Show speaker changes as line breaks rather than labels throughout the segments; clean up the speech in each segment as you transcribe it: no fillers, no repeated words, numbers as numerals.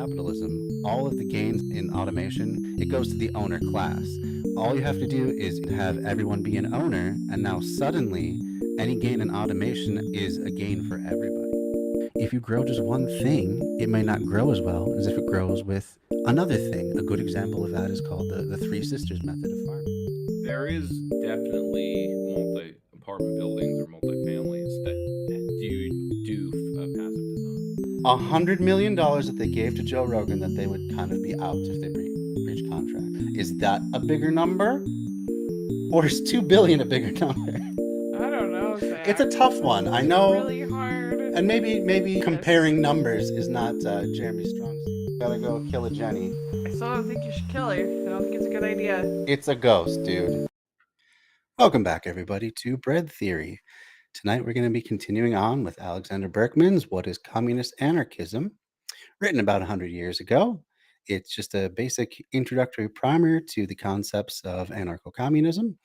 capitalism, all of the gains in automation, it goes to the owner class. All you have to do is have everyone be an owner, and now suddenly any gain in automation is a gain for everybody. If you grow just one thing, it may not grow as well as if it grows with another thing. A good example of that is called the Three Sisters method of farming.
There is definitely multi-apartment buildings or multi-families that do passive design.
$100 million that they gave to Joe Rogan that they would kind of be out if they breach contract. Is that a bigger number? Or is 2 billion a bigger number?
I don't know, Zach.
It's a tough one. I
It's
know.
really hard.
And maybe comparing numbers is not Jeremy's strong suit. Gotta go kill a Jenny.
I still don't think you should kill her. I don't think it's a good idea.
It's a ghost, dude. Welcome back, everybody, to Bread Theory. Tonight we're going to be continuing on with Alexander Berkman's What is Communist Anarchism, written about 100 years ago. It's just a basic introductory primer to the concepts of anarcho-communism,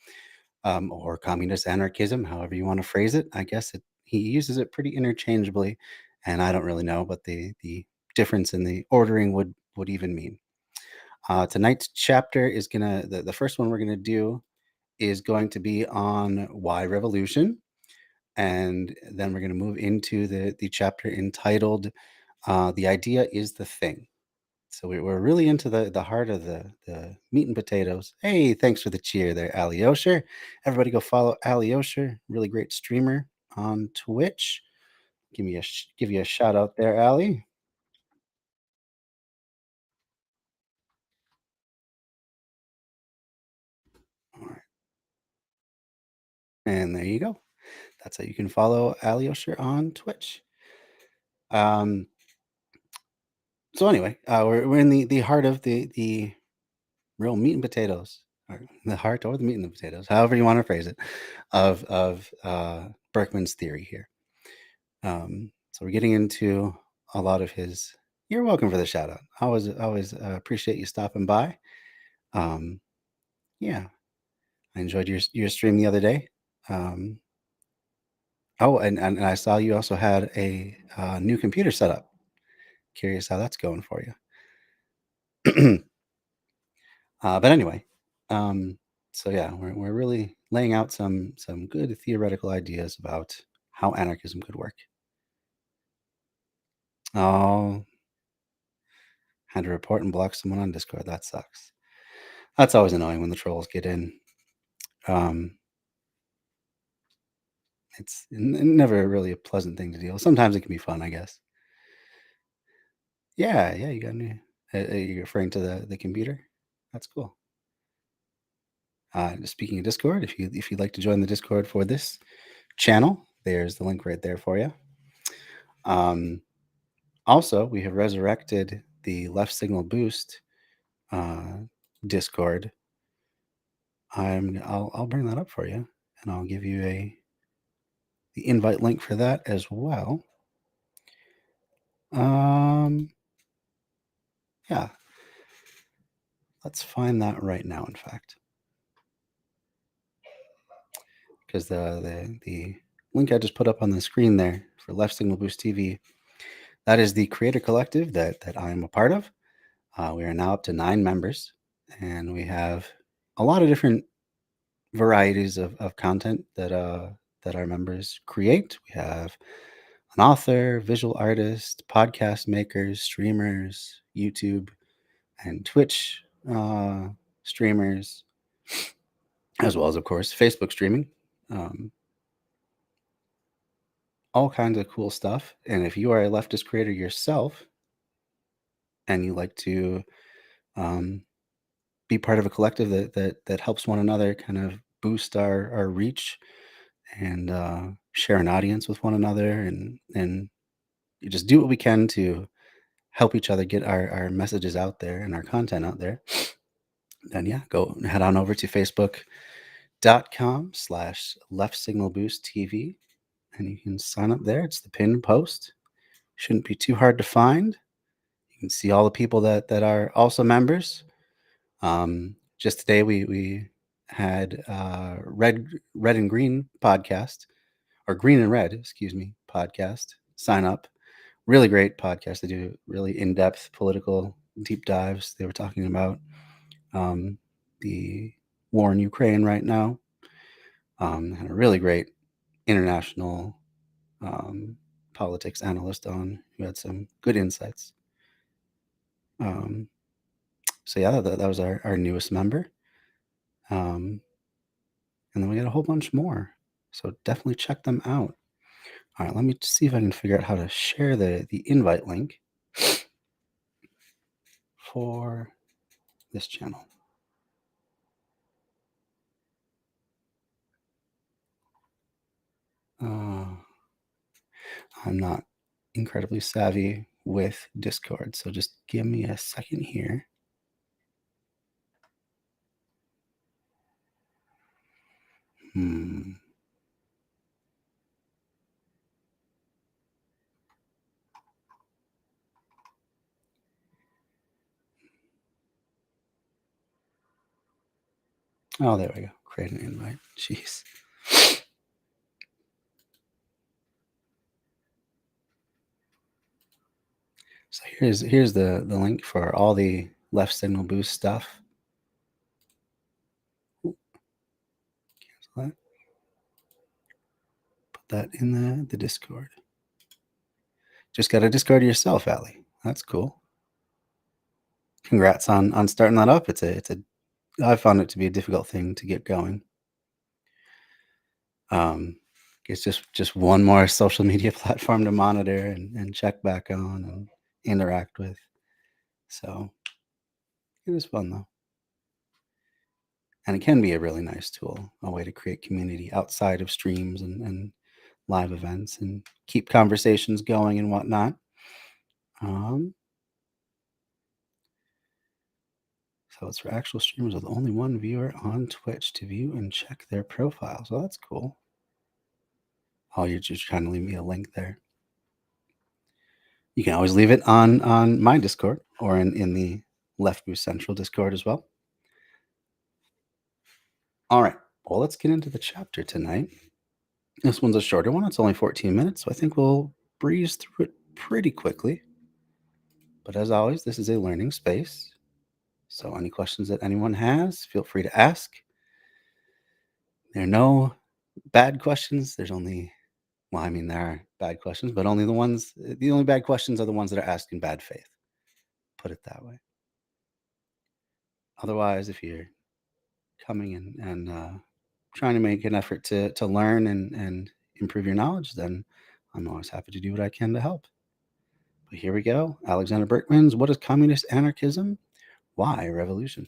or communist anarchism, however you want to phrase it. I guess he uses it pretty interchangeably, and I don't really know what the difference in the ordering would even mean. Tonight's chapter is the first one we're gonna do is going to be on why revolution, and then we're going to move into the chapter entitled "The Idea is the Thing." So we're really into the heart of the meat and potatoes. Hey, thanks for the cheer there, Ali Osher. Everybody go follow Ali Osher, really great streamer on Twitch. Give you a shout out there, Ali. All right. And there you go. That's how you can follow Ali Osher on Twitch. So anyway, we're in the heart of the real meat and potatoes, or the heart or the meat and the potatoes, however you want to phrase it, of Berkman's theory here. So we're getting into a lot of his. You're welcome for the shout out. I always appreciate you stopping by. Yeah, I enjoyed your stream the other day. Oh, and I saw you also had a new computer set up. Curious how that's going for you. But anyway, so yeah, we're really laying out some good theoretical ideas about how anarchism could work. Oh, had to report and block someone on Discord. That sucks. That's always annoying when the trolls get in. It's never really a pleasant thing to deal with. Sometimes it can be fun, I guess. Yeah, you got new. You're referring to the computer? That's cool. Speaking of Discord, if you'd like to join the Discord for this channel, there's the link right there for you. Also, we have resurrected the Left Signal Boost Discord. I'll bring that up for you, and I'll give you the invite link for that as well. Yeah, let's find that right now. In fact, because the link I just put up on the screen there for Left Signal Boost TV, that is the creator collective that I am a part of. We are now up to 9 members, and we have a lot of different varieties of content that our members create. We have an author, visual artist, podcast makers, streamers, YouTube and Twitch streamers, as well as, of course, Facebook streaming. All kinds of cool stuff. And if you are a leftist creator yourself and you like to be part of a collective that helps one another kind of boost our reach and share an audience with one another, and you just do what we can to help each other get our messages out there and our content out there, then yeah, go head on over to facebook.com/left signal boost TV, and you can sign up there. It's the pinned post. Shouldn't be too hard to find. You can see all the people that are also members. Just today we had red and green podcast, or green and red, excuse me, podcast sign up. Really great podcast. They do really in-depth political deep dives. They were talking about the war in Ukraine right now. Had a really great international politics analyst on who had some good insights. So yeah, that was our newest member. And then we got a whole bunch more. So definitely check them out. All right, let me see if I can figure out how to share the invite link for this channel. I'm not incredibly savvy with Discord, so just give me a second here. Oh, there we go. Create an invite. Jeez. So here's the link for all the left signal boost stuff. Cancel that. Put that in the Discord. Just got a Discord yourself, Allie. That's cool. Congrats on starting that up. I found it to be a difficult thing to get going. It's just one more social media platform to monitor and check back on and interact with. So it is fun though. And it can be a really nice tool, a way to create community outside of streams and live events and keep conversations going and whatnot. So it's for actual streamers with only one viewer on Twitch to view and check their profile. So that's cool. Oh, you're just trying to leave me a link there. You can always leave it on my Discord or in the Left Boost Central Discord as well. All right. Well, let's get into the chapter tonight. This one's a shorter one. It's only 14 minutes, so I think we'll breeze through it pretty quickly. But as always, this is a learning space. So any questions that anyone has, feel free to ask. There are no bad questions. There's only, well, I mean, there are bad questions, but the only bad questions are the ones that are asked in bad faith. Put it that way. Otherwise, if you're coming and trying to make an effort to learn and improve your knowledge, then I'm always happy to do what I can to help. But here we go. Alexander Berkman's What is Communist Anarchism? Why Revolution?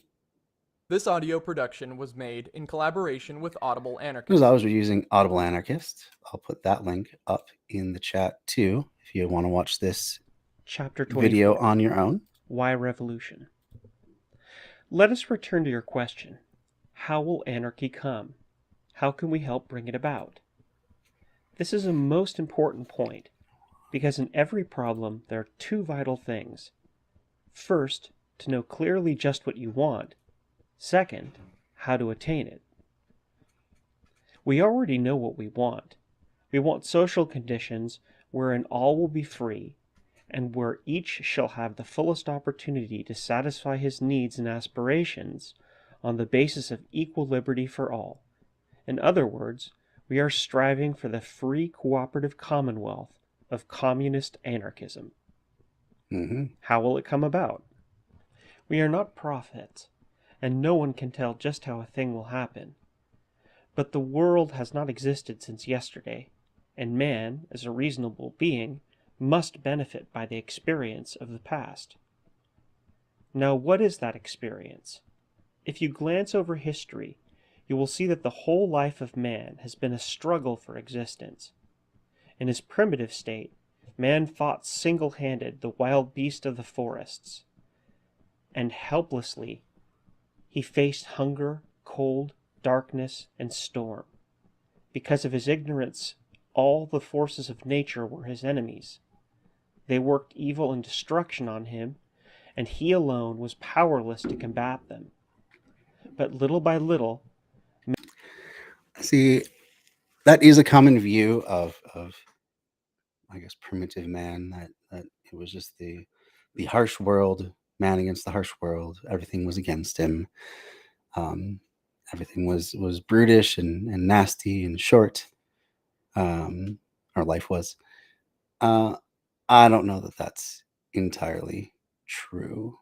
This audio production was made in collaboration with Audible Anarchist.
As always, we're using Audible Anarchist. I'll put that link up in the chat too if you want to watch this
Chapter 24.
video on your own.
Why Revolution? Let us return to your question. How will anarchy come? How can we help bring it about? This is a most important point, because in every problem there are two vital things. First, to know clearly just what you want. Second, how to attain it. We already know what we want. We want social conditions wherein all will be free, and where each shall have the fullest opportunity to satisfy his needs and aspirations on the basis of equal liberty for all. In other words, we are striving for the free cooperative commonwealth of communist anarchism. How will it come about? We are not prophets, and no one can tell just how a thing will happen. But the world has not existed since yesterday, and man, as a reasonable being, must benefit by the experience of the past. Now, what is that experience? If you glance over history, you will see that the whole life of man has been a struggle for existence. In his primitive state, man fought single-handed the wild beast of the forests, and helplessly he faced hunger, cold, darkness, and storm. Because of his ignorance, all the forces of nature were his enemies. They worked evil and destruction on him, and he alone was powerless to combat them. But little by little...
See, that is a common view of I guess, primitive man, that it was just the harsh world, man against the harsh world. Everything was against him. Everything was brutish and nasty and short. Our life was. I don't know that that's entirely true.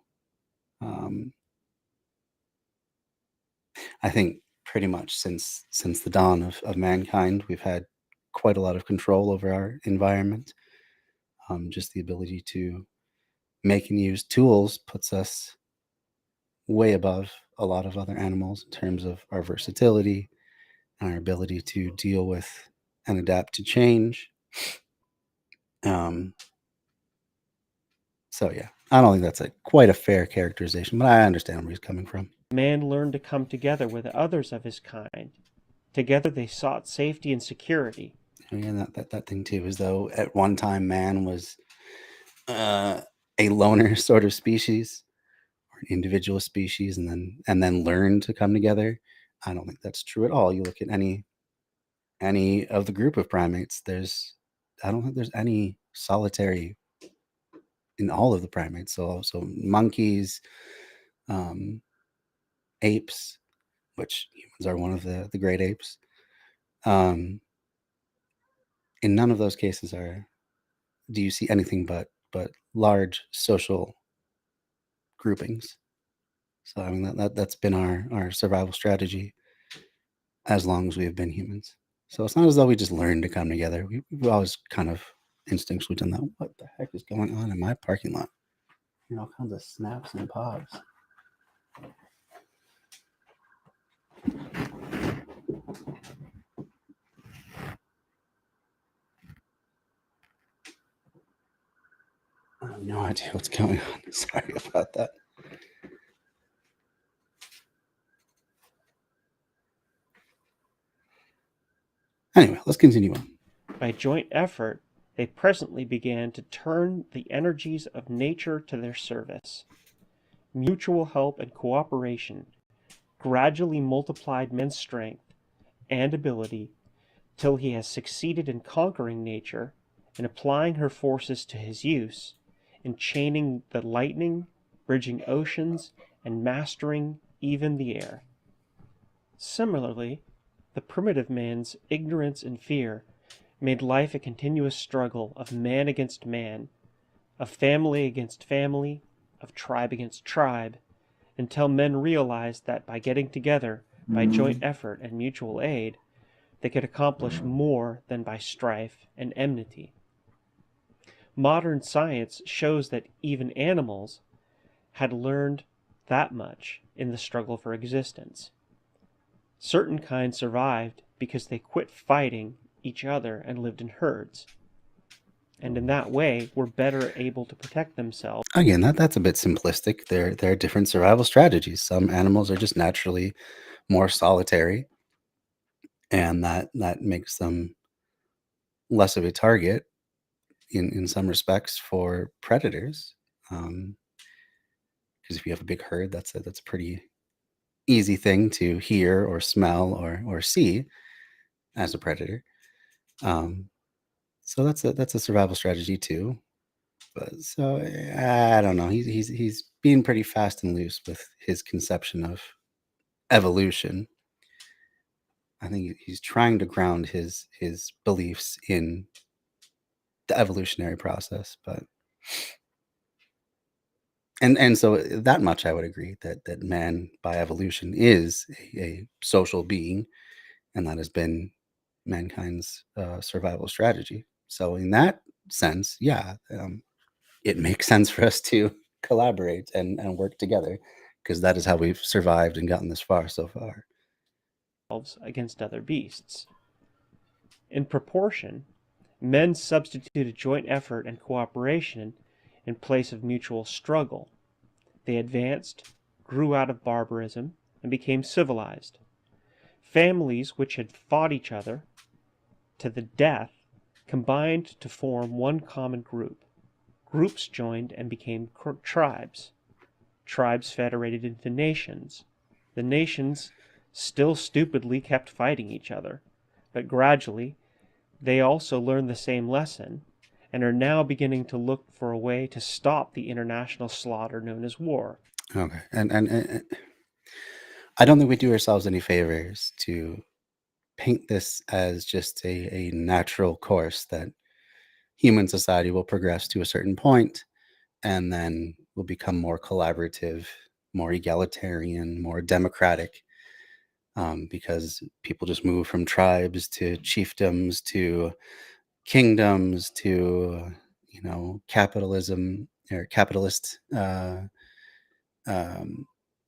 I think pretty much since the dawn of mankind, we've had quite a lot of control over our environment. Just the ability to make and use tools puts us way above a lot of other animals in terms of our versatility and our ability to deal with and adapt to change. So yeah, I don't think that's quite a fair characterization, but I understand where he's coming from.
Man learned to come together with others of his kind. Together they sought safety and security.
And that thing too, as though at one time man was a loner sort of species or an individual species, and then learn to come together. I don't think that's true at all. You look at any of the group of primates, I don't think there's any solitary in all of the primates. So monkeys, apes, which humans are one of the great apes. In none of those cases do you see anything but large social groupings. So I mean that's been our survival strategy as long as we have been humans. So it's not as though we just learned to come together. We've always kind of instinctually done that. What the heck is going on in my parking lot? All kinds of snaps and pops. I have no idea what's going on. Sorry about that. Anyway, let's continue on.
By joint effort, they presently began to turn the energies of nature to their service. Mutual help and cooperation gradually multiplied man's strength and ability till he has succeeded in conquering nature, in applying her forces to his use, in chaining the lightning, bridging oceans, and mastering even the air. Similarly, the primitive man's ignorance and fear made life a continuous struggle of man against man, of family against family, of tribe against tribe, until men realized that by getting together, by joint effort and mutual aid, they could accomplish more than by strife and enmity. Modern science shows that even animals had learned that much in the struggle for existence. Certain kinds survived because they quit fighting each other and lived in herds, and in that way were better able to protect themselves.
Again, that's a bit simplistic. There are different survival strategies. Some animals are just naturally more solitary, and that makes them less of a target in some respects for predators. Because if you have a big herd, that's a pretty easy thing to hear or smell or see as a predator. So that's a survival strategy too. But so I don't know. He's being pretty fast and loose with his conception of evolution. I think he's trying to ground his beliefs in the evolutionary process, but and so that much I would agree that man by evolution is a social being, and that has been mankind's survival strategy. So in that sense, yeah, it makes sense for us to collaborate and work together, because that is how we've survived and gotten this far so far.
Against other beasts. In proportion, men substituted joint effort and cooperation in place of mutual struggle. They advanced, grew out of barbarism, and became civilized. Families which had fought each other to the death combined to form one common group. Groups joined and became tribes. Tribes federated into nations. The nations still stupidly kept fighting each other, but gradually they also learned the same lesson, and are now beginning to look for a way to stop the international slaughter known as war.
Okay. And I don't think we do ourselves any favors to paint this as just a natural course that human society will progress to a certain point and then will become more collaborative, more egalitarian, more democratic, because people just move from tribes to chiefdoms to kingdoms to, capitalism or capitalist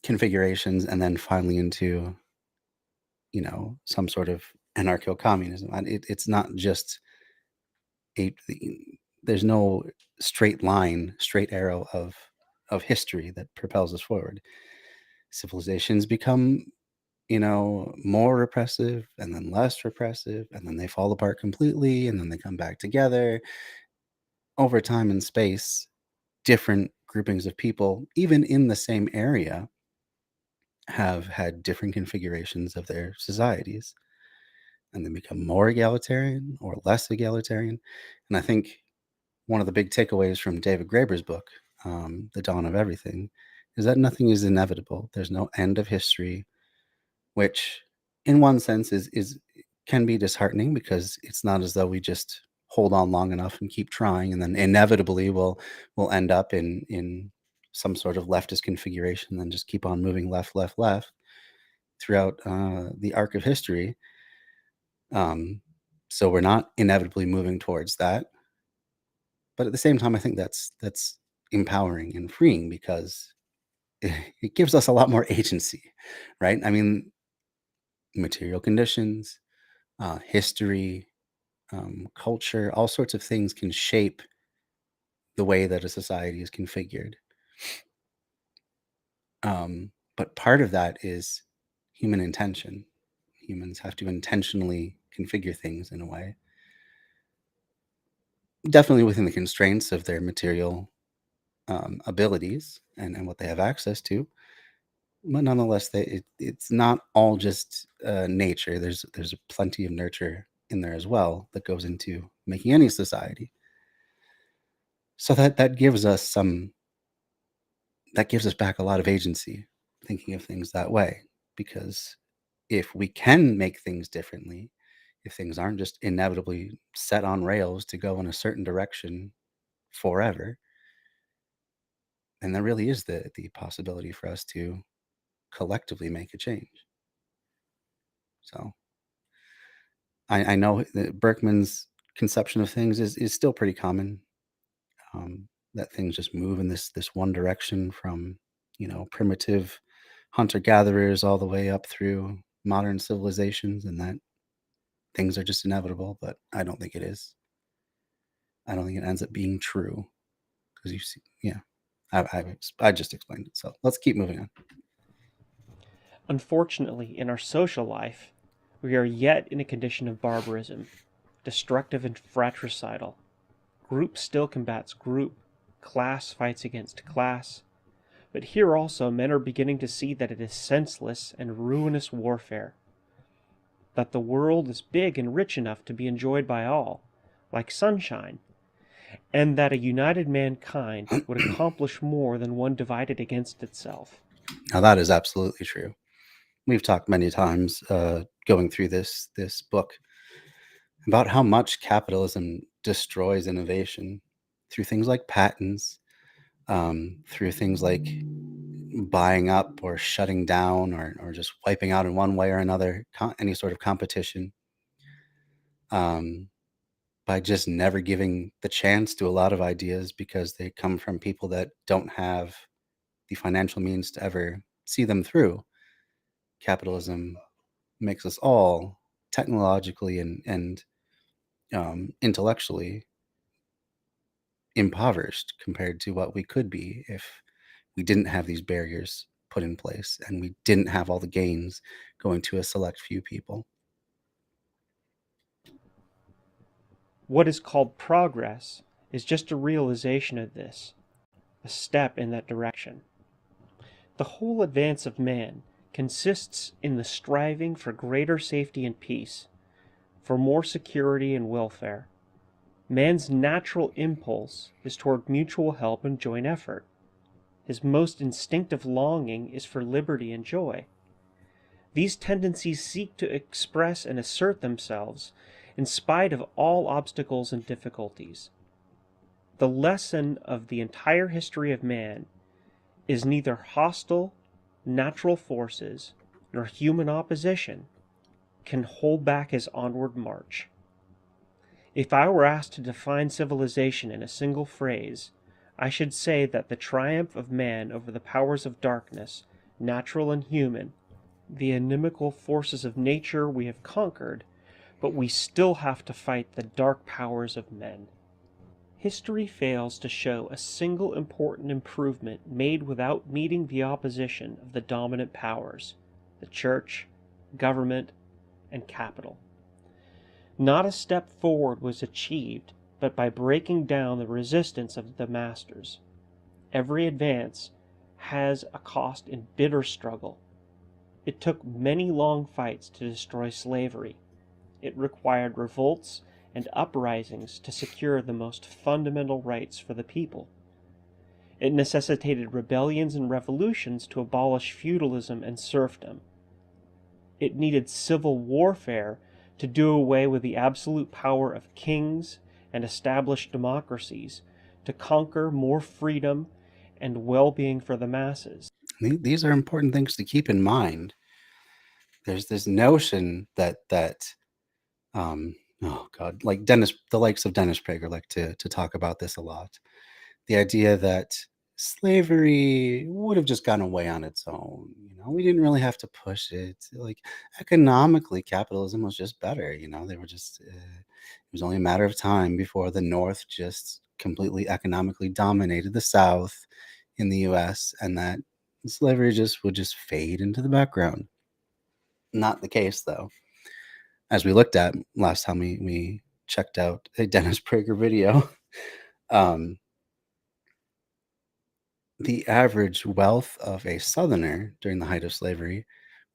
configurations, and then finally into, some sort of anarcho-communism. And it's not just there's no straight line, straight arrow of history that propels us forward. Civilizations become, more repressive and then less repressive, and then they fall apart completely, and then they come back together. Over time and space, different groupings of people, even in the same area, have had different configurations of their societies, and they become more egalitarian or less egalitarian. And I think one of the big takeaways from David Graeber's book, The Dawn of Everything, is that nothing is inevitable. There's no end of history, which in one sense is can be disheartening, because it's not as though we just hold on long enough and keep trying and then inevitably we'll end up in some sort of leftist configuration, then just keep on moving left throughout the arc of history. So we're not inevitably moving towards that, but at the same time, I think that's empowering and freeing, because it gives us a lot more agency, right? I mean, material conditions, history, culture, all sorts of things can shape the way that a society is configured. But part of that is human intention. Humans have to intentionally configure things in a way, definitely within the constraints of their material abilities and what they have access to. But nonetheless, it's not all just nature. There's plenty of nurture in there as well that goes into making any society. So that gives us back a lot of agency, thinking of things that way. Because if we can make things differently, if things aren't just inevitably set on rails to go in a certain direction forever, then there really is the possibility for us to collectively make a change. So I know that Berkman's conception of things is still pretty common, that things just move in this one direction from, primitive hunter-gatherers all the way up through modern civilizations, and that things are just inevitable. But I don't think it is. I don't think it ends up being true, because you see, yeah, I just explained it. So let's keep moving on.
Unfortunately, in our social life, we are yet in a condition of barbarism, destructive and fratricidal. Group still combats group, class fights against class. But here also men are beginning to see that it is senseless and ruinous warfare. That the world is big and rich enough to be enjoyed by all, like sunshine, and that a united mankind would accomplish more than one divided against itself.
Now that is absolutely true. We've talked many times going through this book about how much capitalism destroys innovation through things like patents, through things like buying up or shutting down or just wiping out in one way or another any sort of competition, by just never giving the chance to a lot of ideas, because they come from people that don't have the financial means to ever see them through. Capitalism makes us all technologically and intellectually impoverished compared to what we could be if we didn't have these barriers put in place and we didn't have all the gains going to a select few people.
What is called progress is just a realization of this, a step in that direction. The whole advance of man consists in the striving for greater safety and peace, for more security and welfare. Man's natural impulse is toward mutual help and joint effort. His most instinctive longing is for liberty and joy. These tendencies seek to express and assert themselves in spite of all obstacles and difficulties. The lesson of the entire history of man is neither hostile natural forces nor human opposition can hold back his onward march. If I were asked to define civilization in a single phrase, I should say that the triumph of man over the powers of darkness, natural and human, the inimical forces of nature we have conquered, but we still have to fight the dark powers of men. History fails to show a single important improvement made without meeting the opposition of the dominant powers, the church, government, and capital. Not a step forward was achieved but by breaking down the resistance of the masters. Every advance has a cost in bitter struggle. It took many long fights to destroy slavery. It required revolts and uprisings to secure the most fundamental rights for the people. It necessitated rebellions and revolutions to abolish feudalism and serfdom. It needed civil warfare to do away with the absolute power of kings and establish democracies, to conquer more freedom and well-being for the masses.
These are important things to keep in mind. There's this notion that oh God, like the likes of Dennis Prager like to talk about this a lot. The idea that slavery would have just gone away on its own. We didn't really have to push it. Like, economically, capitalism was just better. They were just, it was only a matter of time before the North just completely economically dominated the South in the US, and that slavery would just fade into the background. Not the case, though. As we looked at last time we checked out a Dennis Prager video, the average wealth of a Southerner during the height of slavery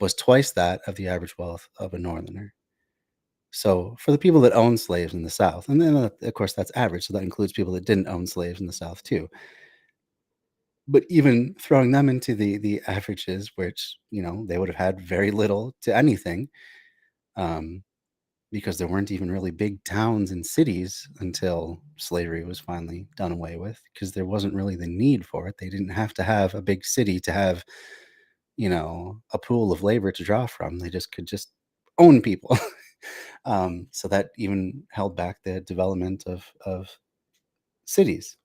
was twice that of the average wealth of a Northerner. So for the people that owned slaves in the South, and then of course that's average, so that includes people that didn't own slaves in the South too. But even throwing them into the averages, which they would have had very little to anything, because there weren't even really big towns and cities until slavery was finally done away with, because there wasn't really the need for it. They didn't have to have a big city to have, a pool of labor to draw from. They could just own people. So that even held back the development of cities.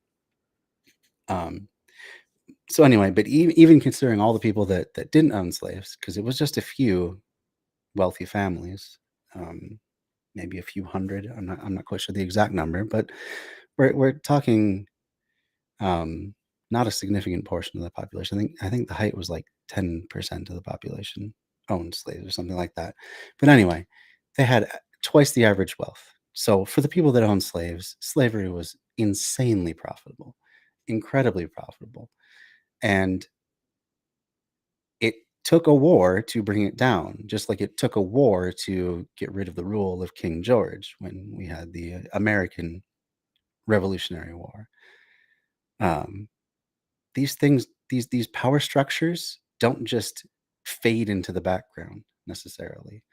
So anyway, but even considering all the people that didn't own slaves, because it was just a few wealthy families, maybe a few hundred. I'm not quite sure the exact number, but we're talking not a significant portion of the population. I think the height was like 10% of the population owned slaves or something like that. But anyway, they had twice the average wealth. So for the people that owned slaves, slavery was insanely profitable, incredibly profitable. And it took a war to bring it down, just like it took a war to get rid of the rule of King George when we had the American Revolutionary War. These things, these power structures don't just fade into the background necessarily.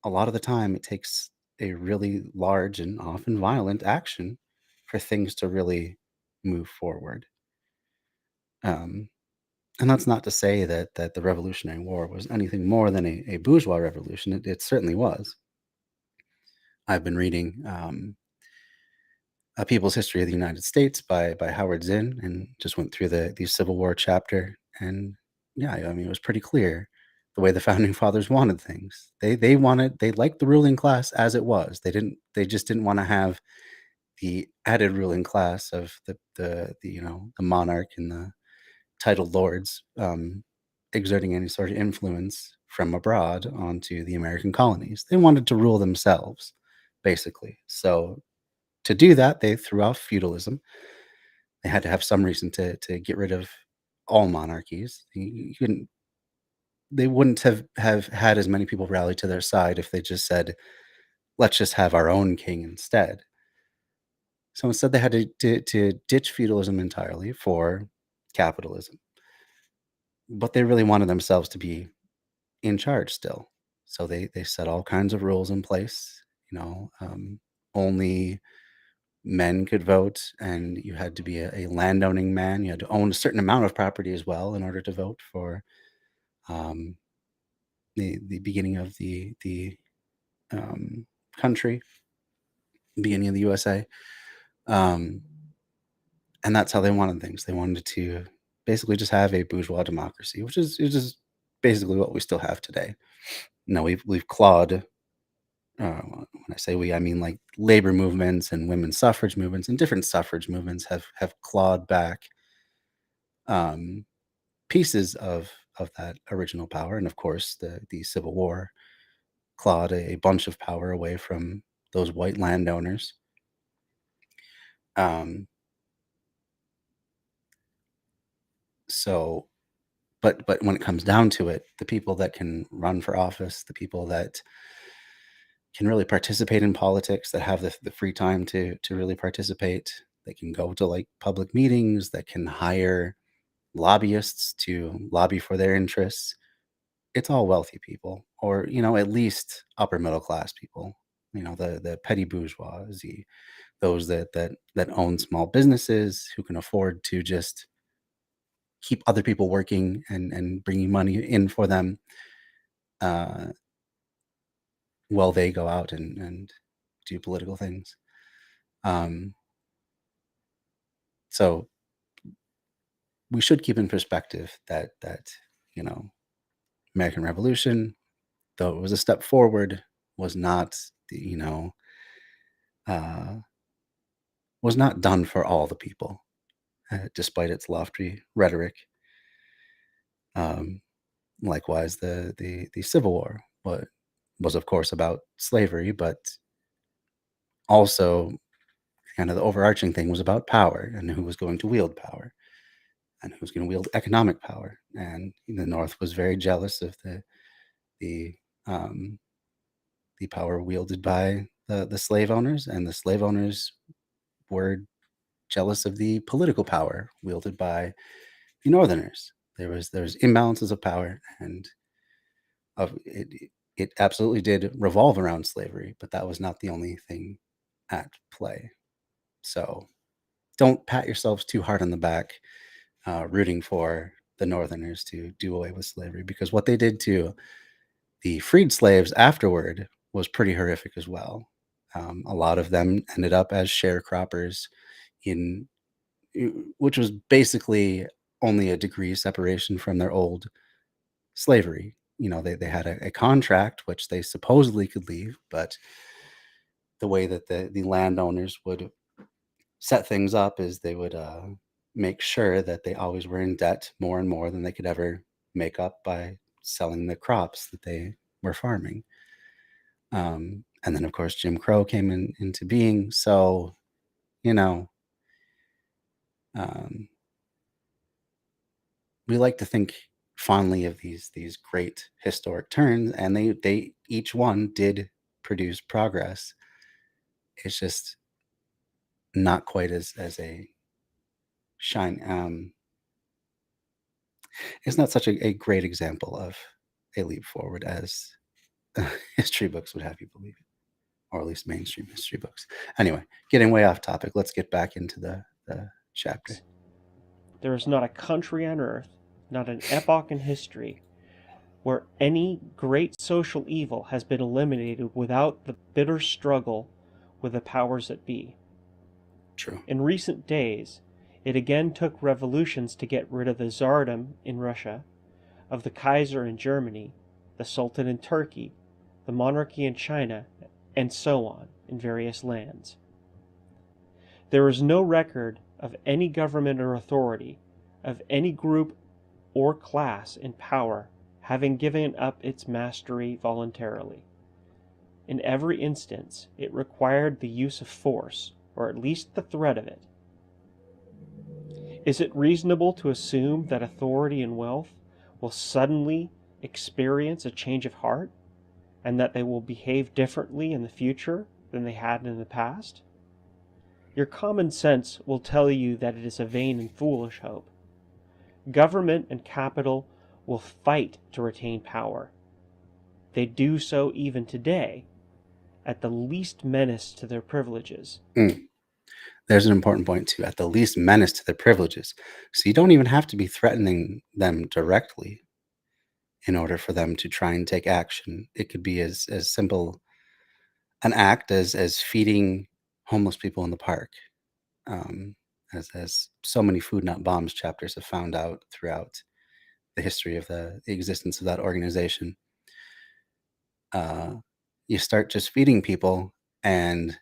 A lot of the time, it takes a really large and often violent action for things to really move forward. And that's not to say that the Revolutionary War was anything more than a bourgeois revolution. It certainly was. I've been reading A People's History of the United States by Howard Zinn, and just went through the Civil War chapter. And yeah, I mean, it was pretty clear the way the founding fathers wanted things. They liked the ruling class as it was. They just didn't want to have the added ruling class of the monarch and the titled lords exerting any sort of influence from abroad onto the American colonies. They wanted to rule themselves, basically. So to do that, they threw off feudalism. They had to have some reason to get rid of all monarchies. They wouldn't have had as many people rally to their side if they just said, let's just have our own king instead. So instead, they had to ditch feudalism entirely for capitalism. But they really wanted themselves to be in charge still. So they set all kinds of rules in place. Only men could vote, and you had to be a landowning man. You had to own a certain amount of property as well in order to vote for the beginning of the country, beginning of the USA. And that's how they wanted things. They wanted to basically just have a bourgeois democracy, which is basically what we still have today. No, we've clawed. When I say we, I mean like labor movements and women's suffrage movements and different suffrage movements have clawed back pieces of that original power, and of course the Civil War clawed a bunch of power away from those white landowners. So, but when it comes down to it, the people that can run for office, the people that can really participate in politics, that have the free time to really participate, they can go to like public meetings, that can hire lobbyists to lobby for their interests. It's all wealthy people, or at least upper middle class people. The petty bourgeoisie, those that own small businesses, who can afford to just keep other people working and bringing money in for them, while they go out and do political things. So we should keep in perspective that American Revolution, though it was a step forward, was not was not done for all the people, despite its lofty rhetoric. Likewise, the Civil War was of course about slavery, but also kind of the overarching thing was about power and who was going to wield power and who was going to wield economic power. And the North was very jealous of the power wielded by the slave owners, and the slave owners were jealous of the political power wielded by the Northerners. There was imbalances of power, and it absolutely did revolve around slavery, but that was not the only thing at play. So don't pat yourselves too hard on the back, rooting for the Northerners to do away with slavery, because what they did to the freed slaves afterward was pretty horrific as well. A lot of them ended up as sharecroppers, which was basically only a degree separation from their old slavery. They had a contract which they supposedly could leave, but the way that the landowners would set things up is they would make sure that they always were in debt more and more than they could ever make up by selling the crops that they were farming. And then, of course, Jim Crow came into being. So, we like to think fondly of these great historic turns, and they each one did produce progress. It's just not quite as a shine. It's not such a great example of a leap forward as history books would have you believe it, or at least mainstream history books. Anyway, getting way off topic. Let's get back into the chapter.
There is not a country on earth, not an epoch in history, where any great social evil has been eliminated without the bitter struggle with the powers that be.
True.
In recent days, it again took revolutions to get rid of the Tsardom in Russia, of the Kaiser in Germany, the Sultan in Turkey, the monarchy in China, and so on in various lands. There is no record of any government or authority, of any group or class in power, having given up its mastery voluntarily. In every instance, it required the use of force, or at least the threat of it. Is it reasonable to assume that authority and wealth will suddenly experience a change of heart, and that they will behave differently in the future than they had in the past? Your common sense will tell you that it is a vain and foolish hope. Government and capital will fight to retain power. They do so even today, at the least menace to their privileges.
There's an important point too, at the least menace to their privileges. So you don't even have to be threatening them directly in order for them to try and take action. It could be as simple an act as feeding homeless people in the park, as so many Food Not Bombs chapters have found out throughout the history of the existence of that organization. You start just feeding people, and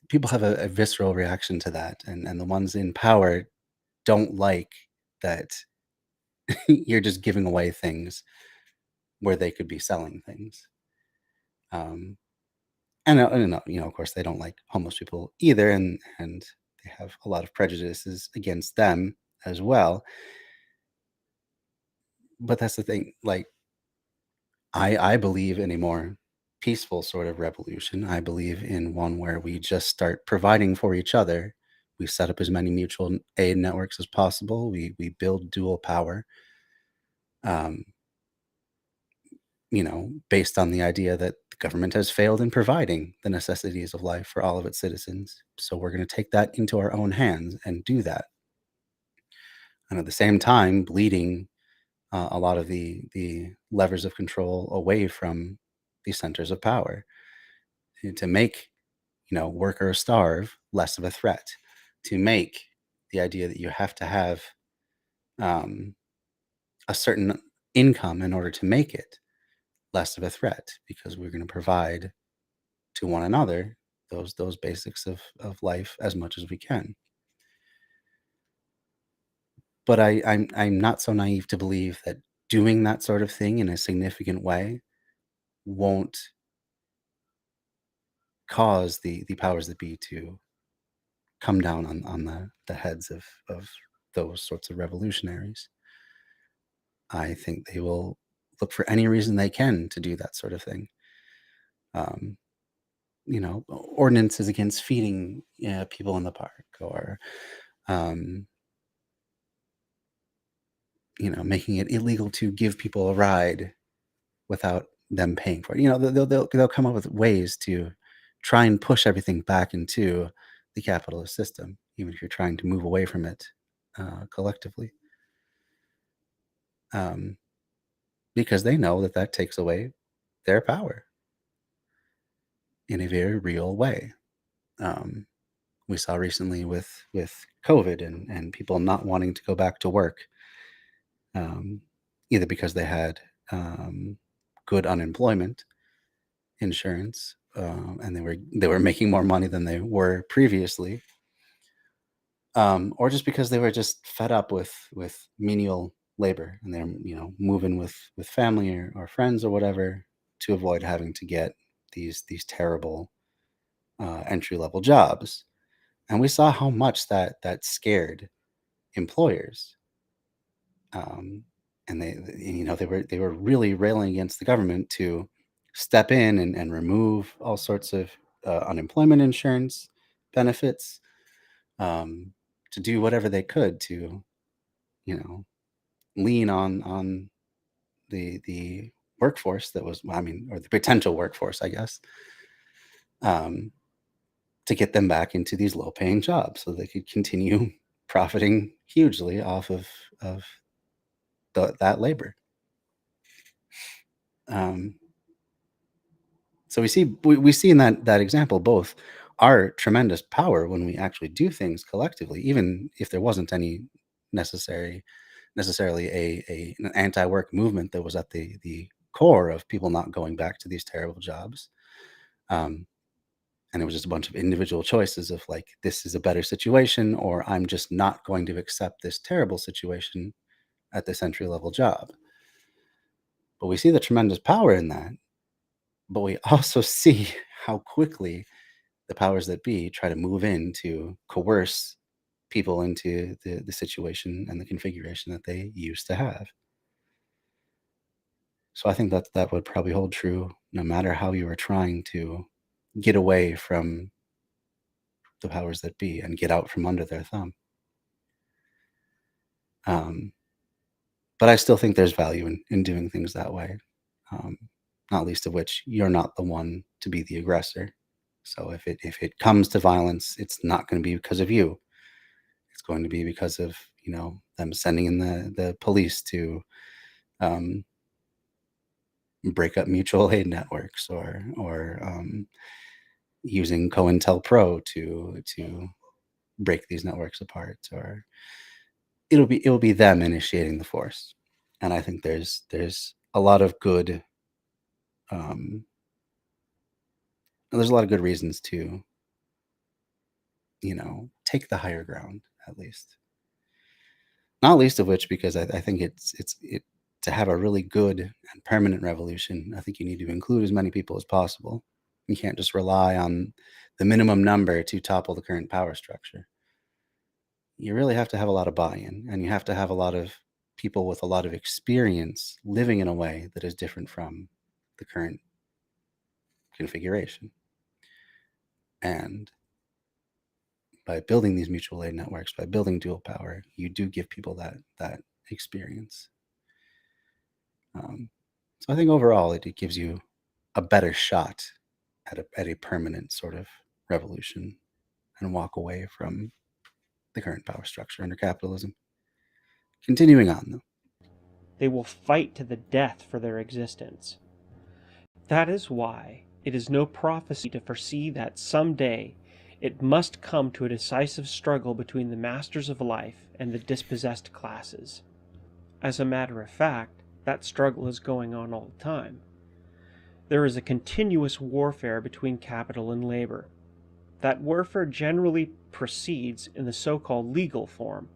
people have a visceral reaction to that, and the ones in power don't like that you're just giving away things where they could be selling things. And of course, they don't like homeless people either, and they have a lot of prejudices against them as well. But that's the thing. Like, I believe in a more peaceful sort of revolution. I believe in one where we just start providing for each other. We set up as many mutual aid networks as possible. We build dual power. Based on the idea that the government has failed in providing the necessities of life for all of its citizens. So we're going to take that into our own hands and do that. And at the same time, bleeding a lot of the levers of control away from the centers of power to make, work or starve less of a threat, to make the idea that you have to have a certain income in order to make it less of a threat, because we're going to provide to one another those basics of life as much as we can. But I'm not so naive to believe that doing that sort of thing in a significant way won't cause the powers that be to come down on the heads of those sorts of revolutionaries. I think they will look for any reason they can to do that sort of thing. Ordinances against feeding people in the park, or making it illegal to give people a ride without them paying for it. They'll come up with ways to try and push everything back into the capitalist system, even if you're trying to move away from it collectively, because they know that takes away their power in a very real way. We saw recently with COVID and people not wanting to go back to work, either because they had good unemployment insurance, and they were making more money than they were previously, or just because they were just fed up with menial labor, and they're moving with family or friends or whatever to avoid having to get these terrible entry level jobs. And we saw how much that scared employers. And they were really railing against the government to step in and remove all sorts of unemployment insurance benefits, to do whatever they could to lean on the workforce that was, or the potential workforce, I guess, to get them back into these low paying jobs so they could continue profiting hugely off of that labor. So we see in that example both our tremendous power when we actually do things collectively, even if there wasn't any necessarily an anti-work movement that was at the core of people not going back to these terrible jobs. And it was just a bunch of individual choices of like, this is a better situation, or I'm just not going to accept this terrible situation at this entry level job. But we see the tremendous power in that. But we also see how quickly the powers that be try to move in to coerce people into the situation and the configuration that they used to have. So I think that would probably hold true no matter how you were trying to get away from the powers that be and get out from under their thumb. But I still think there's value in doing things that way, not least of which you're not the one to be the aggressor. So if it comes to violence, it's not going to be because of you. It's going to be because of, them sending in the police to break up mutual aid networks, or using COINTELPRO to break these networks apart, or it'll be them initiating the force. And I think there's a lot of good there's a lot of good reasons to take the higher ground, at least. Not least of which because I think it's to have a really good and permanent revolution, I think you need to include as many people as possible. You can't just rely on the minimum number to topple the current power structure. You really have to have a lot of buy-in, and you have to have a lot of people with a lot of experience living in a way that is different from the current configuration. And by building these mutual aid networks, by building dual power, you do give people that experience. So I think overall it gives you a better shot at a permanent sort of revolution and walk away from the current power structure under capitalism. Continuing on, though.
They will fight to the death for their existence. That is why it is no prophecy to foresee that someday it must come to a decisive struggle between the masters of life and the dispossessed classes. As a matter of fact, that struggle is going on all the time. There is a continuous warfare between capital and labor. That warfare generally proceeds in the so-called legal form,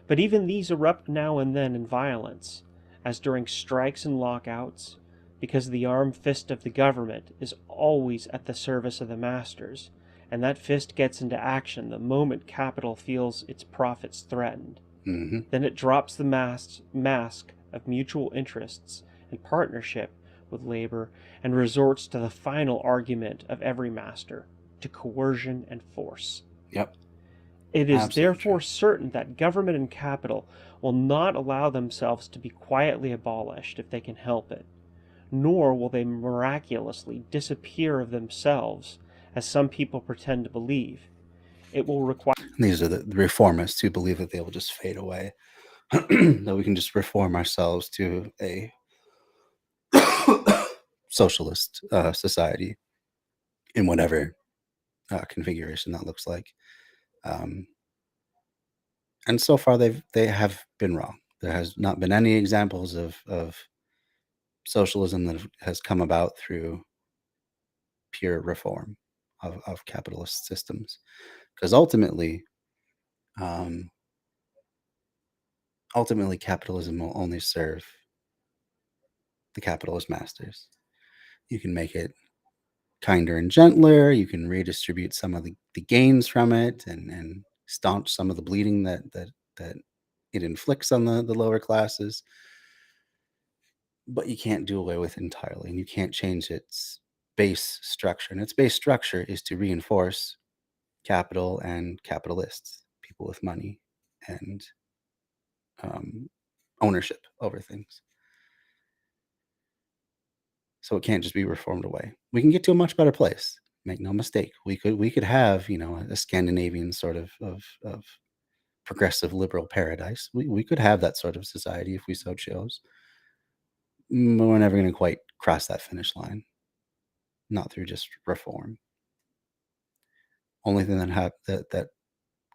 but even these erupt now and then in violence, as during strikes and lockouts, because the armed fist of the government is always at the service of the masters, and that fist gets into action the moment capital feels its profits threatened.
Mm-hmm.
Then it drops the mask of mutual interests and partnership with labor and resorts to the final argument of every master, to coercion and force.
Yep.
It is
Absolutely
therefore
true.
certain that government and capital will not allow themselves to be quietly abolished if they can help it, nor will they miraculously disappear of themselves, as some people pretend to believe. It will require...
These are the reformists who believe that they will just fade away, that we can just reform ourselves to a socialist society in whatever configuration that looks like. And so far they have been wrong. There has not been any examples of socialism that has come about through pure reform of capitalist systems, because ultimately capitalism will only serve the capitalist masters. You can make it kinder and gentler. You can redistribute some of the gains from it and staunch some of the bleeding that it inflicts on the lower classes. But you can't do away with it entirely, and you can't change its base structure. And its base structure is to reinforce capital and capitalists, people with money and ownership over things. So it can't just be reformed away. We can get to a much better place. Make no mistake. We could have, a Scandinavian sort of progressive liberal paradise. We could have that sort of society if we so chose. We're never going to quite cross that finish line. Not through just reform. Only thing that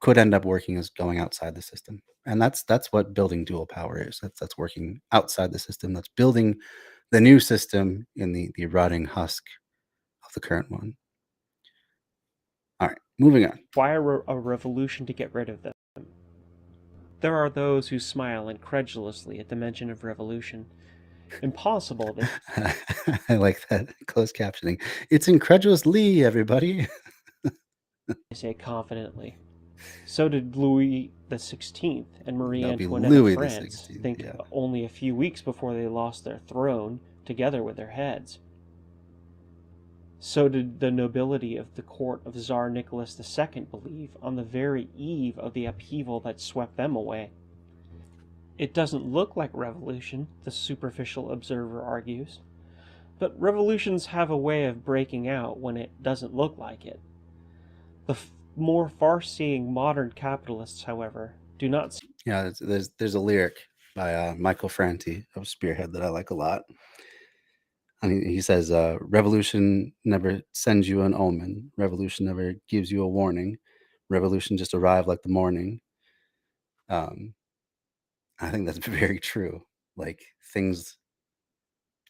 could end up working is going outside the system, and that's what building dual power is. That's working outside the system. That's building the new system in the rotting husk of the current one. All right, moving on.
require a revolution to get rid of them. There are those who smile incredulously at the mention of revolution. Impossible, they
I like that closed captioning. It's incredulously, everybody.
say confidently. So did Louis XVI and Marie
That'll be
Antoinette
Louis
of France
XVI,
think
yeah.
only a few weeks before they lost their throne, together with their heads. So did the nobility of the court of Tsar Nicholas II believe on the very eve of the upheaval that swept them away. It doesn't look like revolution, the superficial observer argues. But revolutions have a way of breaking out when it doesn't look like it. The more far-seeing modern capitalists, however, do not see.
Yeah, there's a lyric by Michael Franti of Spearhead that I like a lot. And he says, revolution never sends you an omen. Revolution never gives you a warning. Revolution just arrived like the morning. I think that's very true. Like things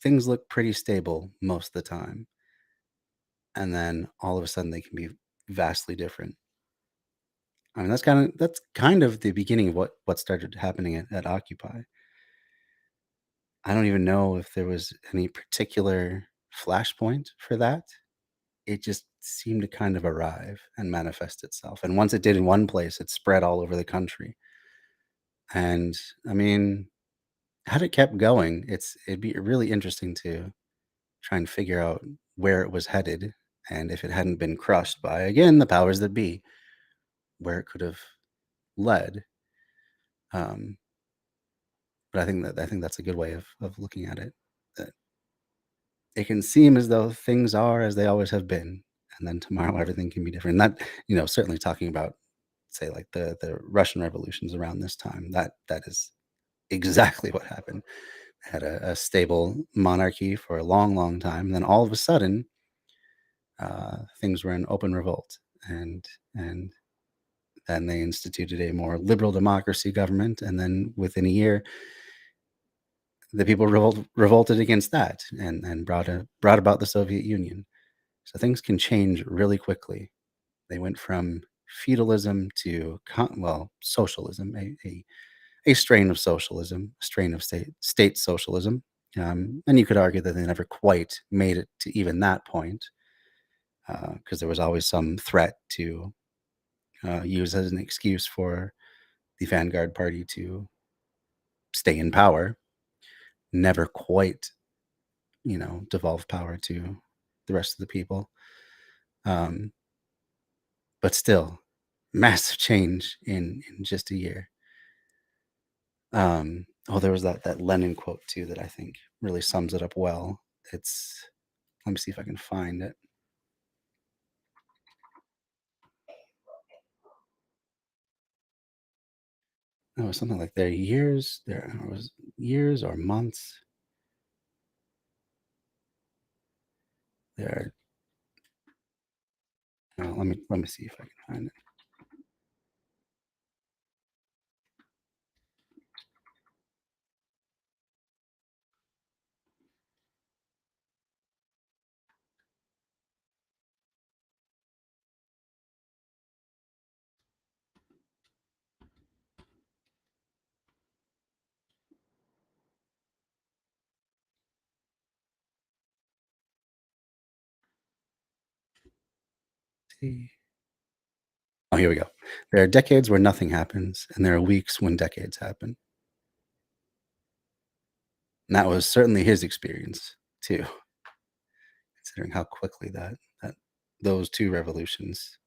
look pretty stable most of the time. And then all of a sudden they can be vastly different. I mean, that's kind of the beginning of what started happening at Occupy. I don't even know if there was any particular flashpoint for that. It just seemed to kind of arrive and manifest itself. And once it did in one place, it spread all over the country. And I mean, had it kept going, it'd be really interesting to try and figure out where it was headed, and if it hadn't been crushed by, again, the powers that be, where it could have led. But I think that's a good way of looking at it. That it can seem as though things are as they always have been, and then tomorrow everything can be different. And that, certainly talking about, say, like the Russian revolutions around this time, that is exactly what happened. Had a stable monarchy for a long, long time. And then all of a sudden, things were in open revolt, and then they instituted a more liberal democracy government. And then within a year, the people revolted against that, and brought about the Soviet Union. So things can change really quickly. They went from feudalism to socialism, a strain of socialism, a strain of state socialism. And you could argue that they never quite made it to even that point, because there was always some threat to use as an excuse for the vanguard party to stay in power. Never quite, devolve power to the rest of the people. But still, massive change in just a year. There was that Lenin quote too that I think really sums it up well. Let me see if I can find it. It was something like there was years or months. Let me see if I can find it. Oh, here we go. There are decades where nothing happens, and there are weeks when decades happen. And that was certainly his experience too, considering how quickly that those two revolutions,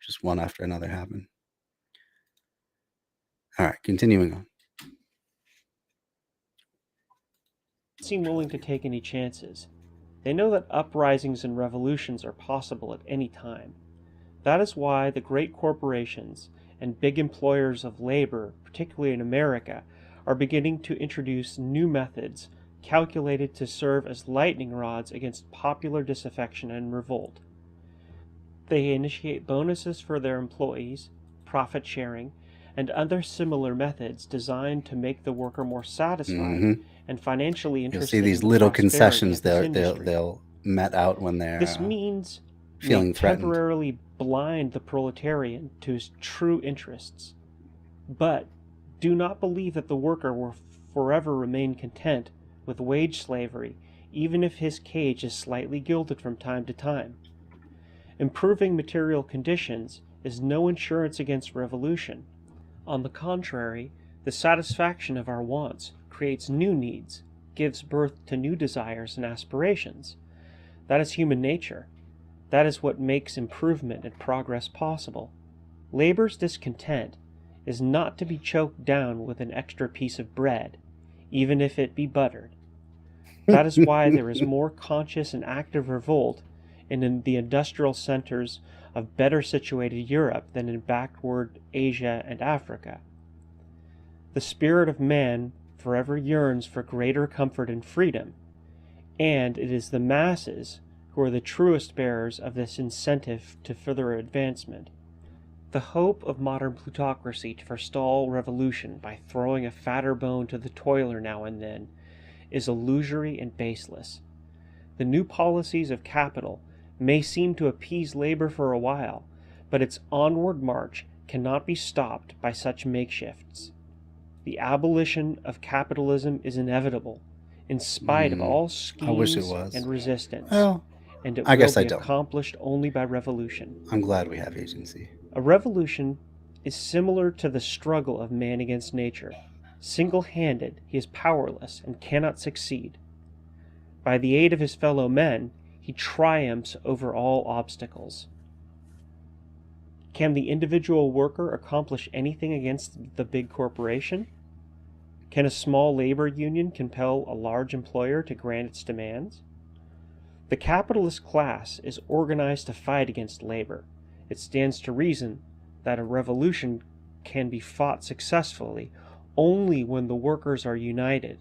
just one after another, happened. All right, continuing on.
Seem willing to take any chances. They know that uprisings and revolutions are possible at any time. That is why the great corporations and big employers of labor, particularly in America, are beginning to introduce new methods calculated to serve as lightning rods against popular disaffection and revolt. They initiate bonuses for their employees, profit sharing, and other similar methods designed to make the worker more satisfied and financially interested.
You'll see these little concessions they'll met out when they're
this means
feeling threatened.
Temporarily blind the proletarian to his true interests, but do not believe that the worker will forever remain content with wage slavery, even if his cage is slightly gilded from time to time. Improving material conditions is no insurance against revolution. On the contrary, the satisfaction of our wants creates new needs, gives birth to new desires and aspirations. That is human nature. That is what makes improvement and progress possible. Labor's discontent is not to be choked down with an extra piece of bread, even if it be buttered. That is why there is more conscious and active revolt in the industrial centers of better situated Europe than in backward Asia and Africa. The spirit of man forever yearns for greater comfort and freedom, and it is the masses who are the truest bearers of this incentive to further advancement. The hope of modern plutocracy to forestall revolution by throwing a fatter bone to the toiler now and then is illusory and baseless. The new policies of capital may seem to appease labor for a while, but its onward march cannot be stopped by such makeshifts. The abolition of capitalism is inevitable, in spite of all
I wish it
schemes
was.
and resistance,
Well,
and it
I
will
guess I
be
don't.
accomplished only by revolution.
I'm glad we have agency.
A revolution is similar to the struggle of man against nature. Single-handed, he is powerless and cannot succeed. By the aid of his fellow men, he triumphs over all obstacles. Can the individual worker accomplish anything against the big corporation? Can a small labor union compel a large employer to grant its demands? The capitalist class is organized to fight against labor. It stands to reason that a revolution can be fought successfully only when the workers are united,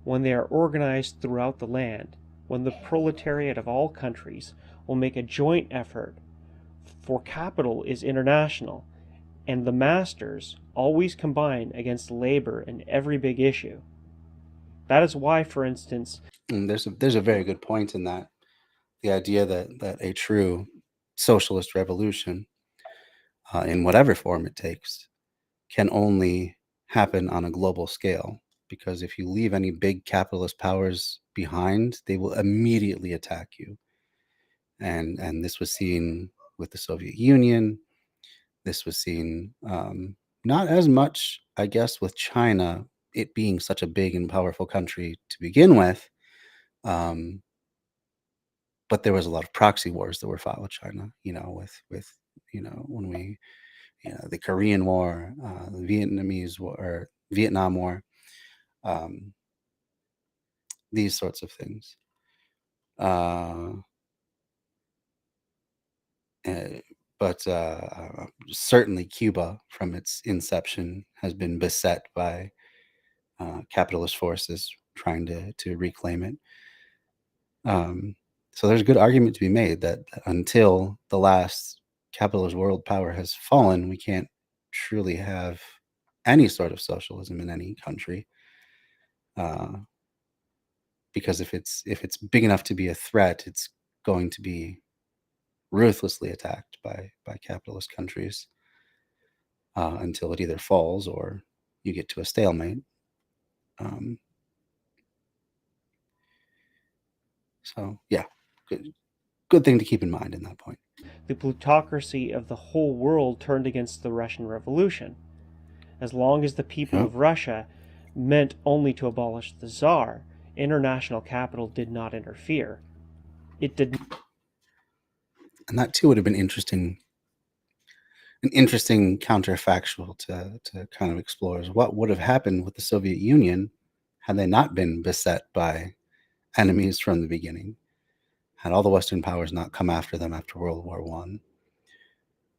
when they are organized throughout the land, when the proletariat of all countries will make a joint effort, for capital is international, and the masters always combine against labor in every big issue. That is why, for instance,
And there's a very good point in that. The idea that a true socialist revolution, in whatever form it takes, can only happen on a global scale. Because if you leave any big capitalist powers behind, they will immediately attack you. And this was seen with the Soviet Union. This was seen not as much, I guess, with China, it being such a big and powerful country to begin with. But there was a lot of proxy wars that were fought with China, with when we, the Korean War, the Vietnamese War, or Vietnam War, these sorts of things. But certainly Cuba, from its inception, has been beset by capitalist forces trying to reclaim it. So there's a good argument to be made that until the last capitalist world power has fallen, we can't truly have any sort of socialism in any country. Because if it's big enough to be a threat, it's going to be ruthlessly attacked by capitalist countries until it either falls or you get to a stalemate. So yeah, good thing to keep in mind in that point.
The plutocracy of the whole world turned against the Russian Revolution. As long as the people of Russia meant only to abolish the Tsar, international capital did not interfere. It did.
And that too would have been an interesting counterfactual to kind of explore is what would have happened with the Soviet Union had they not been beset by enemies from the beginning, had all the Western powers not come after them after World War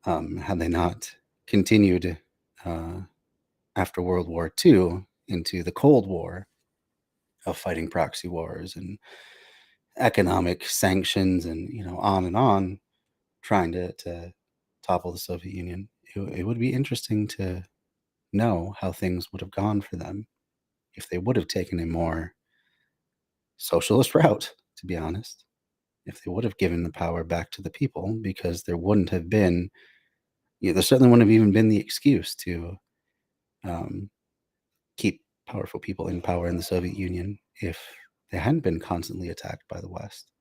I, had they not continued after World War II into the Cold War of fighting proxy wars and economic sanctions and on, trying to topple the Soviet Union. It would be interesting to know how things would have gone for them if they would have taken a more socialist route, to be honest, if they would have given the power back to the people, because there wouldn't have been, there certainly wouldn't have even been the excuse to keep powerful people in power in the Soviet Union if they hadn't been constantly attacked by the West.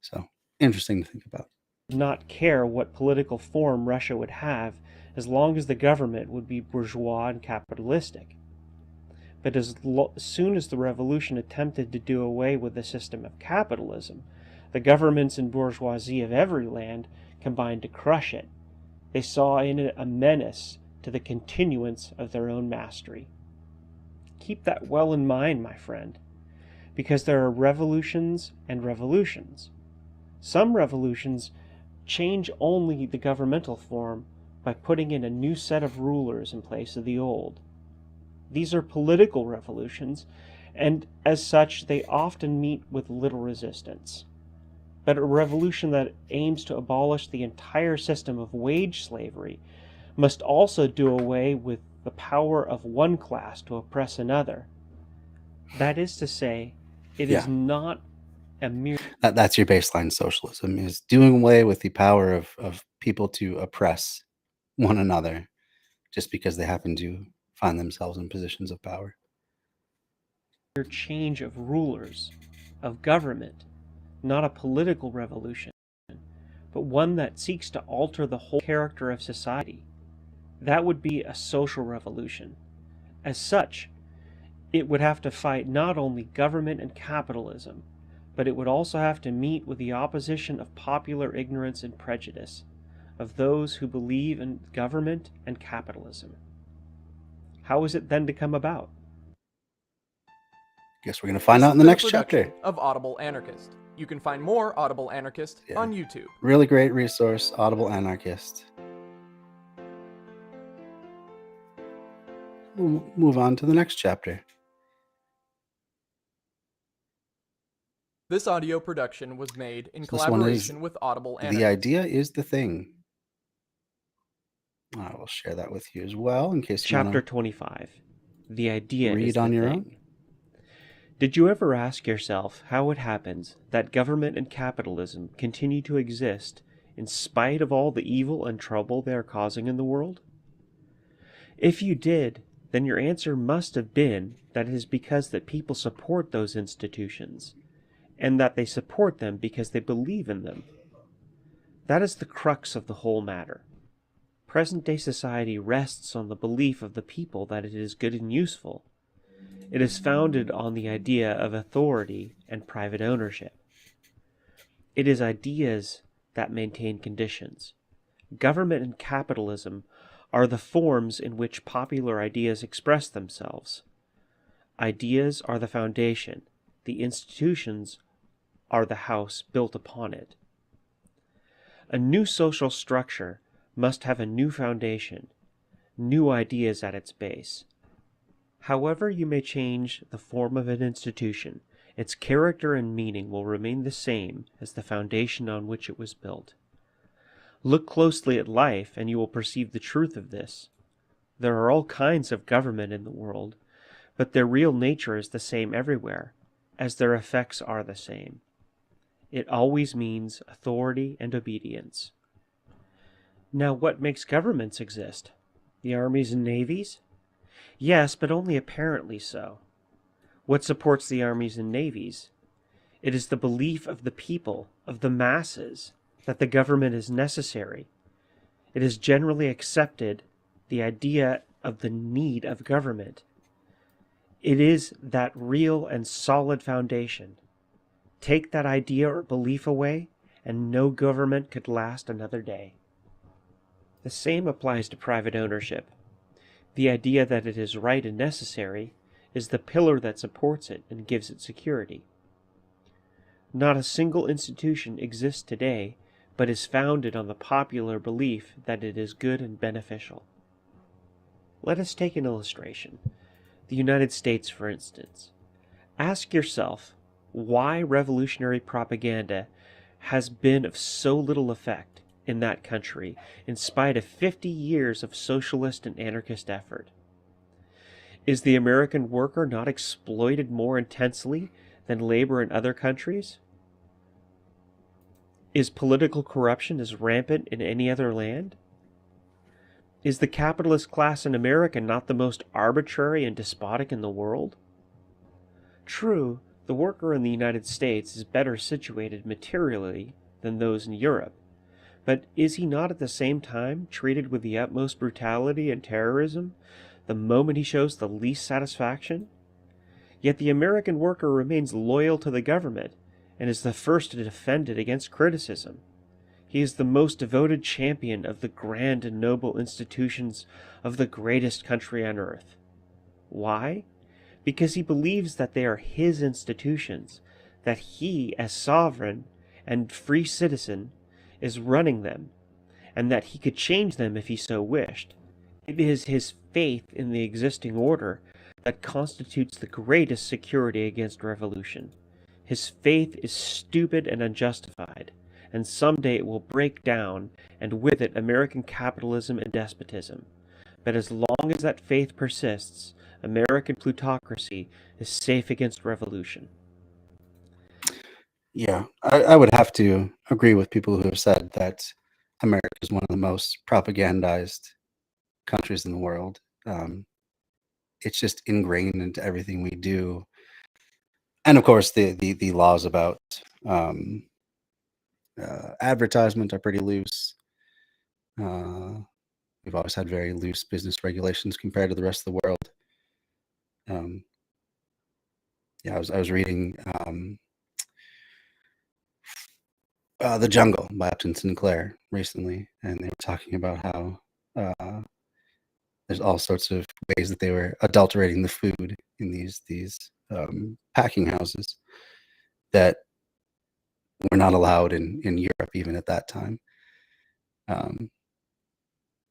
So interesting to think about.
Not care what political form Russia would have as long as the government would be bourgeois and capitalistic. But as soon as the revolution attempted to do away with the system of capitalism, the governments and bourgeoisie of every land combined to crush it. They saw in it a menace to the continuance of their own mastery. Keep that well in mind, my friend, because there are revolutions and revolutions. Some revolutions change only the governmental form by putting in a new set of rulers in place of the old. These are political revolutions, and as such, they often meet with little resistance. But a revolution that aims to abolish the entire system of wage slavery must also do away with the power of one class to oppress another. That is to say, it is not a mere...
That's your baseline socialism, is doing away with the power of people to oppress one another just because they happen to find themselves in positions of power.
change of rulers, of government, not a political revolution, but one that seeks to alter the whole character of society. That would be a social revolution. As such, it would have to fight not only government and capitalism, but it would also have to meet with the opposition of popular ignorance and prejudice, of those who believe in government and capitalism. How is it then to come about?
Guess we're going to find
This
out in
has
the
been a
next
production
chapter.
of Audible Anarchist. You can find more Audible Anarchist on YouTube.
Really great resource, Audible Anarchist. We'll move on to the next chapter.
This audio production was made in
So this one is
collaboration with Audible Anarchist.
The Idea is the Thing. I will share that with you as well in case you
Chapter
want
25. The Idea
to
is
read
the
on your
Thing.
own.
Did you ever ask yourself how it happens that government and capitalism continue to exist in spite of all the evil and trouble they are causing in the world? If you did, then your answer must have been that it is because that people support those institutions, and that they support them because they believe in them. That is the crux of the whole matter. Present-day society rests on the belief of the people that it is good and useful. It is founded on the idea of authority and private ownership. It is ideas that maintain conditions. Government and capitalism are the forms in which popular ideas express themselves. Ideas are the foundation. The institutions are the house built upon it. A new social structure must have a new foundation, new ideas at its base. However you may change the form of an institution, its character and meaning will remain the same as the foundation on which it was built. Look closely at life and you will perceive the truth of this. There are all kinds of government in the world, but their real nature is the same everywhere, as their effects are the same. It always means authority and obedience. Now, what makes governments exist? The armies and navies? Yes, but only apparently so. What supports the armies and navies? It is the belief of the people, of the masses, that the government is necessary. It is generally accepted, the idea of the need of government. It is that real and solid foundation. Take that idea or belief away, and no government could last another day. The same applies to private ownership. The idea that it is right and necessary is the pillar that supports it and gives it security. Not a single institution exists today, but is founded on the popular belief that it is good and beneficial. Let us take an illustration. The United States, for instance. Ask yourself why revolutionary propaganda has been of so little effect in that country, in spite of 50 years of socialist and anarchist effort. Is the American worker not exploited more intensely than labor in other countries? Is political corruption as rampant in any other land? Is the capitalist class in America not the most arbitrary and despotic in the world? True, the worker in the United States is better situated materially than those in Europe, but is he not at the same time treated with the utmost brutality and terrorism, the moment he shows the least satisfaction? Yet the American worker remains loyal to the government and is the first to defend it against criticism. He is the most devoted champion of the grand and noble institutions of the greatest country on earth. Why? Because he believes that they are his institutions, that he, as sovereign and free citizen, is running them, and that he could change them if he so wished. It is his faith in the existing order that constitutes the greatest security against revolution. His faith is stupid and unjustified, and someday it will break down, and with it American capitalism and despotism. But as long as that faith persists, American plutocracy is safe against revolution.
Yeah, I would have to agree with people who have said that America is one of the most propagandized countries in the world. It's just ingrained into everything we do. And of course, the laws about advertisement are pretty loose. We've always had very loose business regulations compared to the rest of the world. Yeah, I was reading The Jungle by Upton Sinclair recently, and they were talking about how there's all sorts of ways that they were adulterating the food in these packing houses that were not allowed in Europe even at that time. And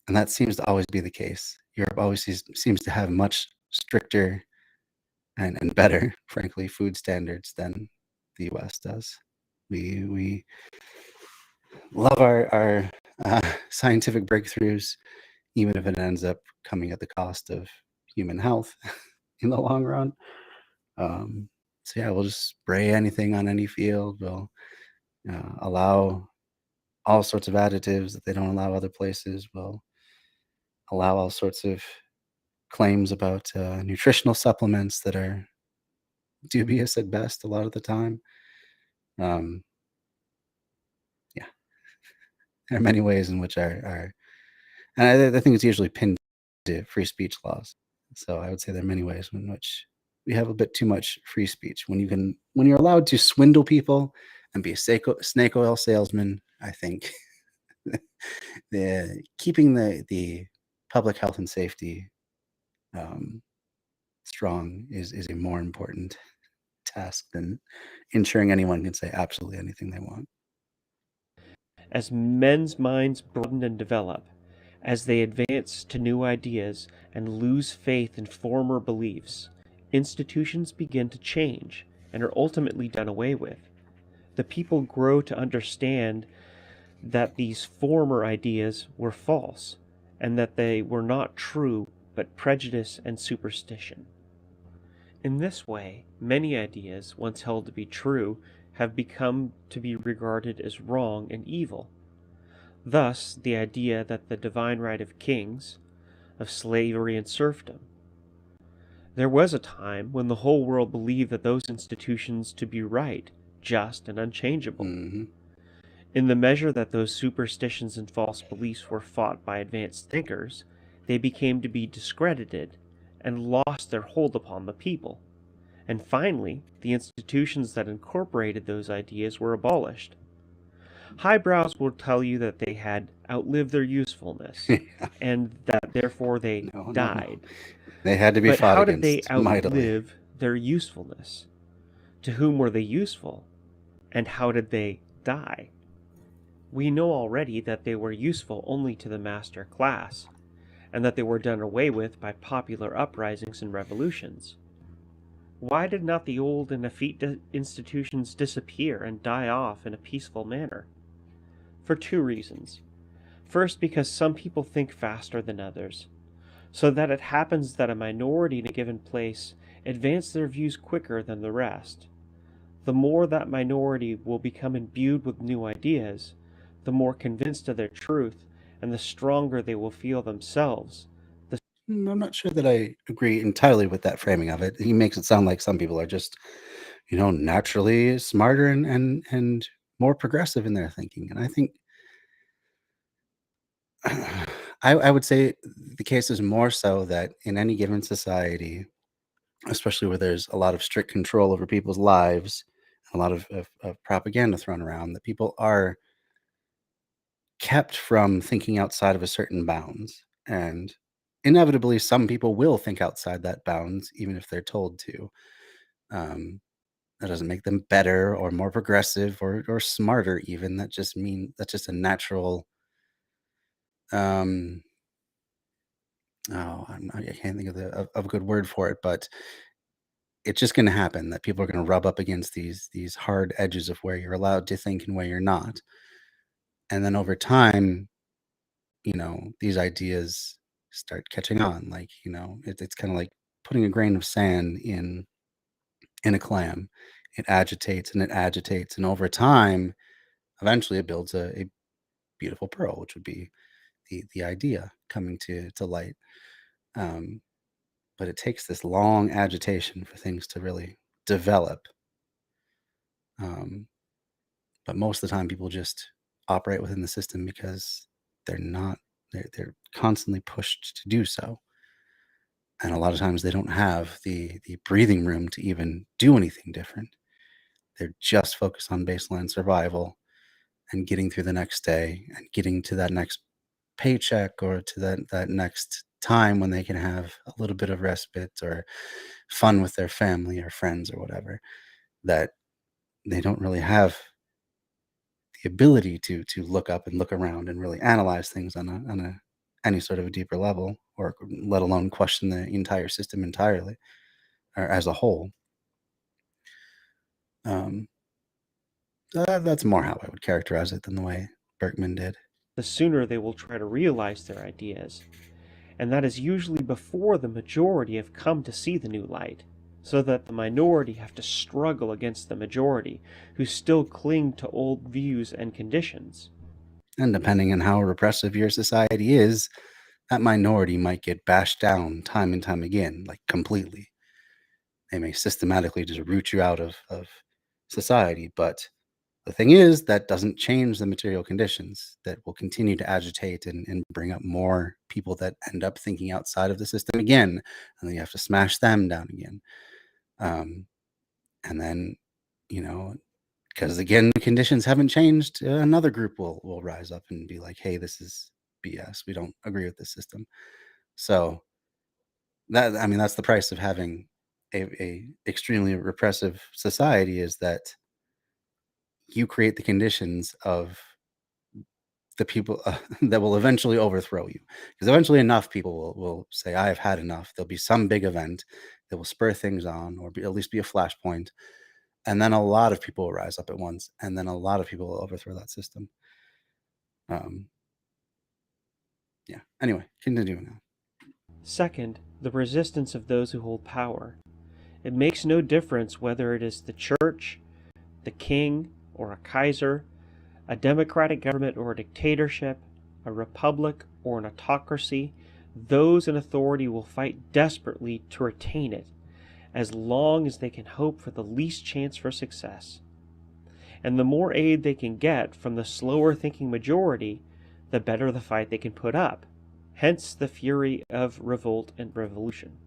that seems to always be the case. Europe always seems to have much stricter and better, frankly, food standards than the US does. We love our scientific breakthroughs, even if it ends up coming at the cost of human health in the long run. So yeah, we'll just spray anything on any field. We'll allow all sorts of additives that they don't allow other places. We'll allow all sorts of claims about nutritional supplements that are dubious at best a lot of the time. Yeah, there are many ways in which and I think it's usually pinned to free speech laws. So I would say there are many ways in which we have a bit too much free speech. When you're allowed to swindle people and be a snake oil salesman, I think keeping the public health and safety strong is a more important task than ensuring anyone can say absolutely anything they want.
As men's minds broaden and develop, as they advance to new ideas and lose faith in former beliefs, institutions begin to change and are ultimately done away with. The people grow to understand that these former ideas were false, and that they were not true but prejudice and superstition. In this way, many ideas, once held to be true, have become to be regarded as wrong and evil. Thus, the idea that the divine right of kings, of slavery and serfdom. There was a time when the whole world believed that those institutions to be right, just, and unchangeable.
Mm-hmm.
In the measure that those superstitions and false beliefs were fought by advanced thinkers, they became to be discredited and lost their hold upon the people. And finally, the institutions that incorporated those ideas were abolished. Highbrows will tell you that they had outlived their usefulness, and that therefore they died.
No. They had to be
But
fought
how did they
against mightily.
outlive their usefulness? To whom were they useful? And how did they die? We know already that they were useful only to the master class, and that they were done away with by popular uprisings and revolutions. Why did not the old and effete institutions disappear and die off in a peaceful manner? For two reasons. First, because some people think faster than others, so that it happens that a minority in a given place advance their views quicker than the rest. The more that minority will become imbued with new ideas, the more convinced of their truth, and the stronger they will feel themselves.
I'm not sure that I agree entirely with that framing of it. He makes it sound like some people are just, naturally smarter and more progressive in their thinking. And I think I would say the case is more so that in any given society, especially where there's a lot of strict control over people's lives, a lot of propaganda thrown around, that people are kept from thinking outside of a certain bounds. And inevitably, some people will think outside that bounds, even if they're told to. That doesn't make them better or more progressive or smarter, even. That's just a natural. I can't think of a good word for it, but it's just going to happen that people are going to rub up against these hard edges of where you're allowed to think and where you're not. And then over time, these ideas start catching on. Like, it's kind of like putting a grain of sand in a clam. It agitates and it agitates, and over time, eventually it builds a beautiful pearl, which would be the idea coming to light. But it takes this long agitation for things to really develop. But most of the time, people just operate within the system because they're constantly pushed to do so. And a lot of times they don't have the breathing room to even do anything different. They're just focused on baseline survival and getting through the next day and getting to that next paycheck or to that next time when they can have a little bit of respite or fun with their family or friends or whatever, that they don't really have the ability to look up and look around and really analyze things on any sort of a deeper level, or let alone question the entire system entirely or as a whole. That's more how I would characterize it than the way Berkman did.
The sooner they will try to realize their ideas, and that is usually before the majority have come to see the new light, so that the minority have to struggle against the majority, who still cling to old views and conditions.
And depending on how repressive your society is, that minority might get bashed down time and time again, like completely. They may systematically just root you out of society, but the thing is, that doesn't change the material conditions. That will continue to agitate and bring up more people that end up thinking outside of the system again, and then you have to smash them down again. And then, because again, the conditions haven't changed, another group will rise up and be like, hey, this is BS. We don't agree with this system. So that's the price of having a extremely repressive society, is that you create the conditions of the people that will eventually overthrow you, because eventually enough people will say, I have had enough. There'll be some big event that will spur things on, or at least be a flashpoint, and then a lot of people will rise up at once, and then a lot of people will overthrow that system. Anyway, continuing on.
Second, the resistance of those who hold power. It makes no difference whether it is the church, the king, or a Kaiser, a democratic government or a dictatorship, a republic or an autocracy. Those in authority will fight desperately to retain it, as long as they can hope for the least chance for success. And the more aid they can get from the slower thinking majority, the better the fight they can put up. Hence the fury of revolt and revolution.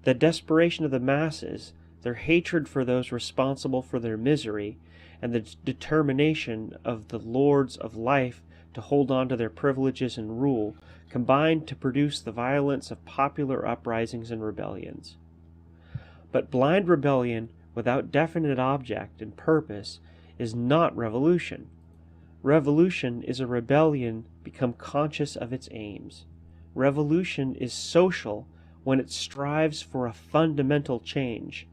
The desperation of the masses, their hatred for those responsible for their misery, and the determination of the lords of life to hold on to their privileges and rule, combined to produce the violence of popular uprisings and rebellions. But blind rebellion without definite object and purpose is not revolution. Revolution is a rebellion become conscious of its aims. Revolution is social when it strives for a fundamental change.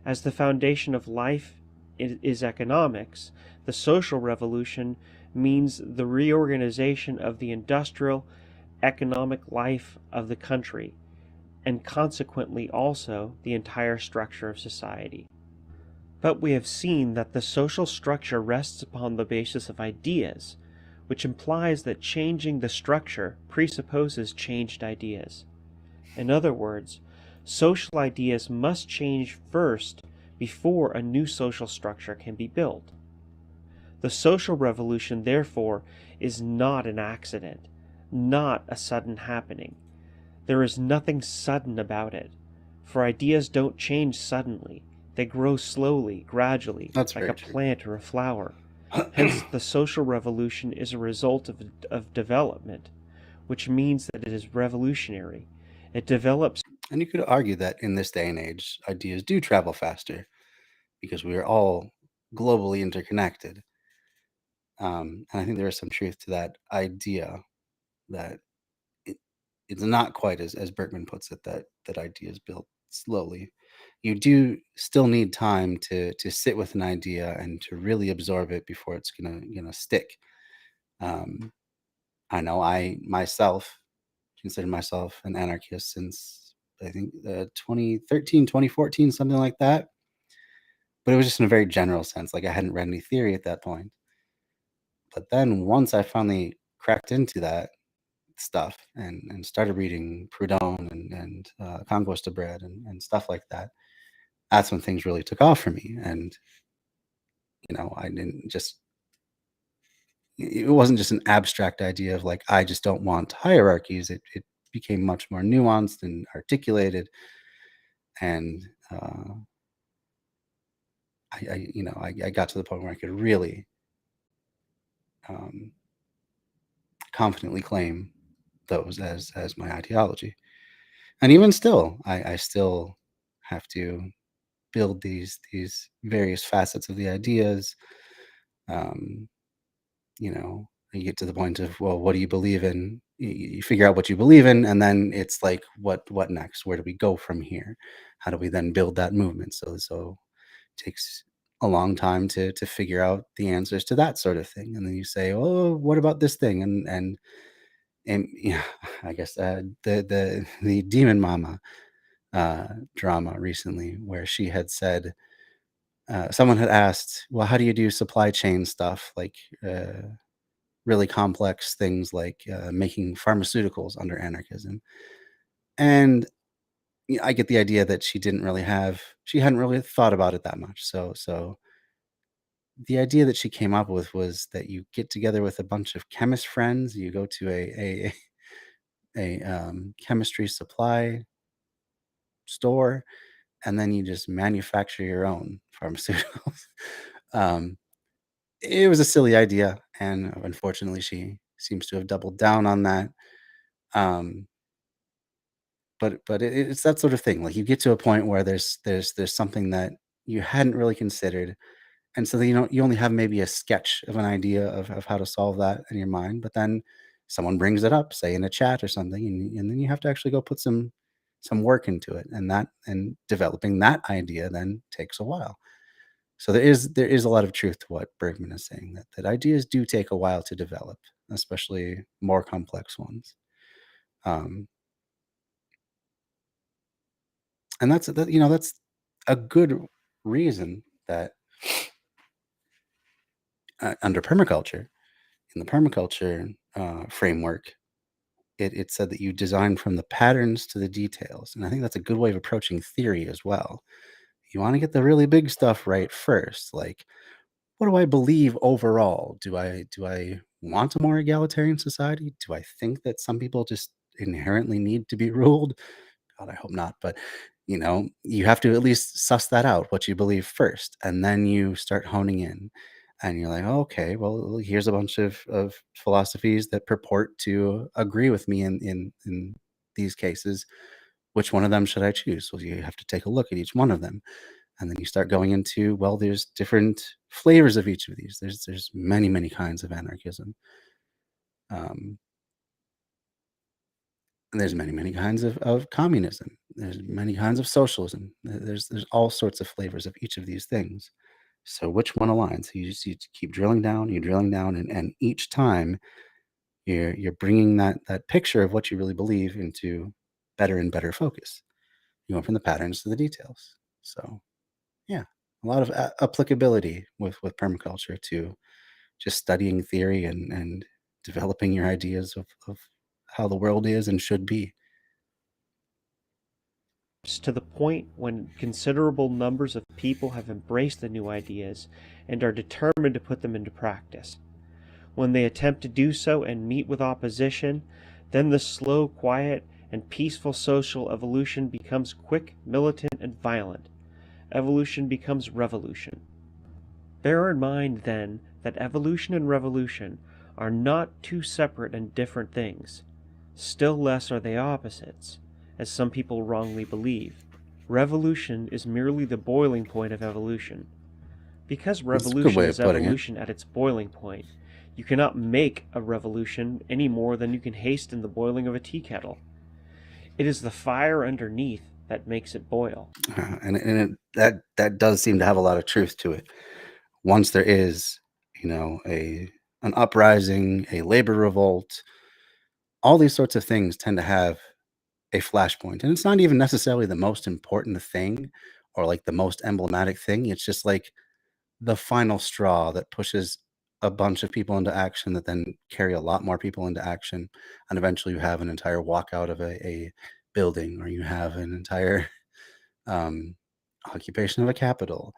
As the foundation of life is economics, the social revolution means the reorganization of the industrial, economic life of the country, and consequently also the entire structure of society. But we have seen that the social structure rests upon the basis of ideas, which implies that changing the structure presupposes changed ideas. In other words, social ideas must change first before a new social structure can be built. The social revolution, therefore, is not an accident, not a sudden happening. There is nothing sudden about it, for ideas don't change suddenly. They grow slowly, gradually,
That's
like
very
a
true.
plant or a flower. Hence, the social revolution is a result of development, which means that it is revolutionary. It develops.
And you could argue that in this day and age, ideas do travel faster because we are all globally interconnected. And I think there is some truth to that idea that it's not quite as Bergman puts it, that ideas build slowly. You do still need time to sit with an idea and to really absorb it before it's gonna stick. I know I myself consider myself an anarchist since I think 2013, 2014, something like that. But it was just in a very general sense. Like I hadn't read any theory at that point. But then once I finally cracked into that stuff and started reading Proudhon and Conquest of Bread and stuff like that, that's when things really took off for me. And I didn't just it wasn't just an abstract idea of like I just don't want hierarchies. It became much more nuanced and articulated, and I got to the point where I could really confidently claim those as my ideology. And even still, I still have to build these various facets of the ideas. Um, you get to the point of, well, what do you believe in? You figure out what you believe in, and then it's like, what next? Where do we go from here? How do we then build that movement? So it takes a long time to figure out the answers to that sort of thing, and then you say, oh, what about this thing? And I guess the Demon Mama drama recently, where she had said, someone had asked, well, how do you do supply chain stuff, like really complex things like making pharmaceuticals under anarchism? And I get the idea that she hadn't really thought about it that much. So the idea that she came up with was that you get together with a bunch of chemist friends, you go to a chemistry supply store, and then you just manufacture your own pharmaceuticals. um, it was a silly idea, and unfortunately, she seems to have doubled down on that. Um, but it's that sort of thing. Like you get to a point where there's something that you hadn't really considered, and so then, you only have maybe a sketch of an idea of how to solve that in your mind. But then someone brings it up, say in a chat or something, and then you have to actually go put some work into it, and developing that idea then takes a while. So there is a lot of truth to what Bergman is saying, that ideas do take a while to develop, especially more complex ones. And that's a good reason that under permaculture, in the permaculture framework, it said that you design from the patterns to the details. And I think that's a good way of approaching theory as well. You want to get the really big stuff right first. Like, what do I believe overall? Do I want a more egalitarian society? Do I think that some people just inherently need to be ruled? God, I hope not. But you have to at least suss that out, what you believe first, and then you start honing in. And you're like, okay, well, here's a bunch of philosophies that purport to agree with me in these cases. Which one of them should I choose? Well, you have to take a look at each one of them. And then you start going into, well, there's different flavors of each of these. There's many, many kinds of anarchism. And there's many, many kinds of communism. There's many kinds of socialism. There's all sorts of flavors of each of these things. So which one aligns? You keep drilling down, and each time you're bringing that picture of what you really believe into better and better focus. You go from the patterns to the details. So yeah, a lot of applicability with permaculture to just studying theory and developing your ideas of how the world is and should be.
To the point when considerable numbers of people have embraced the new ideas and are determined to put them into practice. When they attempt to do so and meet with opposition, Then the slow, quiet, and peaceful social evolution becomes quick, militant, and violent. Evolution becomes revolution. Bear in mind, then, that evolution and revolution are not two separate and different things. Still less are they opposites, as some people wrongly believe. Revolution is merely the boiling point of evolution. Because
That's a good
revolution
way
is
of putting it.
evolution at its boiling point, you cannot make a revolution any more than you can hasten the boiling of a tea kettle. It is the fire underneath that makes it boil.
That does seem to have a lot of truth to it. Once there is, an uprising, a labor revolt, all these sorts of things tend to have a flashpoint. And it's not even necessarily the most important thing or like the most emblematic thing. It's just like the final straw that pushes a bunch of people into action that then carry a lot more people into action. And eventually you have an entire walkout of a building, or you have an entire occupation of a capital,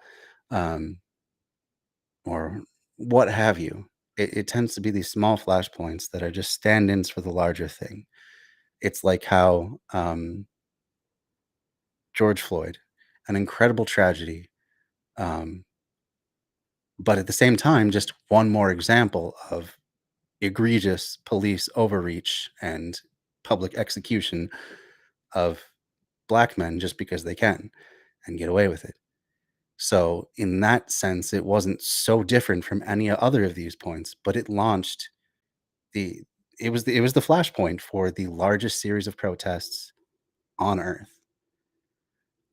or what have you. It tends to be these small flashpoints that are just stand-ins for the larger thing. It's like how George Floyd, an incredible tragedy, but at the same time, just one more example of egregious police overreach and public execution of Black men just because they can and get away with it. So in that sense, it wasn't so different from any other of these points, but it launched it was the flashpoint for the largest series of protests on Earth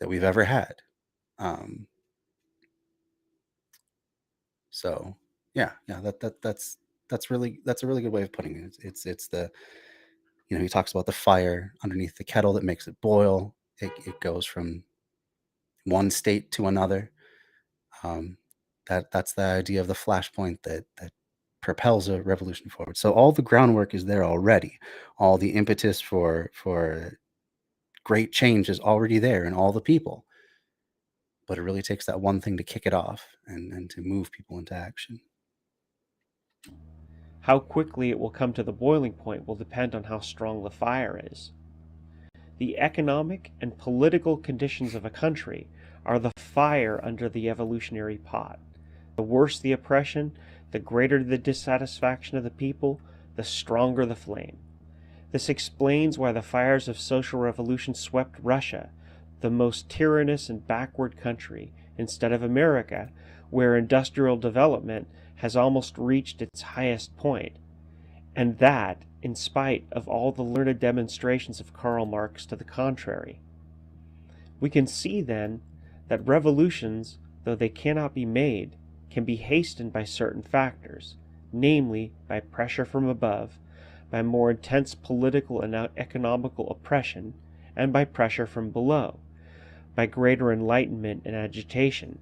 that we've ever had. So yeah, that's a really good way of putting it. It's the, he talks about the fire underneath the kettle that makes it boil. It goes from one state to another. That's the idea of the flashpoint that propels a revolution forward. So all the groundwork is there already. All the impetus for great change is already there in all the people. But it really takes that one thing to kick it off and to move people into action.
How quickly it will come to the boiling point will depend on how strong the fire is. The economic and political conditions of a country are the fire under the evolutionary pot. The worse the oppression, the greater the dissatisfaction of the people, the stronger the flame. This explains why the fires of social revolution swept Russia, the most tyrannous and backward country, instead of America, where industrial development has almost reached its highest point, and that in spite of all the learned demonstrations of Karl Marx to the contrary. We can see then that revolutions, though they cannot be made, can be hastened by certain factors, namely by pressure from above, by more intense political and economical oppression, and by pressure from below, by greater enlightenment and agitation.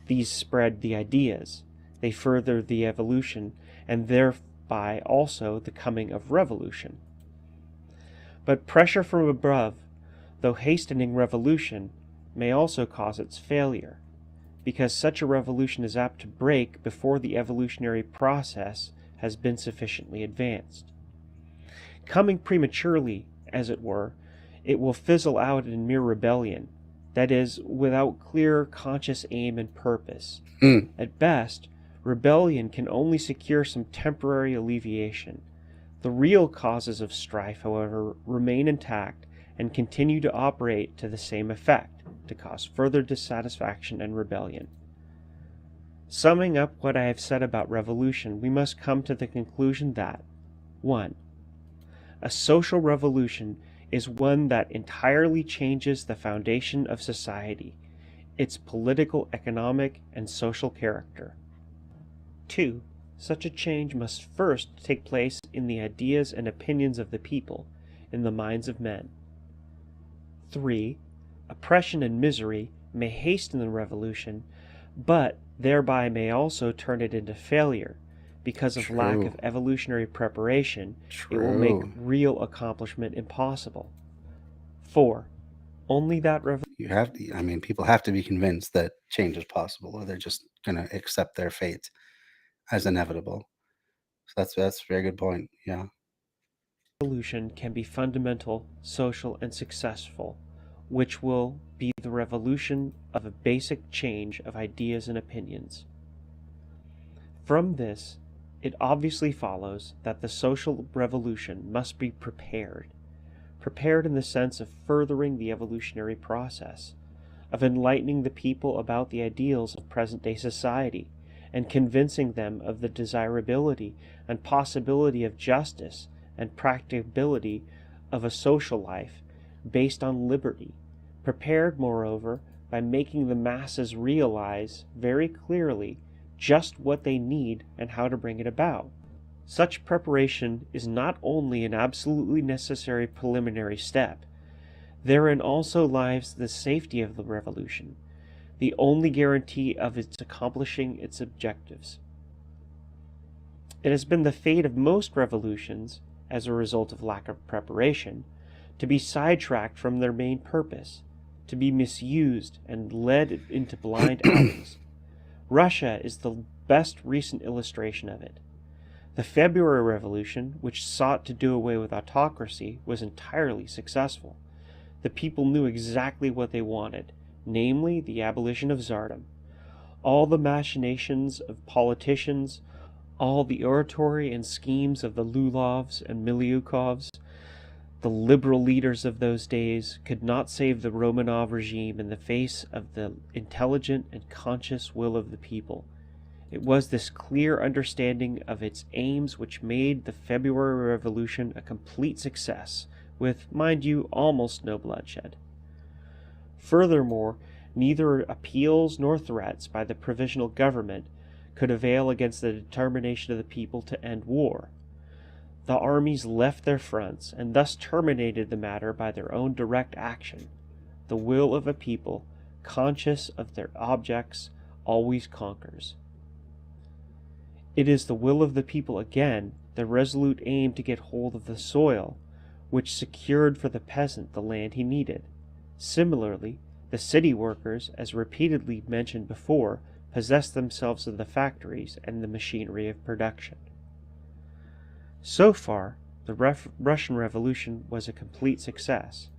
These spread the ideas, they further the evolution, and thereby also the coming of revolution. But pressure from above, though hastening revolution, may also cause its failure, because such a revolution is apt to break before the evolutionary process has been sufficiently advanced. Coming prematurely, as it were, it will fizzle out in mere rebellion, that is, without clear, conscious aim and purpose. At best, rebellion can only secure some temporary alleviation. The real causes of strife, however, remain intact and continue to operate to the same effect, to cause further dissatisfaction and rebellion. Summing up what I have said about revolution, we must come to the conclusion that 1. A social revolution is one that entirely changes the foundation of society, its political, economic, and social character. 2. Such a change must first take place in the ideas and opinions of the people, in the minds of men. 3. Oppression and misery may hasten the revolution, but thereby may also turn it into failure. Because of lack of evolutionary preparation, it will make real accomplishment impossible. 4. Only that revolution...
people have to be convinced that change is possible, or they're just going to accept their fate as inevitable. So that's a very good point, yeah.
revolution can be fundamental, social, and successful, which will be the revolution of a basic change of ideas and opinions. From this, it obviously follows that the social revolution must be prepared in the sense of furthering the evolutionary process, of enlightening the people about the ideals of present-day society, and convincing them of the desirability and possibility of justice and practicability of a social life based on liberty, prepared, moreover, by making the masses realize very clearly just what they need and how to bring it about. Such preparation is not only an absolutely necessary preliminary step, therein also lies the safety of the revolution, the only guarantee of its accomplishing its objectives. It has been the fate of most revolutions, as a result of lack of preparation, to be sidetracked from their main purpose, to be misused and led into blind outings. Russia is the best recent illustration of it. The February Revolution, which sought to do away with autocracy, was entirely successful. The people knew exactly what they wanted, namely the abolition of Tsardom. All the machinations of politicians, all the oratory and schemes of the Lulovs and Miliukovs, the liberal leaders of those days, could not save the Romanov regime in the face of the intelligent and conscious will of the people. It was this clear understanding of its aims which made the February Revolution a complete success, with, mind you, almost no bloodshed. Furthermore, neither appeals nor threats by the provisional government could avail against the determination of the people to end war. The armies left their fronts and thus terminated the matter by their own direct action. The will of a people, conscious of their objects, always conquers. It is the will of the people again, the resolute aim to get hold of the soil, which secured for the peasant the land he needed. Similarly, the city workers, as repeatedly mentioned before, possessed themselves of the factories and the machinery of production. So far, the Russian Revolution was a complete success,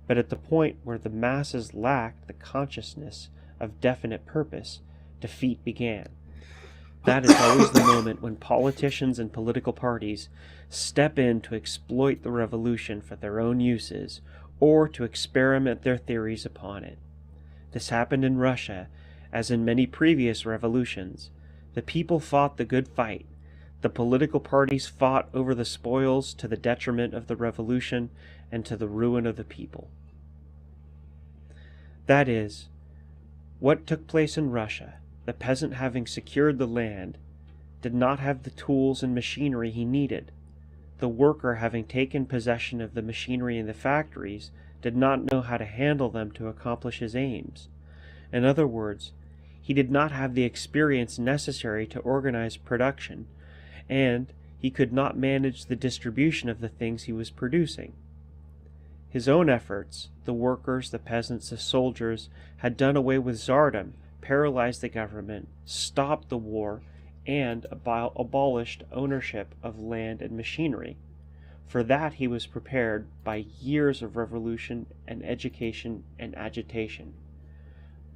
but at the point where the masses lacked the consciousness of definite purpose, defeat began. That is always the moment when politicians and political parties step in to exploit the revolution for their own uses or to experiment their theories upon it. This happened in Russia, as in many previous revolutions. The people fought the good fight. The political parties fought over the spoils to the detriment of the revolution and to the ruin of the people. That is, what took place in Russia, the peasant having secured the land, did not have the tools and machinery he needed. The worker, having taken possession of the machinery in the factories, did not know how to handle them to accomplish his aims. In other words, he did not have the experience necessary to organize production, and he could not manage the distribution of the things he was producing. His own efforts, the workers, the peasants, the soldiers, had done away with Tsardom, paralyzed the government, stopped the war, and abolished ownership of land and machinery. For that he was prepared by years of revolution and education and agitation,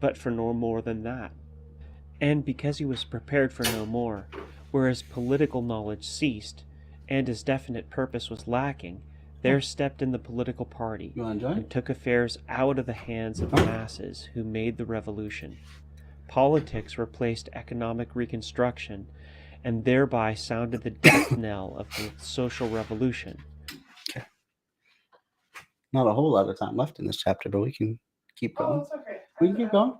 but for no more than that. And because he was prepared for no more, whereas political knowledge ceased, and his definite purpose was lacking, there stepped in the political party and took affairs out of the hands of the masses who made the revolution. Politics replaced economic reconstruction and thereby sounded the death knell of the social revolution.
Okay. Not a whole lot of time left in this chapter, but we can keep going.
Oh, it's okay.
We can keep going.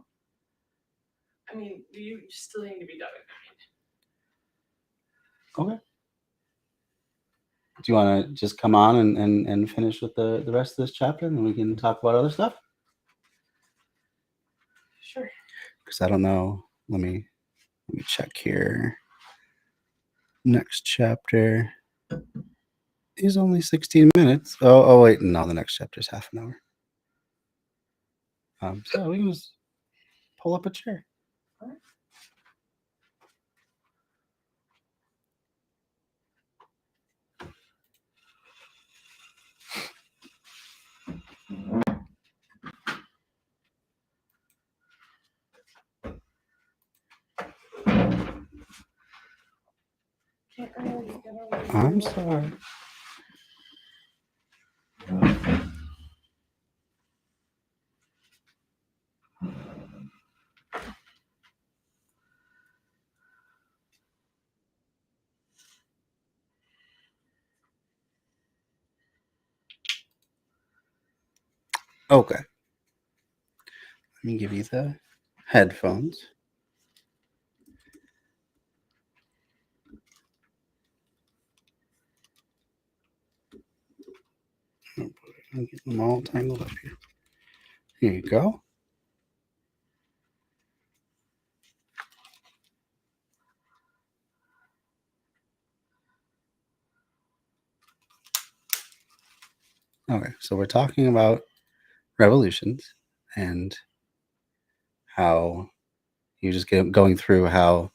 I mean, you still need to be done.
Okay. Do you want to just come on and finish with the rest of this chapter, and then we can talk about other stuff?
Sure.
Because I don't know. Let me check here. Next chapter is only 16 minutes. Oh wait, no, the next chapter is half an hour. So we can just pull up a chair.
All right.
I'm sorry. Okay. Let me give you the headphones. I'm getting them all tangled up here. Here you go. Okay, so we're talking about revolutions and how you just get going through how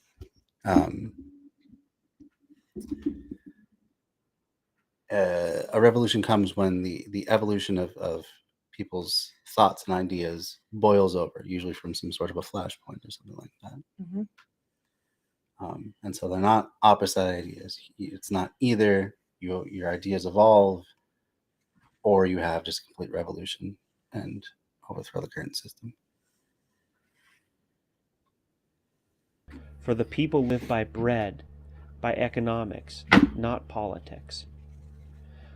a revolution comes when the evolution of people's thoughts and ideas boils over, usually from some sort of a flashpoint or something like that.
Mm-hmm.
And so they're not opposite ideas. It's not either your ideas evolve or you have just a complete revolution and overthrow the current system.
For the people live by bread, by economics, not politics.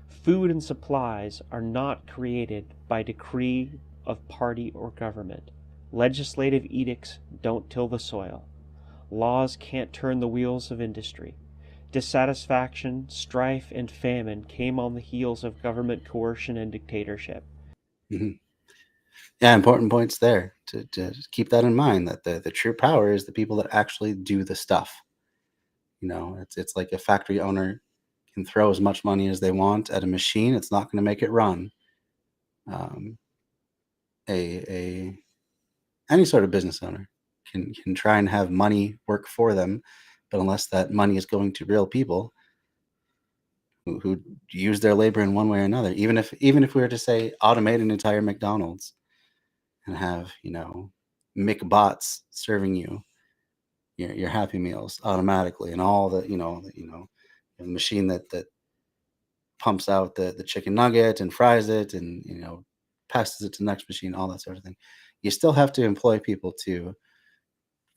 Food and supplies are not created by decree of party or government. Legislative edicts don't till the soil. Laws can't turn the wheels of industry. Dissatisfaction, strife, and famine came on the heels of government coercion and dictatorship.
Mm-hmm. Yeah, important points there to keep that in mind, that the true power is the people that actually do the stuff. You know, it's like a factory owner can throw as much money as they want at a machine. It's not going to make it run. Any sort of business owner can try and have money work for them, but unless that money is going to real people who use their labor in one way or another, even if we were to say automate an entire McDonald's and have, you know, McBots serving you your Happy Meals automatically, and all the the machine that pumps out the chicken nugget and fries it and, you know, passes it to the next machine, all that sort of thing. You still have to employ people to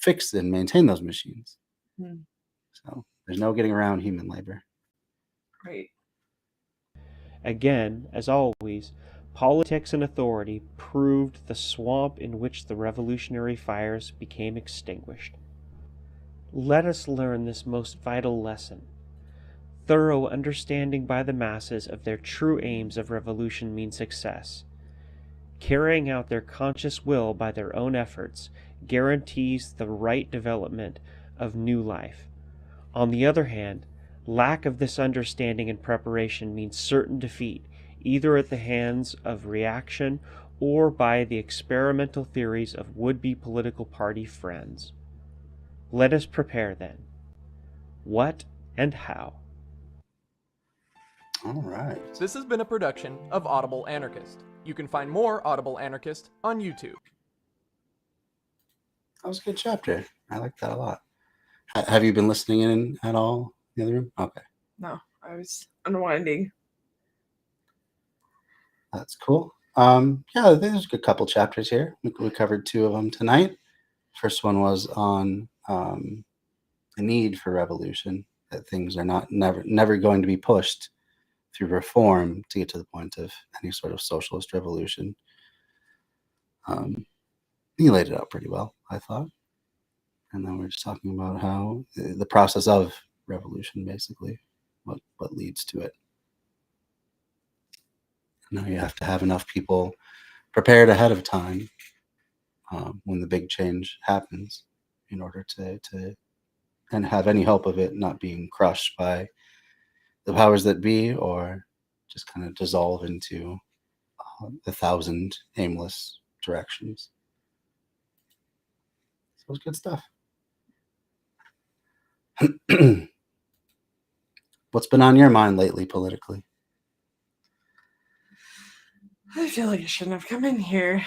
fix and maintain those machines.
Hmm.
So there's no getting around human labor.
Right.
Again, as always, politics and authority proved the swamp in which the revolutionary fires became extinguished. Let us learn this most vital lesson. Thorough understanding by the masses of their true aims of revolution means success. Carrying out their conscious will by their own efforts guarantees the right development of new life. On the other hand, lack of this understanding and preparation means certain defeat, either at the hands of reaction or by the experimental theories of would-be political party friends. Let us prepare then. What and how?
All right.
This has been a production of Audible Anarchist. You can find more Audible Anarchist on YouTube.
That was a good chapter. I like that a lot. Have you been listening in at all in the other room? Okay.
No, I was unwinding.
That's cool. Yeah, there's a couple chapters here. We covered two of them tonight. First one was on the need for revolution, that things are never going to be pushed through reform to get to the point of any sort of socialist revolution. He laid it out pretty well, I thought. And then we're just talking about how the process of revolution, basically, what leads to it. Now you have to have enough people prepared ahead of time when the big change happens, in order to and have any hope of it not being crushed by the powers that be, or just kind of dissolve into 1,000 aimless directions. So it was good stuff. What's been on your mind lately politically?
I feel like I shouldn't have come in here.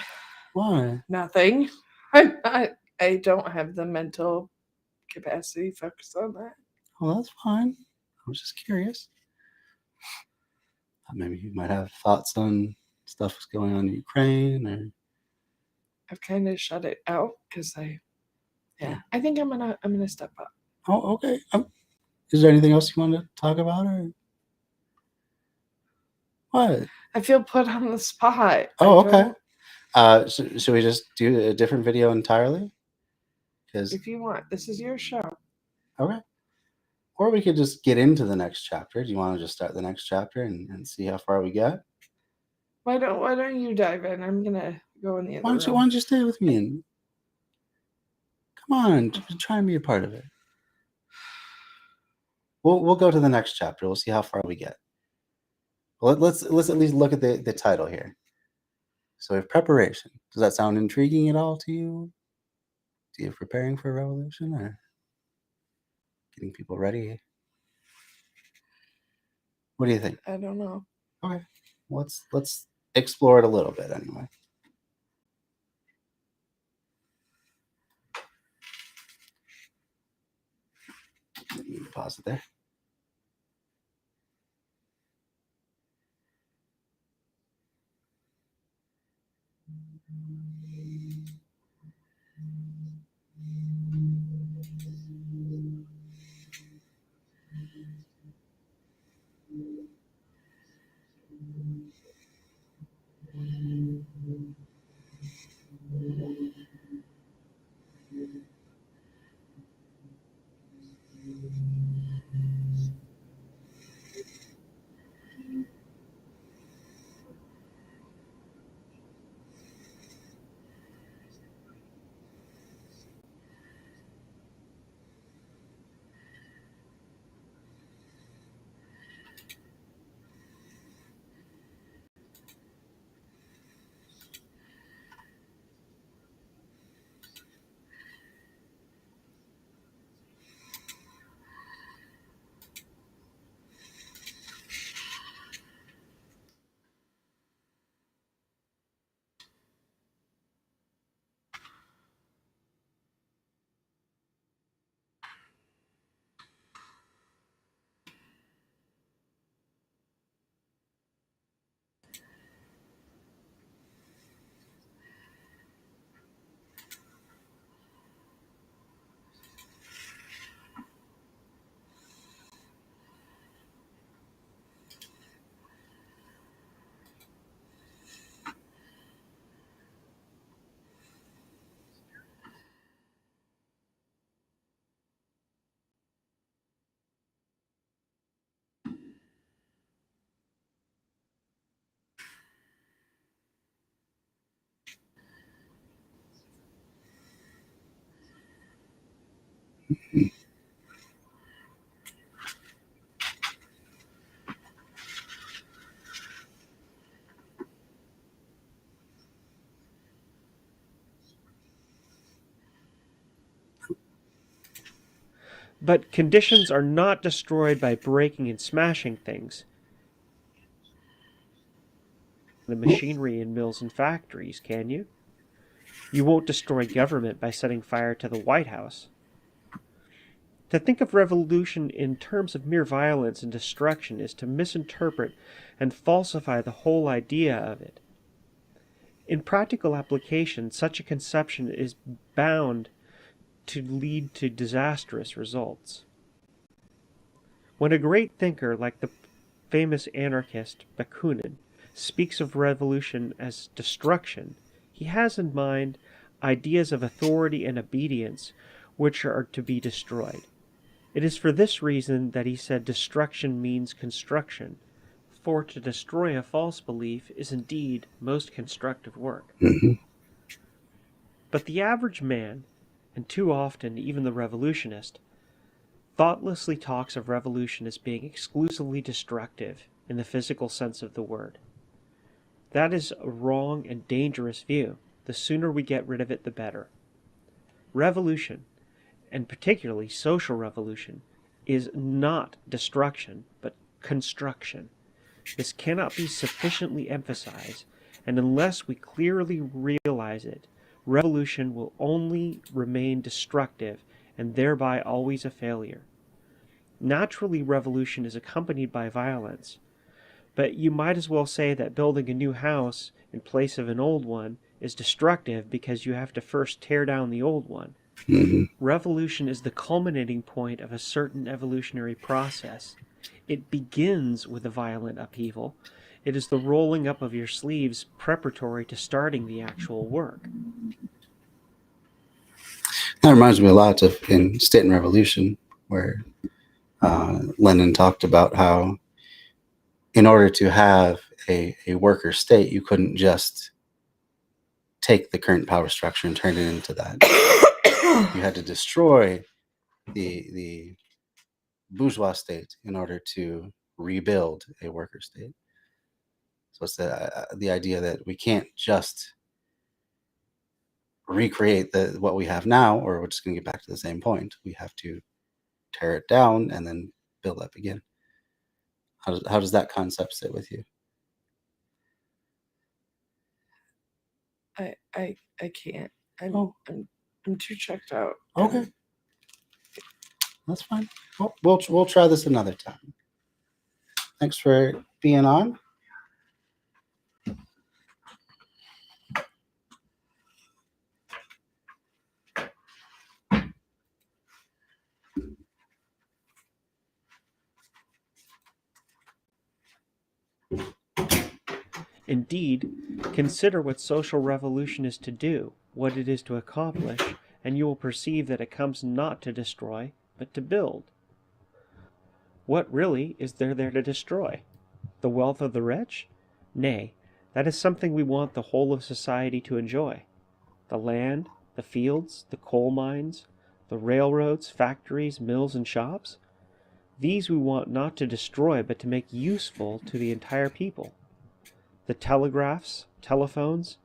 Why?
Nothing. I don't have the mental capacity to focus on that.
Well, that's fine. was just curious. Maybe you might have thoughts on stuff that's going on in Ukraine, or
I've kind of shut it out because I think I'm gonna step up.
oh, okay. Is there anything else you want to talk about, or what?
I feel put on the spot.
Oh, okay. Should we just do a different video entirely? Because
If you want, this is your show.
okay. Or we could just get into the next chapter. Do you want to just start the next chapter and see how far we get?
Why don't you dive in? I'm gonna go in the other
Why
room.
don't you stay with me and come on, try and be a part of it. We'll go to the next chapter. We'll see how far we get. Well, let's at least look at the title here. So we have preparation. Does that sound intriguing at all to you? Do you preparing for a revolution or getting people ready? What do you think?
I don't know.
Okay, let's explore it a little bit anyway. Pause it there.
But conditions are not destroyed by breaking and smashing things. The machinery in mills and factories, can you? You won't destroy government by setting fire to the White House. To think of revolution in terms of mere violence and destruction is to misinterpret and falsify the whole idea of it. In practical application, such a conception is bound to lead to disastrous results. When a great thinker like the famous anarchist Bakunin speaks of revolution as destruction, he has in mind ideas of authority and obedience which are to be destroyed. It is for this reason that he said destruction means construction, for to destroy a false belief is indeed most constructive work. But the average man, and too often even the revolutionist, thoughtlessly talks of revolution as being exclusively destructive in the physical sense of the word. That is a wrong and dangerous view. The sooner we get rid of it, the better. Revolution, and particularly social revolution, is not destruction, but construction. This cannot be sufficiently emphasized, and unless we clearly realize it, revolution will only remain destructive and thereby always a failure. Naturally, revolution is accompanied by violence, but you might as well say that building a new house in place of an old one is destructive because you have to first tear down the old one.
Hmm.
Revolution is the culminating point of a certain evolutionary process. It begins with a violent upheaval. It is the rolling up of your sleeves preparatory to starting the actual work.
That reminds me a lot of in State and Revolution, where Lenin talked about how in order to have a worker state, you couldn't just take the current power structure and turn it into that. You had to destroy the bourgeois state in order to rebuild a worker state. So it's the idea that we can't just recreate what we have now, or we're just going to get back to the same point. We have to tear it down and then build up again. How does that concept sit with you?
I can't. I'm
Oh.
I'm too checked out.
Okay, that's fine. Well, we'll try this another time. Thanks for being on.
Indeed, consider what social revolution is to do, what it is to accomplish, and you will perceive that it comes not to destroy, but to build. What really is there to destroy? The wealth of the rich? Nay, that is something we want the whole of society to enjoy. The land, the fields, the coal mines, the railroads, factories, mills, and shops? These we want not to destroy, but to make useful to the entire people. The telegraphs, telephones,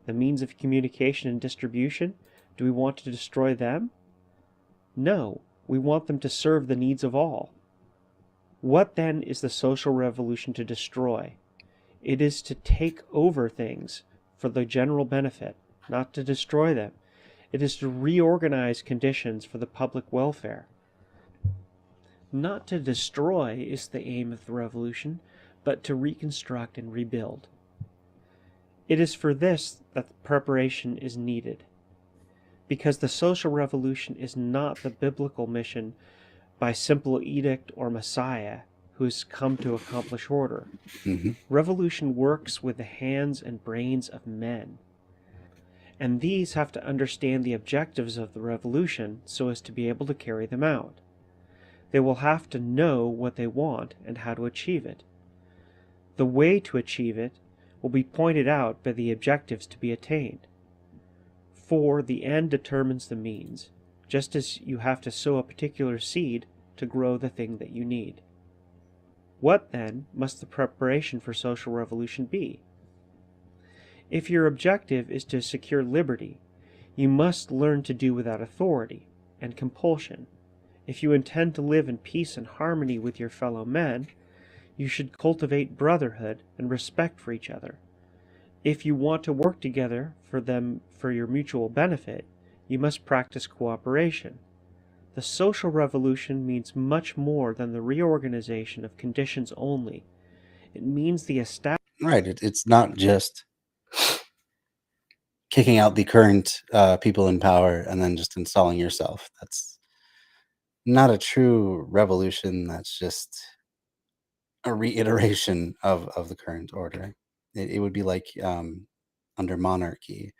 the means of communication and distribution, do we want to destroy them? No, we want them to serve the needs of all. What then is the social revolution to destroy? It is to take over things for the general benefit, not to destroy them. It is to reorganize conditions for the public welfare. Not to destroy is the aim of the revolution, but to reconstruct and rebuild. It is for this that preparation is needed, because the social revolution is not the biblical mission by simple edict or Messiah who has come to accomplish order.
Mm-hmm.
Revolution works with the hands and brains of men, and these have to understand the objectives of the revolution so as to be able to carry them out. They will have to know what they want and how to achieve it. The way to achieve it will be pointed out by the objectives to be attained. For the end determines the means, just as you have to sow a particular seed to grow the thing that you need. What, then, must the preparation for social revolution be? If your objective is to secure liberty, you must learn to do without authority and compulsion. If you intend to live in peace and harmony with your fellow men, you should cultivate brotherhood and respect for each other. If you want to work together for your mutual benefit, you must practice cooperation. The social revolution means much more than the reorganization of conditions only. It means the establishment.
Right. It's not just kicking out the current people in power and then just installing yourself. That's not a true revolution. That's just a reiteration of the current order. It would be like under monarchy,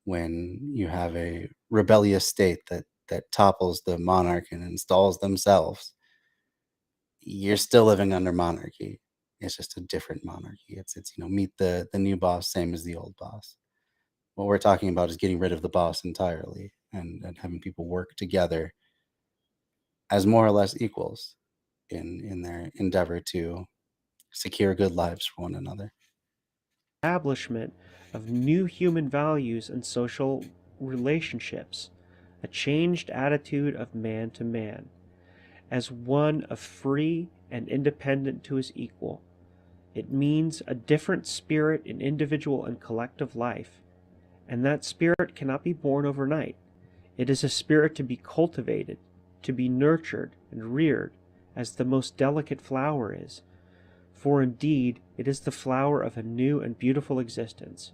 when you have a rebellious state that topples the monarch and installs themselves. You're still living under monarchy. It's just a different monarchy. It's meet the new boss, same as the old boss. What we're talking about is getting rid of the boss entirely and having people work together as more or less equals in their endeavor to secure good lives for one another.
Establishment of new human values and social relationships, a changed attitude of man to man, as one of free and independent to his equal. It means a different spirit in individual and collective life, and that spirit cannot be born overnight. It is a spirit to be cultivated, to be nurtured and reared, as the most delicate flower is, for indeed it is the flower of a new and beautiful existence.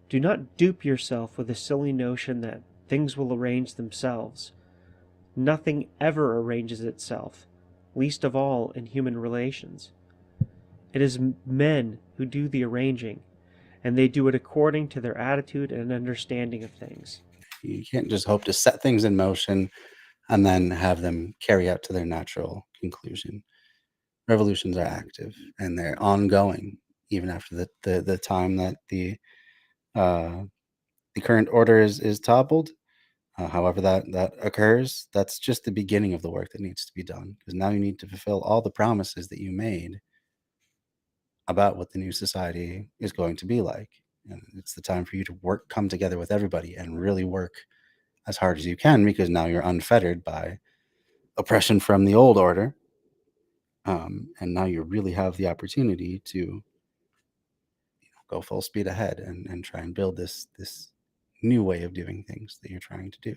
Do not dupe yourself with the silly notion that things will arrange themselves. Nothing ever arranges itself, least of all in human relations. It is men who do the arranging, and they do it according to their attitude and understanding of things.
You can't just hope to set things in motion and then have them carry out to their natural conclusion. Revolutions are active and they're ongoing, even after the time that the current order is toppled. However that occurs, that's just the beginning of the work that needs to be done, because now you need to fulfill all the promises that you made about what the new society is going to be like. And it's the time for you to come together with everybody and really work as hard as you can, because now you're unfettered by oppression from the old order. And now you really have the opportunity to go full speed ahead and try and build this new way of doing things that you're trying to do.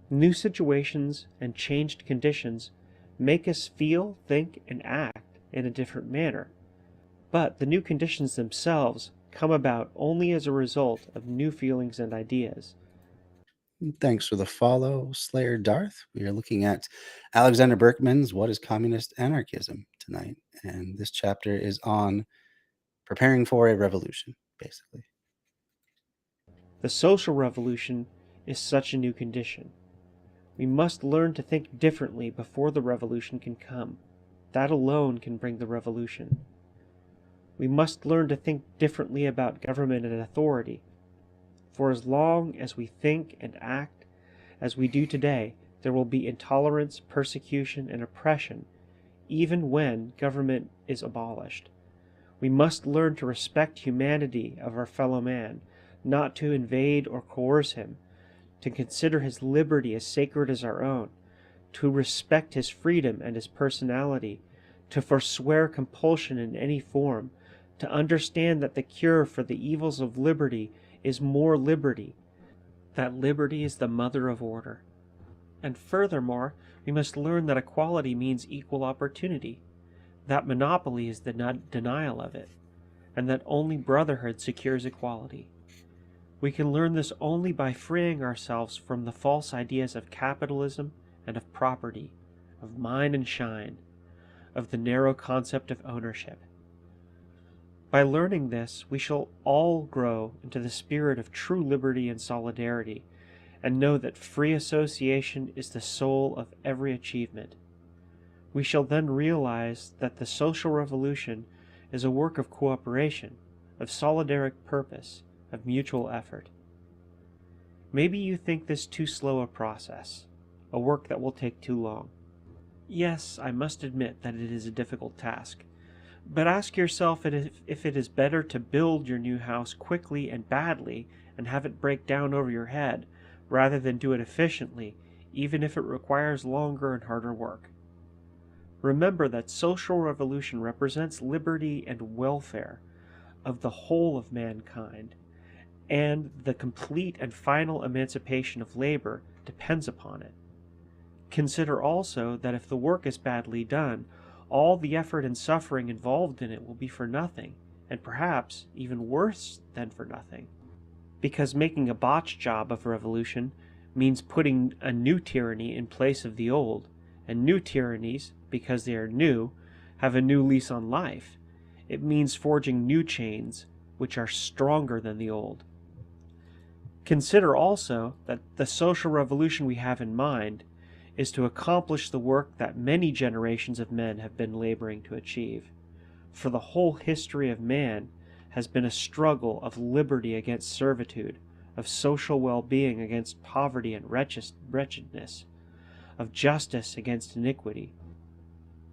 New situations and changed conditions make us feel, think, and act in a different manner. But the new conditions themselves come about only as a result of new feelings and ideas.
Thanks for the follow, Slayer Darth. We are looking at Alexander Berkman's What is Communist Anarchism tonight. And this chapter is on preparing for a revolution, basically.
The social revolution is such a new condition. We must learn to think differently before the revolution can come. That alone can bring the revolution. We must learn to think differently about government and authority. For as long as we think and act as we do today, there will be intolerance, persecution, and oppression, even when government is abolished. We must learn to respect humanity of our fellow man, not to invade or coerce him, to consider his liberty as sacred as our own, to respect his freedom and his personality, to forswear compulsion in any form, to understand that the cure for the evils of liberty is more liberty, that liberty is the mother of order. And furthermore, we must learn that equality means equal opportunity, that monopoly is the denial of it, and that only brotherhood secures equality. We can learn this only by freeing ourselves from the false ideas of capitalism and of property, of mine and shine, of the narrow concept of ownership. By learning this, we shall all grow into the spirit of true liberty and solidarity, and know that free association is the soul of every achievement. We shall then realize that the social revolution is a work of cooperation, of solidaric purpose, of mutual effort. Maybe you think this too slow a process, a work that will take too long. Yes, I must admit that it is a difficult task. But ask yourself if it is better to build your new house quickly and badly and have it break down over your head, rather than do it efficiently, even if it requires longer and harder work. Remember that social revolution represents liberty and welfare of the whole of mankind, and the complete and final emancipation of labor depends upon it. Consider also that if the work is badly done, all the effort and suffering involved in it will be for nothing, and perhaps even worse than for nothing. Because making a botched job of revolution means putting a new tyranny in place of the old, and new tyrannies, because they are new, have a new lease on life. It means forging new chains, which are stronger than the old. Consider also that the social revolution we have in mind is to accomplish the work that many generations of men have been laboring to achieve. For the whole history of man has been a struggle of liberty against servitude, of social well-being against poverty and wretchedness, of justice against iniquity.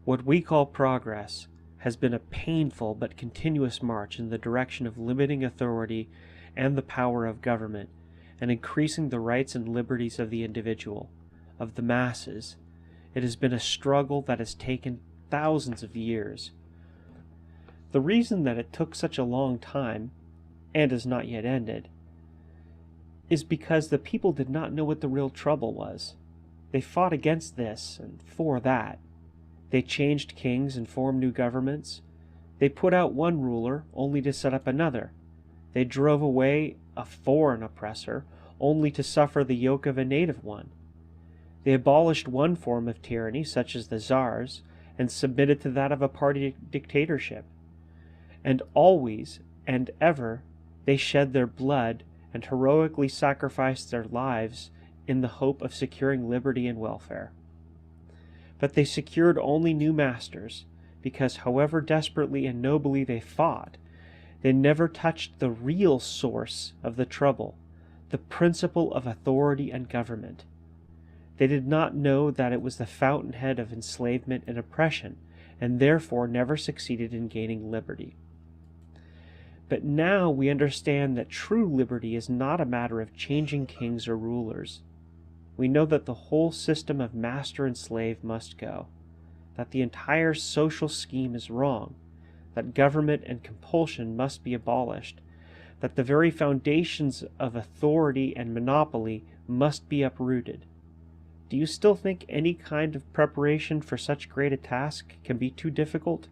What we call progress has been a painful but continuous march in the direction of limiting authority and the power of government, and increasing the rights and liberties of the individual, of the masses. It has been a struggle that has taken thousands of years. The reason that it took such a long time, and is not yet ended, is because the people did not know what the real trouble was. They fought against this and for that. They changed kings and formed new governments. They put out one ruler only to set up another. They drove away a foreign oppressor only to suffer the yoke of a native one. They abolished one form of tyranny, such as the czars, and submitted to that of a party dictatorship. And always and ever they shed their blood and heroically sacrificed their lives in the hope of securing liberty and welfare. But they secured only new masters, because however desperately and nobly they fought, they never touched the real source of the trouble, the principle of authority and government. They did not know that it was the fountainhead of enslavement and oppression, and therefore never succeeded in gaining liberty. But now we understand that true liberty is not a matter of changing kings or rulers. We know that the whole system of master and slave must go, that the entire social scheme is wrong, that government and compulsion must be abolished, that the very foundations of authority and monopoly must be uprooted. Do you still think any kind of preparation for such great a task can be too difficult?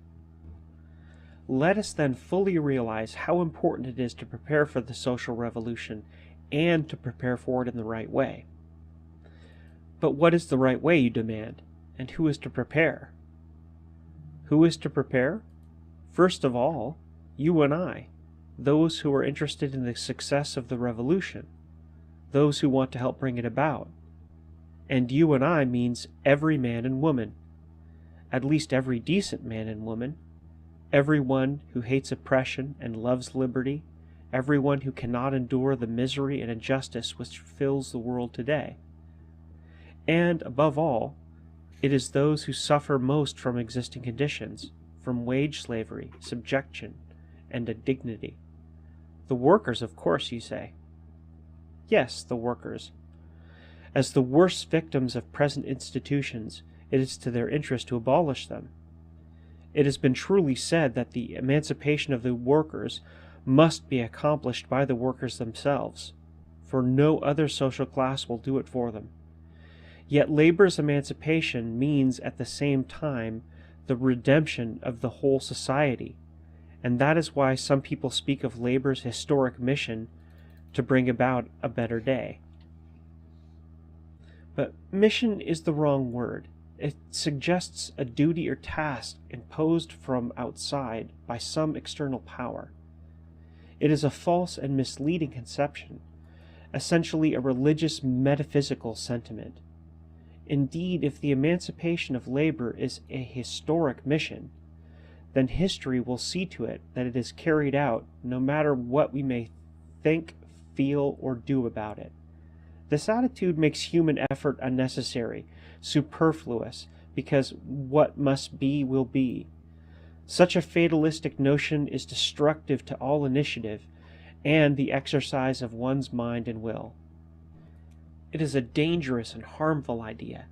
Let us then fully realize how important it is to prepare for the social revolution and to prepare for it in the right way. But what is the right way, you demand, and who is to prepare? Who is to prepare? First of all, you and I, those who are interested in the success of the revolution, those who want to help bring it about. And you and I means every man and woman, at least every decent man and woman, everyone who hates oppression and loves liberty, everyone who cannot endure the misery and injustice which fills the world today. And, above all, it is those who suffer most from existing conditions, from wage slavery, subjection, and indignity. The workers, of course, you say. Yes, the workers. As the worst victims of present institutions, it is to their interest to abolish them. It has been truly said that the emancipation of the workers must be accomplished by the workers themselves, for no other social class will do it for them. Yet labor's emancipation means at the same time the redemption of the whole society, and that is why some people speak of labor's historic mission to bring about a better day. But mission is the wrong word. It suggests a duty or task imposed from outside by some external power. It is a false and misleading conception, essentially a religious metaphysical sentiment. Indeed, if the emancipation of labor is a historic mission, then history will see to it that it is carried out no matter what we may think, feel, or do about it. This attitude makes human effort unnecessary, superfluous, because what must be will be. Such a fatalistic notion is destructive to all initiative and the exercise of one's mind and will. It is a dangerous and harmful idea.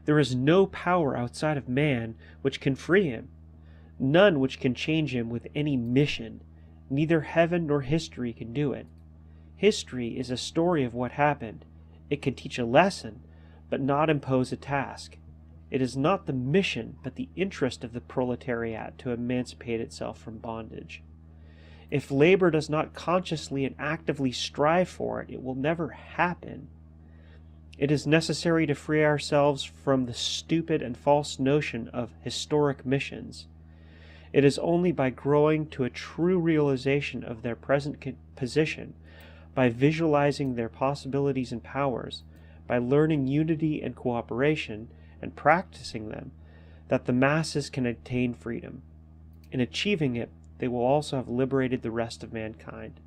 There is no power outside of man which can free him, none which can change him with any mission. Neither heaven nor history can do it. History is a story of what happened. It can teach a lesson, but not impose a task. It is not the mission, but the interest of the proletariat to emancipate itself from bondage. If labor does not consciously and actively strive for it, it will never happen. It is necessary to free ourselves from the stupid and false notion of historic missions. It is only by growing to a true realization of their present position, by visualizing their possibilities and powers, by learning unity and cooperation, and practicing them, that the masses can attain freedom. In achieving it, they will also have liberated the rest of mankind.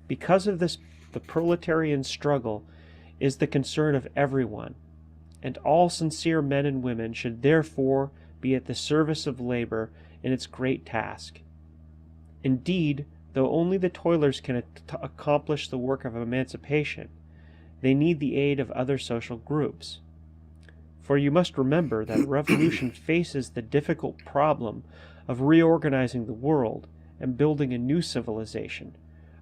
Because of this, the proletarian struggle is the concern of everyone, and all sincere men and women should therefore be at the service of labor in its great task. Indeed, though only the toilers can accomplish the work of emancipation, they need the aid of other social groups. For you must remember that a revolution faces the difficult problem of reorganizing the world and building a new civilization,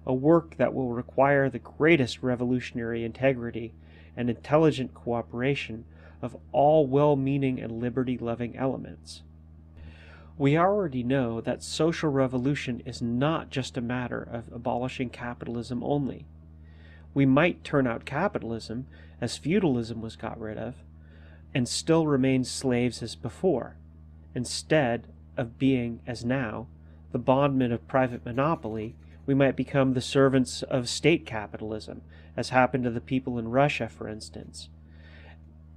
a work that will require the greatest revolutionary integrity and intelligent cooperation of all well-meaning and liberty-loving elements. We already know that social revolution is not just a matter of abolishing capitalism only. We might turn out capitalism, as feudalism was got rid of, and still remain slaves as before, instead of being, as now, the bondmen of private monopoly. We might become the servants of state capitalism, as happened to the people in Russia, for instance,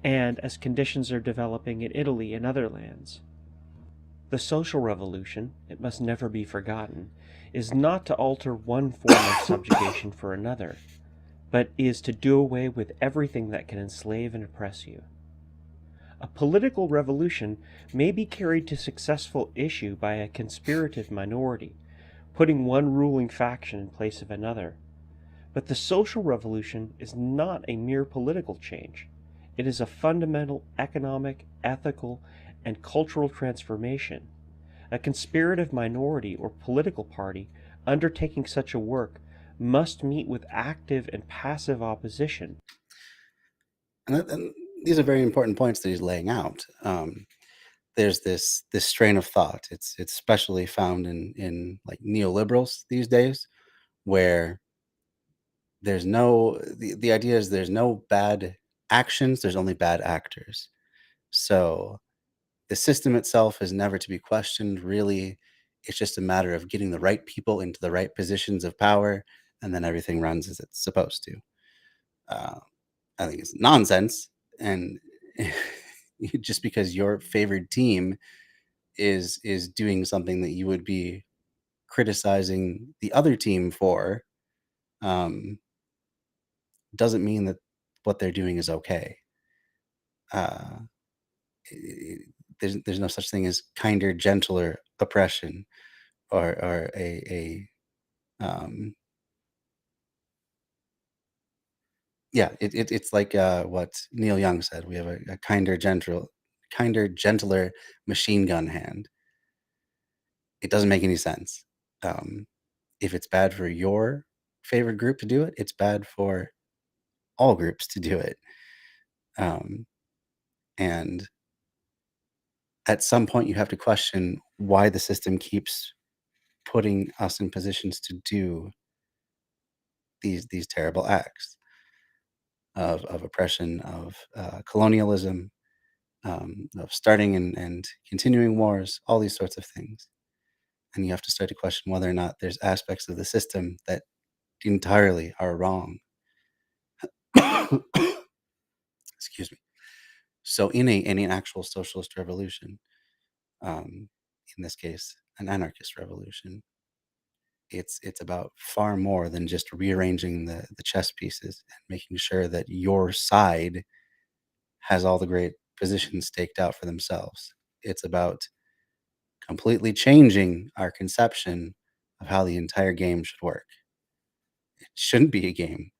and as conditions are developing in Italy and other lands. The social revolution, it must never be forgotten, is not to alter one form of subjugation for another, but is to do away with everything that can enslave and oppress you. A political revolution may be carried to successful issue by a conspirative minority, putting one ruling faction in place of another. But the social revolution is not a mere political change. It is a fundamental economic, ethical, and cultural transformation. A conspirative minority or political party undertaking such a work must meet with active and passive opposition.
And these are very important points that he's laying out. There's this strain of thought. It's especially found in like neoliberals these days, where there's no the idea is there's no bad actions, there's only bad actors. So the system itself is never to be questioned, really. It's just a matter of getting the right people into the right positions of power, and then everything runs as it's supposed to. I think it's nonsense, and just because your favored team is doing something that you would be criticizing the other team for, doesn't mean that what they're doing is okay. There's no such thing as kinder, gentler oppression, or it's like what Neil Young said. We have a kinder, gentler machine gun hand. It doesn't make any sense. If it's bad for your favorite group to do it, it's bad for all groups to do it. And at some point, you have to question why the system keeps putting us in positions to do these terrible acts of oppression, of colonialism, of starting and continuing wars, all these sorts of things. And you have to start to question whether or not there's aspects of the system that entirely are wrong. Excuse me. So in an actual socialist revolution, in this case, an anarchist revolution, it's about far more than just rearranging the chess pieces and making sure that your side has all the great positions staked out for themselves. It's about completely changing our conception of how the entire game should work. It shouldn't be a game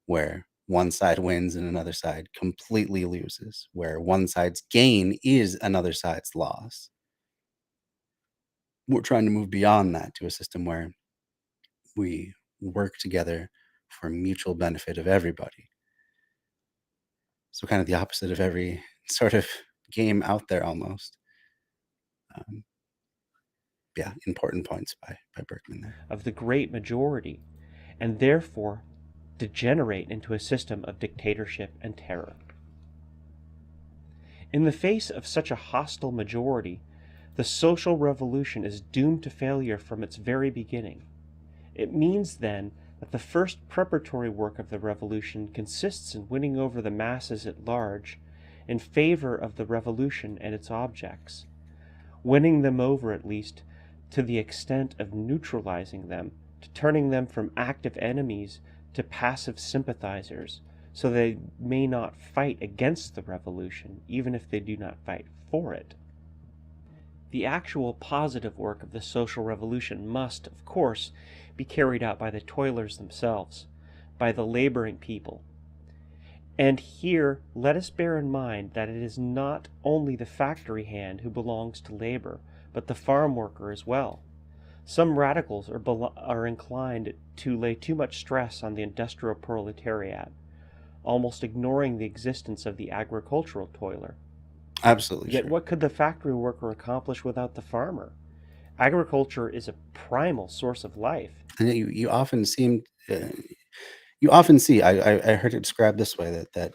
where one side wins and another side completely loses, where one side's gain is another side's loss. We're trying to move beyond that to a system where we work together for mutual benefit of everybody. So kind of the opposite of every sort of game out there almost. Important points by Berkman there.
Of the great majority, and therefore degenerate into a system of dictatorship and terror. In the face of such a hostile majority, the social revolution is doomed to failure from its very beginning. It means, then, that the first preparatory work of the revolution consists in winning over the masses at large in favor of the revolution and its objects, winning them over at least to the extent of neutralizing them, to turning them from active enemies to passive sympathizers, so they may not fight against the revolution, even if they do not fight for it. The actual positive work of the social revolution must, of course, be carried out by the toilers themselves, by the laboring people. And here, let us bear in mind that it is not only the factory hand who belongs to labor, but the farm worker as well. Some radicals are inclined to lay too much stress on the industrial proletariat, almost ignoring the existence of the agricultural toiler.
Absolutely
Yet
true.
what could the factory worker accomplish without the farmer? Agriculture is a primal source of life.
And yet you often seem you often see, I heard it described this way, that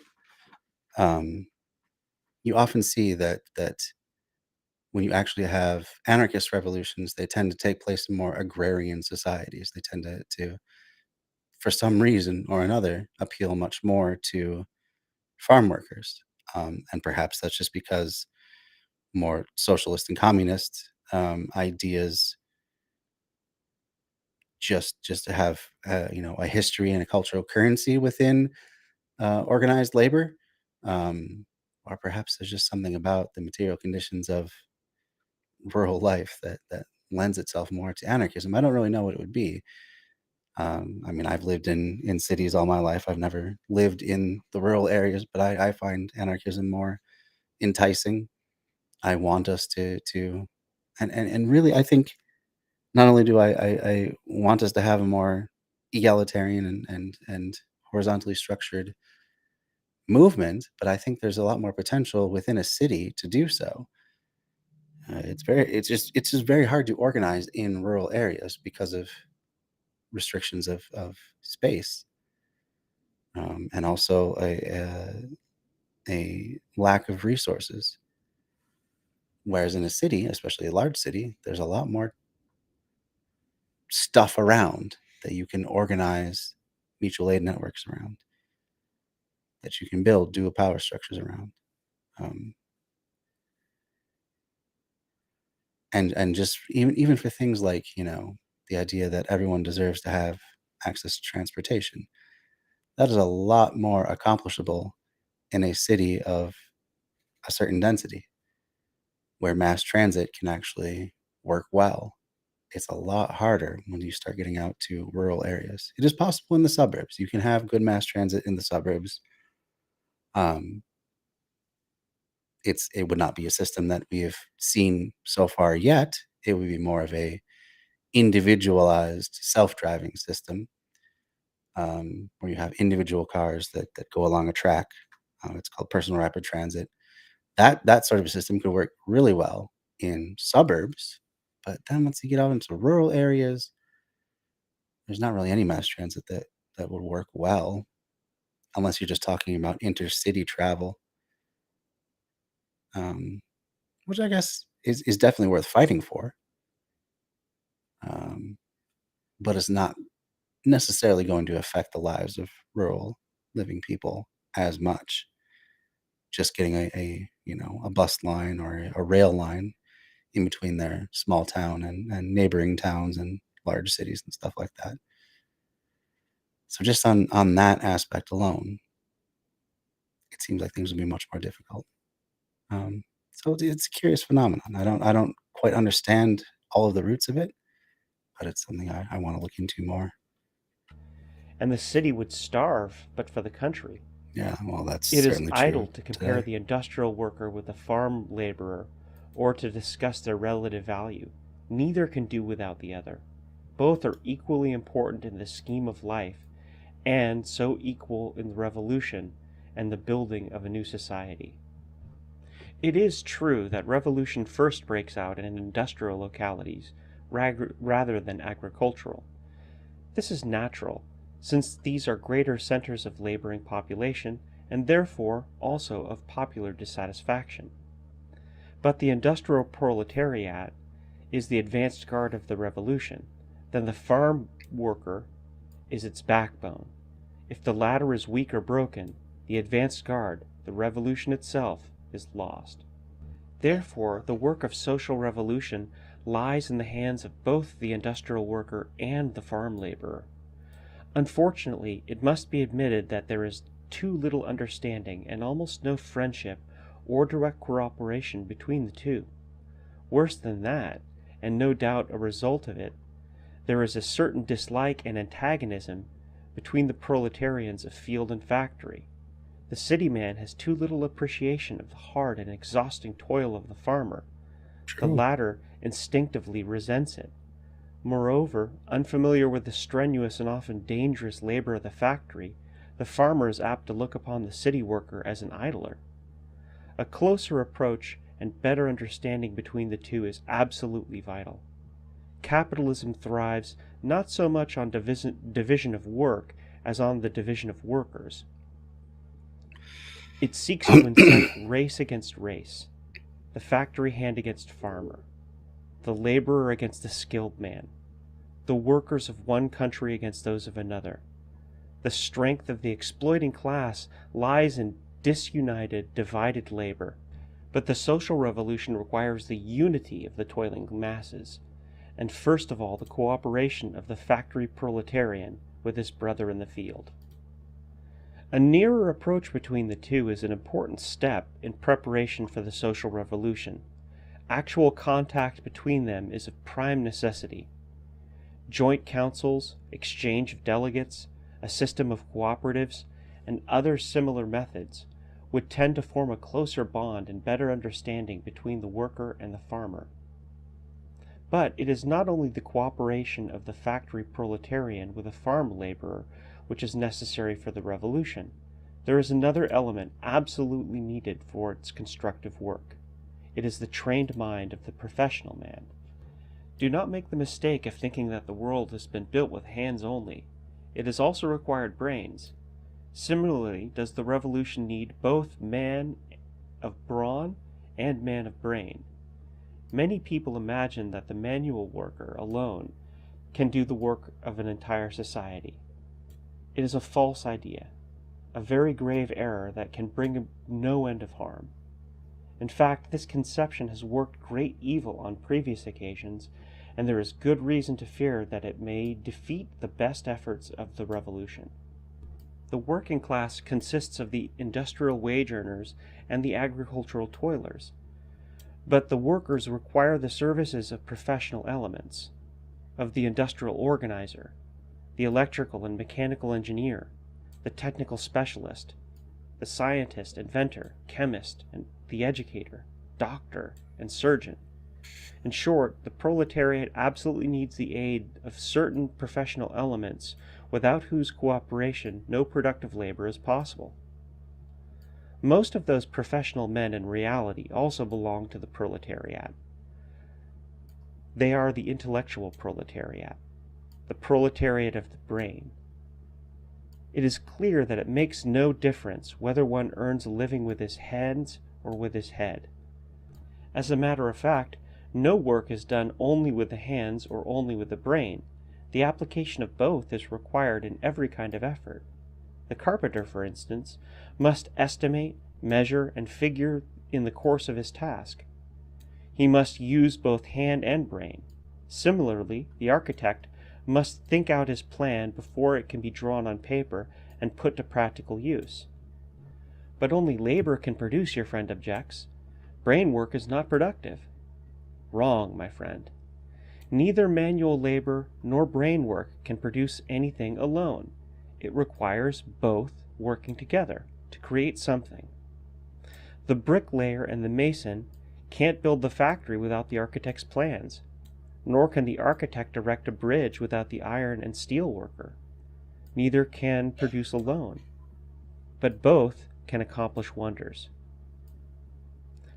you often see that when you actually have anarchist revolutions, they tend to take place in more agrarian societies. They tend to for some reason or another appeal much more to farm workers, and perhaps that's just because more socialist and communist ideas just to have a history and a cultural currency within organized labor, or perhaps there's just something about the material conditions of rural life that lends itself more to anarchism. I don't really know what it would be. I mean, I've lived in cities all my life. I've never lived in the rural areas, but I find anarchism more enticing. I want us and really, I think not only do I want us to have a more egalitarian and horizontally structured movement, but I think there's a lot more potential within a city to do so. It's just very hard to organize in rural areas because of restrictions of space, and also a lack of resources. Whereas in a city, especially a large city, there's a lot more stuff around that you can organize mutual aid networks around, that you can build dual power structures around. Um, and just even for things like the idea that everyone deserves to have access to transportation, that is a lot more accomplishable in a city of a certain density where mass transit can actually work well. It's a lot harder when you start getting out to rural areas. It is possible in the suburbs. You can have good mass transit in the suburbs. um, it would not be a system that we have seen so far yet. It would be more of a individualized self-driving system, where you have individual cars that go along a track. It's called personal rapid transit. That sort of a system could work really well in suburbs, but then once you get out into rural areas, there's not really any mass transit that would work well, unless you're just talking about intercity travel, um, which I guess is definitely worth fighting for, um, but it's not necessarily going to affect the lives of rural living people as much. Just getting a bus line or a rail line in between their small town and neighboring towns and large cities and stuff like that. So just on that aspect alone, it seems like things would be much more difficult. So it's a curious phenomenon. I don't quite understand all of the roots of it, but it's something I want to look into more.
And the city would starve but for the country.
Yeah, well, that's
It is
certainly
idle
true
to compare
today.
the industrial worker with the farm laborer or to discuss their relative value. Neither can do without the other. Both are equally important in the scheme of life, and so equal in the revolution and the building of a new society. It is true that revolution first breaks out in industrial localities rather than agricultural. This is natural, since these are greater centers of laboring population and therefore also of popular dissatisfaction. But the industrial proletariat is the advanced guard of the revolution, then the farm worker is its backbone. If the latter is weak or broken, the advanced guard, the revolution itself, is lost. Therefore, the work of social revolution lies in the hands of both the industrial worker and the farm laborer. Unfortunately, it must be admitted that there is too little understanding and almost no friendship or direct cooperation between the two. Worse than that, and no doubt a result of it, there is a certain dislike and antagonism between the proletarians of field and factory. The city man has too little appreciation of the hard and exhausting toil of the farmer. The
True.
latter instinctively resents it. Moreover, unfamiliar with the strenuous and often dangerous labor of the factory, the farmer is apt to look upon the city worker as an idler. A closer approach and better understanding between the two is absolutely vital. Capitalism thrives not so much on division of work as on the division of workers. It seeks to incite race against race, the factory hand against farmer, the laborer against the skilled man, the workers of one country against those of another. The strength of the exploiting class lies in disunited, divided labor, but the social revolution requires the unity of the toiling masses, and first of all the cooperation of the factory proletarian with his brother in the field. A nearer approach between the two is an important step in preparation for the social revolution. Actual contact between them is of prime necessity. Joint councils, exchange of delegates, a system of cooperatives, and other similar methods would tend to form a closer bond and better understanding between the worker and the farmer. But it is not only the cooperation of the factory proletarian with a farm laborer which is necessary for the revolution. There is another element absolutely needed for its constructive work. It is the trained mind of the professional man. Do not make the mistake of thinking that the world has been built with hands only. It has also required brains. Similarly, does the revolution need both man of brawn and man of brain. Many people imagine that the manual worker alone can do the work of an entire society. It is a false idea, a very grave error that can bring no end of harm. In fact, this conception has worked great evil on previous occasions, and there is good reason to fear that it may defeat the best efforts of the revolution. The working class consists of the industrial wage earners and the agricultural toilers, but the workers require the services of professional elements, of the industrial organizer, the electrical and mechanical engineer, the technical specialist, the scientist, inventor, chemist, and the educator, doctor, and surgeon. In short, the proletariat absolutely needs the aid of certain professional elements without whose cooperation no productive labor is possible. Most of those professional men in reality also belong to the proletariat. They are the intellectual proletariat, the proletariat of the brain. It is clear that it makes no difference whether one earns a living with his hands or with his head. As a matter of fact, no work is done only with the hands or only with the brain. The application of both is required in every kind of effort. The carpenter, for instance, must estimate, measure, and figure in the course of his task. He must use both hand and brain. Similarly, the architect must think out his plan before it can be drawn on paper and put to practical use. But only labor can produce, your friend objects. Brain work is not productive. Wrong, my friend. Neither manual labor nor brain work can produce anything alone. It requires both working together to create something. The bricklayer and the mason can't build the factory without the architect's plans, nor can the architect erect a bridge without the iron and steel worker. Neither can produce alone, but both can accomplish wonders.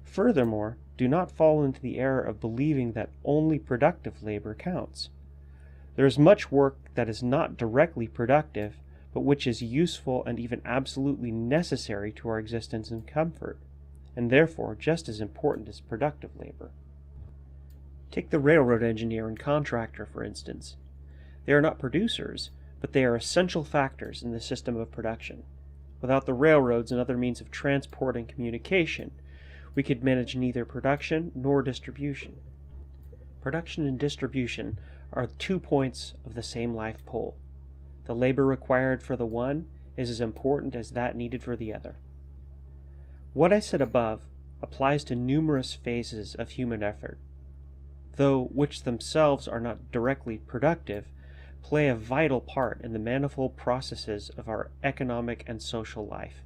Furthermore, do not fall into the error of believing that only productive labor counts. There is much work that is not directly productive, but which is useful and even absolutely necessary to our existence and comfort, and therefore just as important as productive labor. Take the railroad engineer and contractor, for instance. They are not producers, but they are essential factors in the system of production. Without the railroads and other means of transport and communication, we could manage neither production nor distribution. Production and distribution are 2 points of the same life pole. The labor required for the one is as important as that needed for the other. What I said above applies to numerous phases of human effort, though which themselves are not directly productive, play a vital part in the manifold processes of our economic and social life.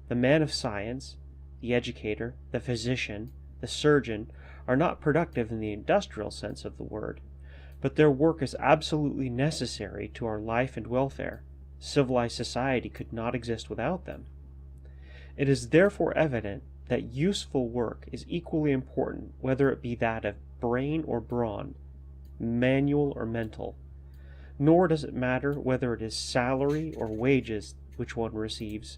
The man of science, the educator, the physician, the surgeon are not productive in the industrial sense of the word, but their work is absolutely necessary to our life and welfare, Civilized society could not exist without them. It is therefore evident that useful work is equally important, whether it be that of brain or brawn, manual or mental. Nor does it matter whether it is salary or wages which one receives.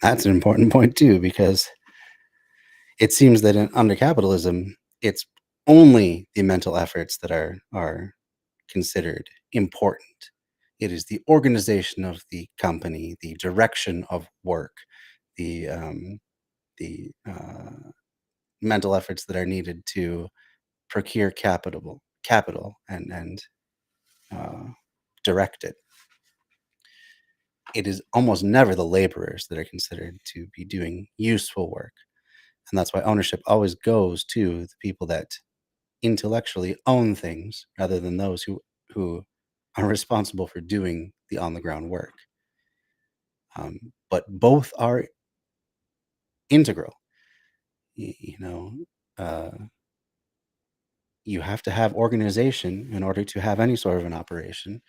That's an important point too, because it seems that under capitalism, it's only the mental efforts that are considered important. It is the organization of the company, the direction of work, the mental efforts that are needed to procure capital and direct it. It is almost never the laborers that are considered to be doing useful work. And that's why ownership always goes to the people that intellectually own things rather than those who are responsible for doing the on-the-ground work. But both are integral. You have to have organization in order to have any sort of an operation.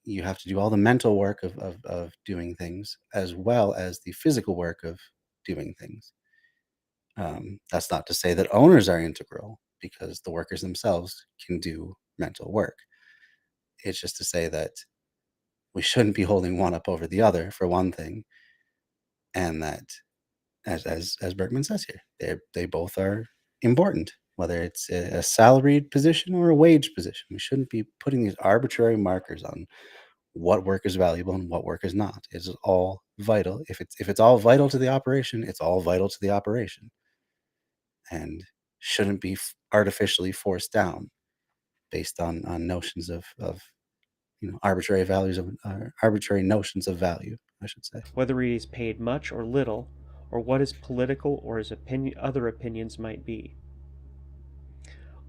You have to do all the mental work of doing things as well as the physical work of doing things. That's not to say that owners are integral, because the workers themselves can do mental work. It's just to say that we shouldn't be holding one up over the other, for one thing, and that, as Berkman says here, they both are important, whether it's a salaried position or a wage position. We shouldn't be putting these arbitrary markers on what work is valuable and what work is not. It's all vital. If it's all vital to the operation, it's all vital to the operation, and shouldn't be artificially forced down based on notions of arbitrary values of arbitrary notions of value, I should say.
Whether he is paid much or little, or what his political or his other opinions might be.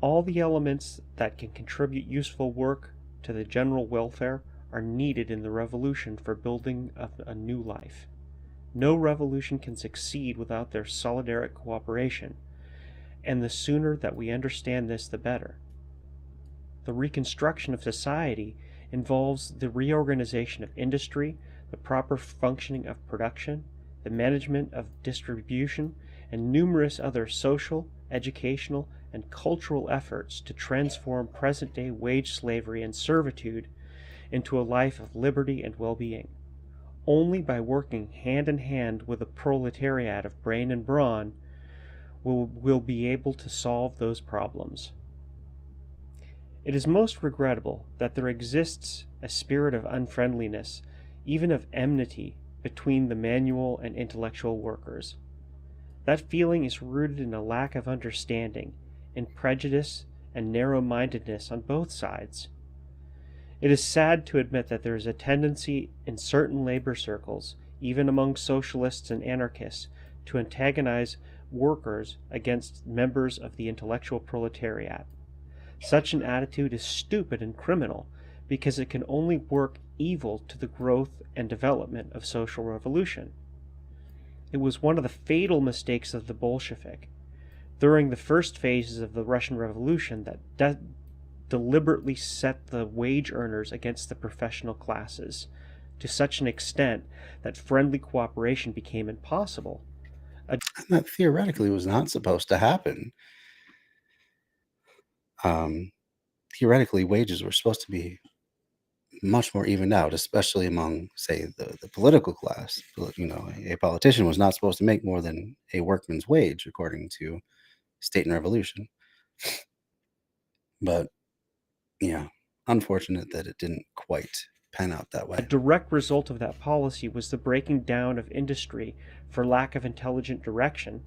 All the elements that can contribute useful work to the general welfare are needed in the revolution for building of a new life. No revolution can succeed without their solidaric cooperation, and the sooner that we understand this, the better. The reconstruction of society involves the reorganization of industry, the proper functioning of production, the management of distribution, and numerous other social, educational, and cultural efforts to transform present-day wage slavery and servitude into a life of liberty and well-being. Only by working hand in hand with the proletariat of brain and brawn will we'll be able to solve those problems. It is most regrettable that there exists a spirit of unfriendliness, even of enmity, between the manual and intellectual workers. That feeling is rooted in a lack of understanding, in prejudice and narrow-mindedness on both sides. It is sad to admit that there is a tendency in certain labor circles, even among socialists and anarchists, to antagonize workers against members of the intellectual proletariat. Such an attitude is stupid and criminal, because it can only work evil to the growth and development of social revolution. It was one of the fatal mistakes of the Bolshevik during the first phases of the Russian Revolution that deliberately set the wage earners against the professional classes to such an extent that friendly cooperation became impossible.
And that theoretically was not supposed to happen. Theoretically, wages were supposed to be much more evened out, especially among, say, the political class. A politician was not supposed to make more than a workman's wage, according to State and Revolution. But, yeah, unfortunate that it didn't quite pan out that way.
A direct result of that policy was the breaking down of industry for lack of intelligent direction,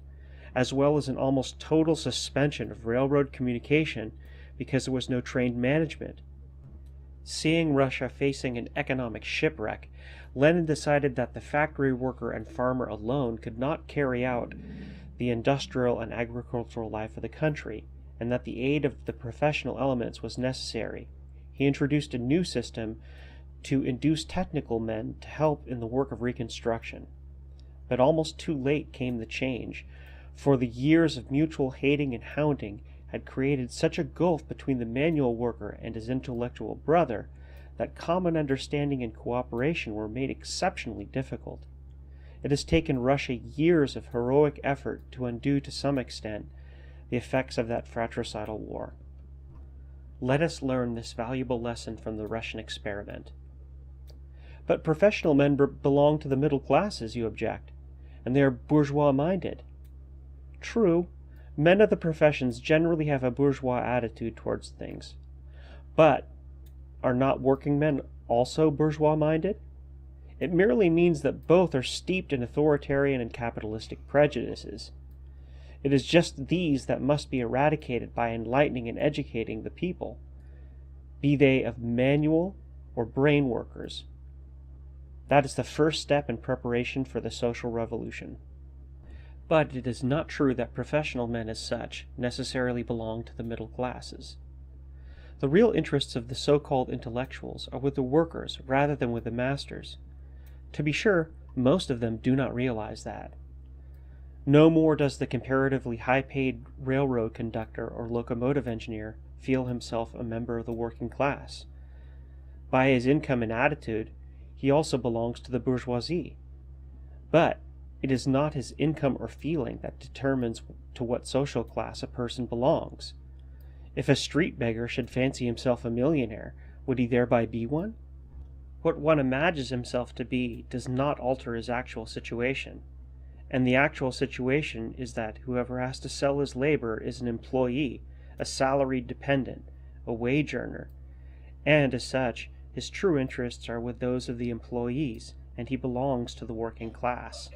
as well as an almost total suspension of railroad communication because there was no trained management. Seeing Russia facing an economic shipwreck, Lenin decided that the factory worker and farmer alone could not carry out the industrial and agricultural life of the country, and that the aid of the professional elements was necessary. He introduced a new system to induce technical men to help in the work of reconstruction. But almost too late came the change, for the years of mutual hating and hounding had created such a gulf between the manual worker and his intellectual brother that common understanding and cooperation were made exceptionally difficult. It has taken Russia years of heroic effort to undo to some extent the effects of that fratricidal war. Let us learn this valuable lesson from the Russian experiment. But professional men belong to the middle classes, you object, and they are bourgeois-minded. True, men of the professions generally have a bourgeois attitude towards things. But are not working men also bourgeois-minded? It merely means that both are steeped in authoritarian and capitalistic prejudices. It is just these that must be eradicated by enlightening and educating the people, be they of manual or brain workers. That is the first step in preparation for the social revolution. But it is not true that professional men as such necessarily belong to the middle classes. The real interests of the so-called intellectuals are with the workers rather than with the masters. To be sure, most of them do not realize that. No more does the comparatively high-paid railroad conductor or locomotive engineer feel himself a member of the working class. By his income and attitude, he also belongs to the bourgeoisie. But it is not his income or feeling that determines to what social class a person belongs. If a street beggar should fancy himself a millionaire, would he thereby be one? What one imagines himself to be does not alter his actual situation, and the actual situation is that whoever has to sell his labor is an employee, a salaried dependent, a wage earner, and as such, his true interests are with those of the employees, and he belongs to the working class.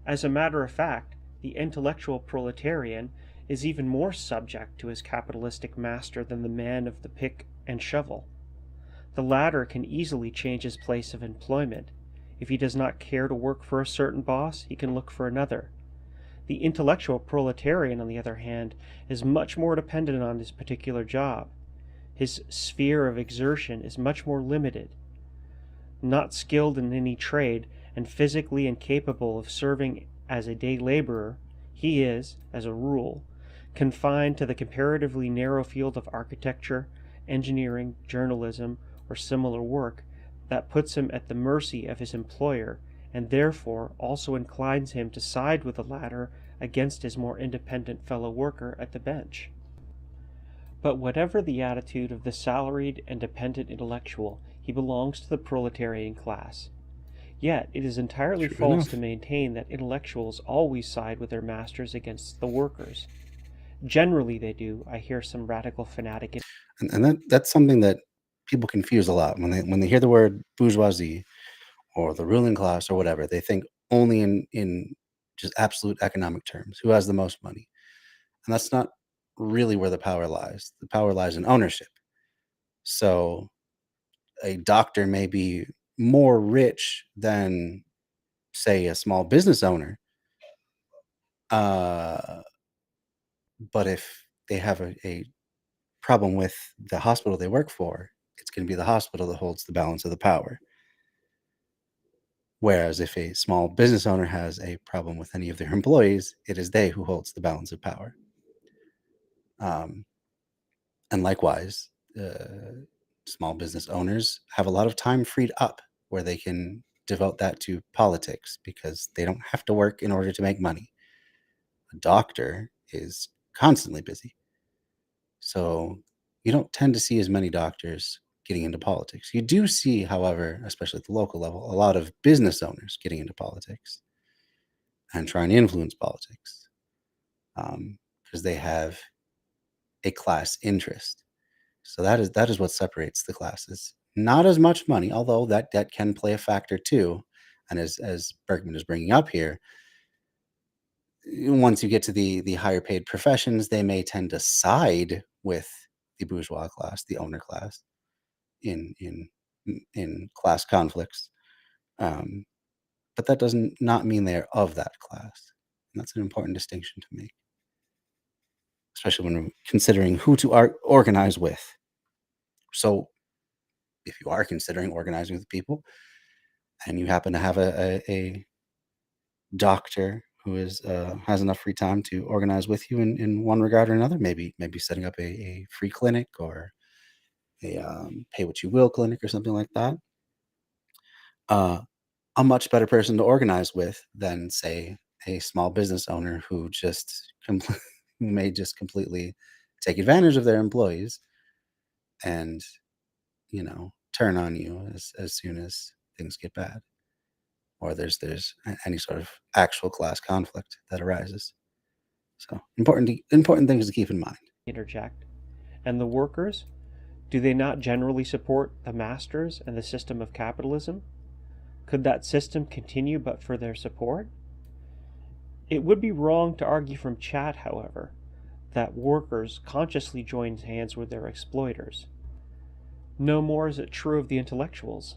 As a matter of fact, the intellectual proletarian is even more subject to his capitalistic master than the man of the pick and shovel. The latter can easily change his place of employment. If he does not care to work for a certain boss, he can look for another. The intellectual proletarian, on the other hand, is much more dependent on his particular job. His sphere of exertion is much more limited. Not skilled in any trade, and physically incapable of serving as a day laborer, he is, as a rule, confined to the comparatively narrow field of architecture, engineering, journalism, or similar work that puts him at the mercy of his employer, and therefore also inclines him to side with the latter against his more independent fellow worker at the bench. But whatever the attitude of the salaried and dependent intellectual, he belongs to the proletarian class. Yet it is entirely
True
false
enough.
to maintain that intellectuals always side with their masters against the workers. Generally they do, I hear some radical fanatic.
And that's something that people confuse a lot when they hear the word bourgeoisie or the ruling class or whatever. They think only in just absolute economic terms. Who has the most money? And that's not really where the power lies. The power lies in ownership. So a doctor may be more rich than, say, a small business owner. But if they have a problem with the hospital they work for, it's going to be the hospital that holds the balance of the power. Whereas if a small business owner has a problem with any of their employees, it is they who holds the balance of power. And likewise, small business owners have a lot of time freed up where they can devote that to politics because they don't have to work in order to make money. A doctor is constantly busy. So you don't tend to see as many doctors getting into politics. You do see, however, especially at the local level, a lot of business owners getting into politics and trying to influence politics because they have a class interest. So that is what separates the classes. Not as much money, although that can play a factor too. And as Berkman is bringing up here, once you get to the higher paid professions, they may tend to side with the bourgeois class, the owner class, in class conflicts. But that doesn't not mean they're of that class. And that's an important distinction to make, especially when we're considering who to organize with. So if you are considering organizing with people and you happen to have a doctor who has enough free time to organize with you in one regard or another, maybe setting up a free clinic or pay what you will clinic or something like that, a much better person to organize with than, say, a small business owner who may just completely take advantage of their employees and, turn on you as soon as things get bad, or there's any sort of actual class conflict that arises. So important things to keep in mind.
Interject. And the workers? Do they not generally support the masters and the system of capitalism? Could that system continue but for their support? It would be wrong to argue from Chat, however, that workers consciously join hands with their exploiters. No more is it true of the intellectuals.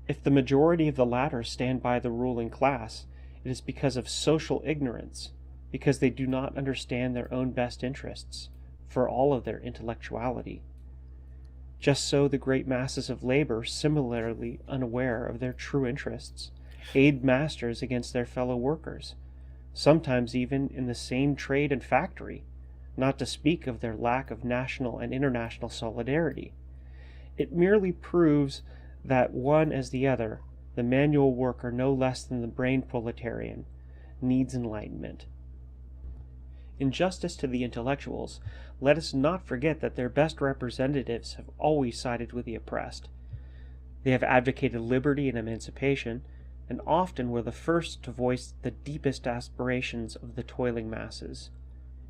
If the majority of the latter stand by the ruling class, it is because of social ignorance, because they do not understand their own best interests, for all of their intellectuality. Just so the great masses of labor, similarly unaware of their true interests, aid masters against their fellow workers, sometimes even in the same trade and factory, not to speak of their lack of national and international solidarity. It merely proves that one as the other, the manual worker no less than the brain proletarian, needs enlightenment. In justice to the intellectuals, let us not forget that their best representatives have always sided with the oppressed. They have advocated liberty and emancipation, and often were the first to voice the deepest aspirations of the toiling masses.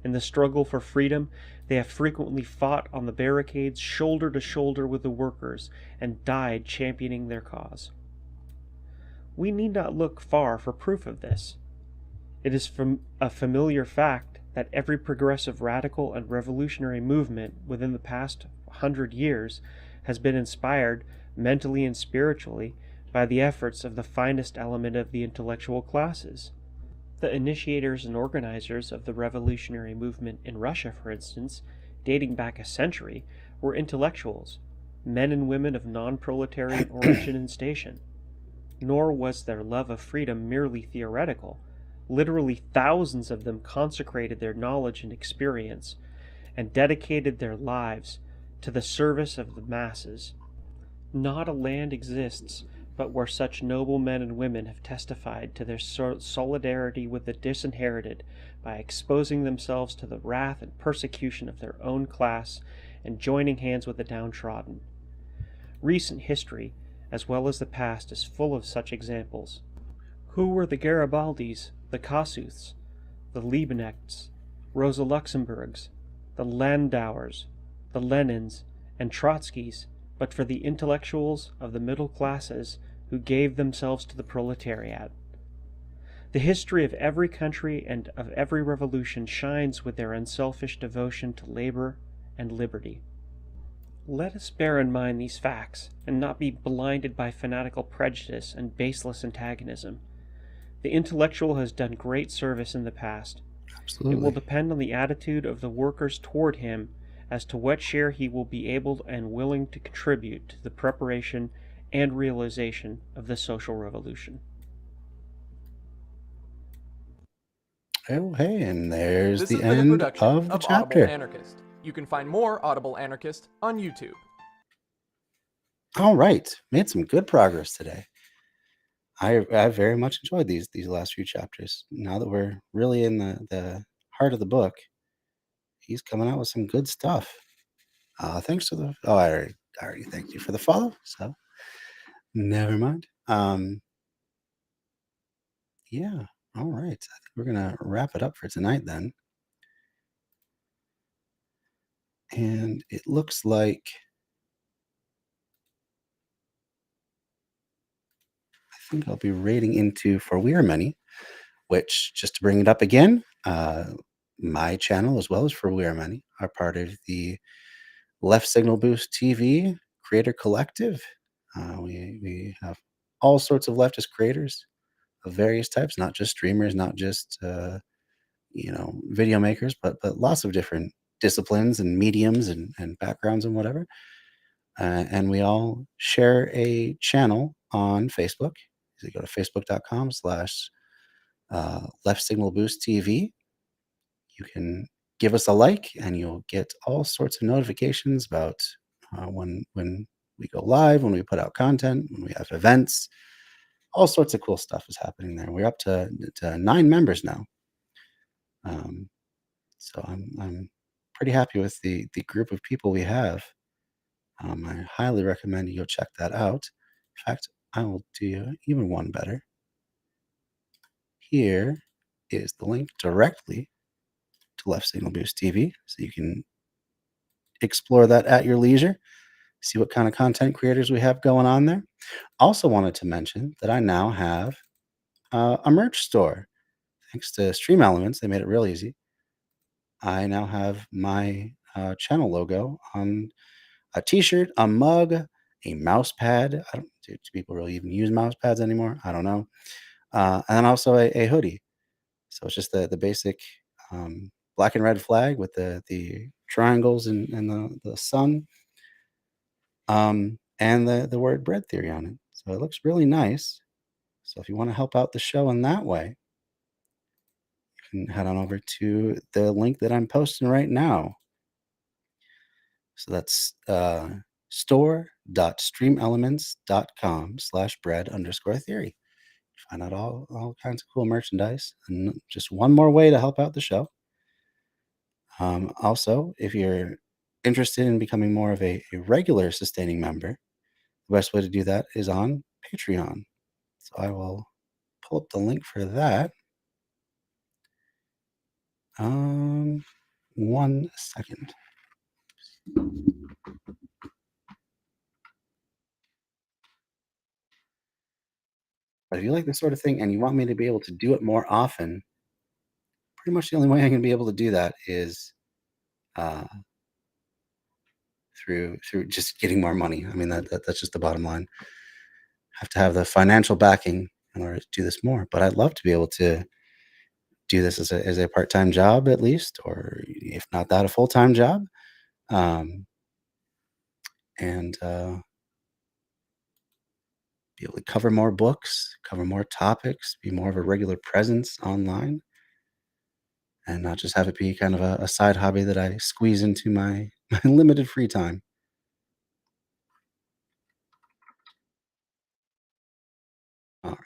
In the struggle for freedom, they have frequently fought on the barricades shoulder to shoulder with the workers and died championing their cause. We need not look far for proof of this. It is a familiar fact that every progressive radical and revolutionary movement within the past 100 years has been inspired, mentally and spiritually, by the efforts of the finest element of the intellectual classes. The initiators and organizers of the revolutionary movement in Russia, for instance, dating back a century, were intellectuals, men and women of non-proletarian origin and station. Nor was their love of freedom merely theoretical. Literally thousands of them consecrated their knowledge and experience, and dedicated their lives to the service of the masses. Not a land exists but where such noble men and women have testified to their solidarity with the disinherited by exposing themselves to the wrath and persecution of their own class and joining hands with the downtrodden. Recent history, as well as the past, is full of such examples. Who were the Garibaldis, the Kossuths, the Liebknechts, Rosa Luxemburgs, the Landauers, the Lenins, and Trotskys, but for the intellectuals of the middle classes who gave themselves to the proletariat? The history of every country and of every revolution shines with their unselfish devotion to labor and liberty. Let us bear in mind these facts, and not be blinded by fanatical prejudice and baseless antagonism. The intellectual has done great service in the past.
Absolutely.
It will depend on the attitude of the workers toward him as to what share he will be able and willing to contribute to the preparation and realization of the social revolution.
Oh, hey, and there's
This
the
has been a
end
production
of the
Audible
chapter.
Anarchist. You can find more Audible Anarchist on YouTube.
All right, made some good progress today. I very much enjoyed these last few chapters. Now that we're really in the heart of the book, he's coming out with some good stuff. Thanks to the I already thanked you for the follow, so never mind. Yeah, all right. I think we're gonna wrap it up for tonight then. And it looks like I think I'll be raiding into For We Are Many, which, just to bring it up again, my channel as well as For We Are Many are part of the Left Signal Boost TV Creator Collective. We have all sorts of leftist creators of various types, not just streamers, not just video makers, but lots of different disciplines and mediums and backgrounds and whatever. And we all share a channel on Facebook. So you go to facebook.com/Left Signal Boost TV. You can give us a like and you'll get all sorts of notifications about when we go live, when we put out content, when we have events. All sorts of cool stuff is happening there. We're up to 9 members now. So I'm pretty happy with the group of people we have. I highly recommend you go check that out. In fact, I will do you even one better. Here is the link directly to Left Signal Boost TV, so you can explore that at your leisure, see what kind of content creators we have going on there. Also wanted to mention that I now have a merch store. Thanks to Stream Elements, they made it real easy. I now have my channel logo on a t-shirt, a mug, a mouse pad. Do people really even use mouse pads anymore? I don't know. And then also a hoodie. So it's just the basic black and red flag with the triangles and the sun, and the word bread theory on it. So it looks really nice. So if you want to help out the show in that way, you can head on over to the link that I'm posting right now. So that's store.streamelements.com/bread_theory. Find out all kinds of cool merchandise, and just one more way to help out the show. Also, if you're interested in becoming more of a regular sustaining member, the best way to do that is on Patreon. So I will pull up the link for that. 1 second. But if you like this sort of thing and you want me to be able to do it more often, pretty much the only way I can be able to do that is through just getting more money. I mean, that's just the bottom line. Have to have the financial backing in order to do this more. But I'd love to be able to do this as a part-time job at least, or if not that, a full-time job. And be able to cover more books, cover more topics, be more of a regular presence online, and not just have it be kind of a side hobby that I squeeze into my limited free time. All right.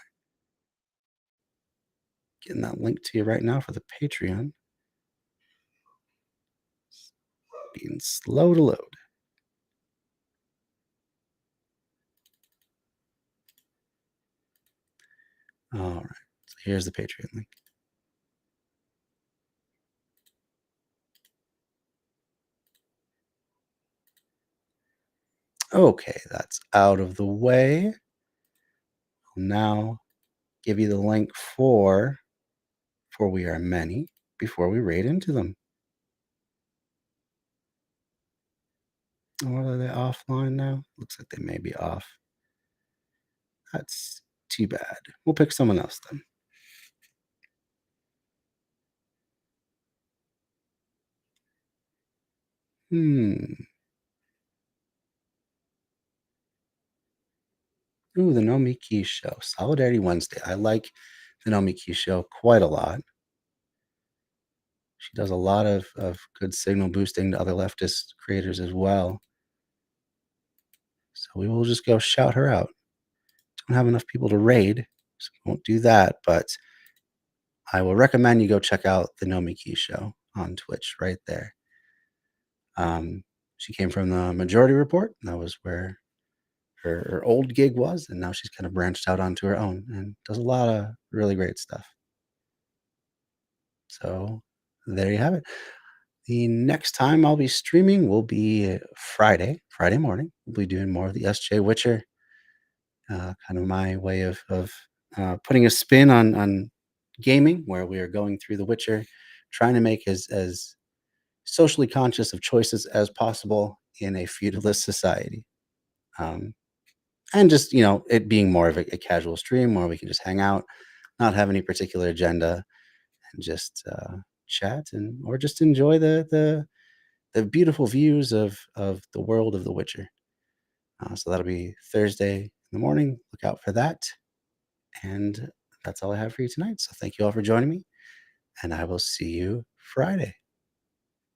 Getting that link to you right now for the Patreon. Being slow to load. All right. So here's the Patreon link. Okay, that's out of the way. I'll now give you the link for We Are Many before we raid into them. Or are they offline now? Looks like they may be off. That's too bad. We'll pick someone else then. Ooh, the Nomi Key Show. Solidarity Wednesday. I like the Nomi Key Show quite a lot. She does a lot of good signal boosting to other leftist creators as well. So we will just go shout her out. Don't have enough people to raid, so we won't do that. But I will recommend you go check out the Nomi Key Show on Twitch right there. She came from the Majority Report. That was where her old gig was, and now she's kind of branched out onto her own and does a lot of really great stuff. So there you have it. The next time I'll be streaming will be Friday morning. We'll be doing more of the SJ Witcher, kind of my way of putting a spin on gaming, where we are going through The Witcher, trying to make as socially conscious of choices as possible in a feudalist society. And just, it being more of a casual stream where we can just hang out, not have any particular agenda, and just chat or just enjoy the beautiful views of the world of The Witcher. So that'll be Thursday in the morning. Look out for that. And that's all I have for you tonight. So thank you all for joining me, and I will see you Friday.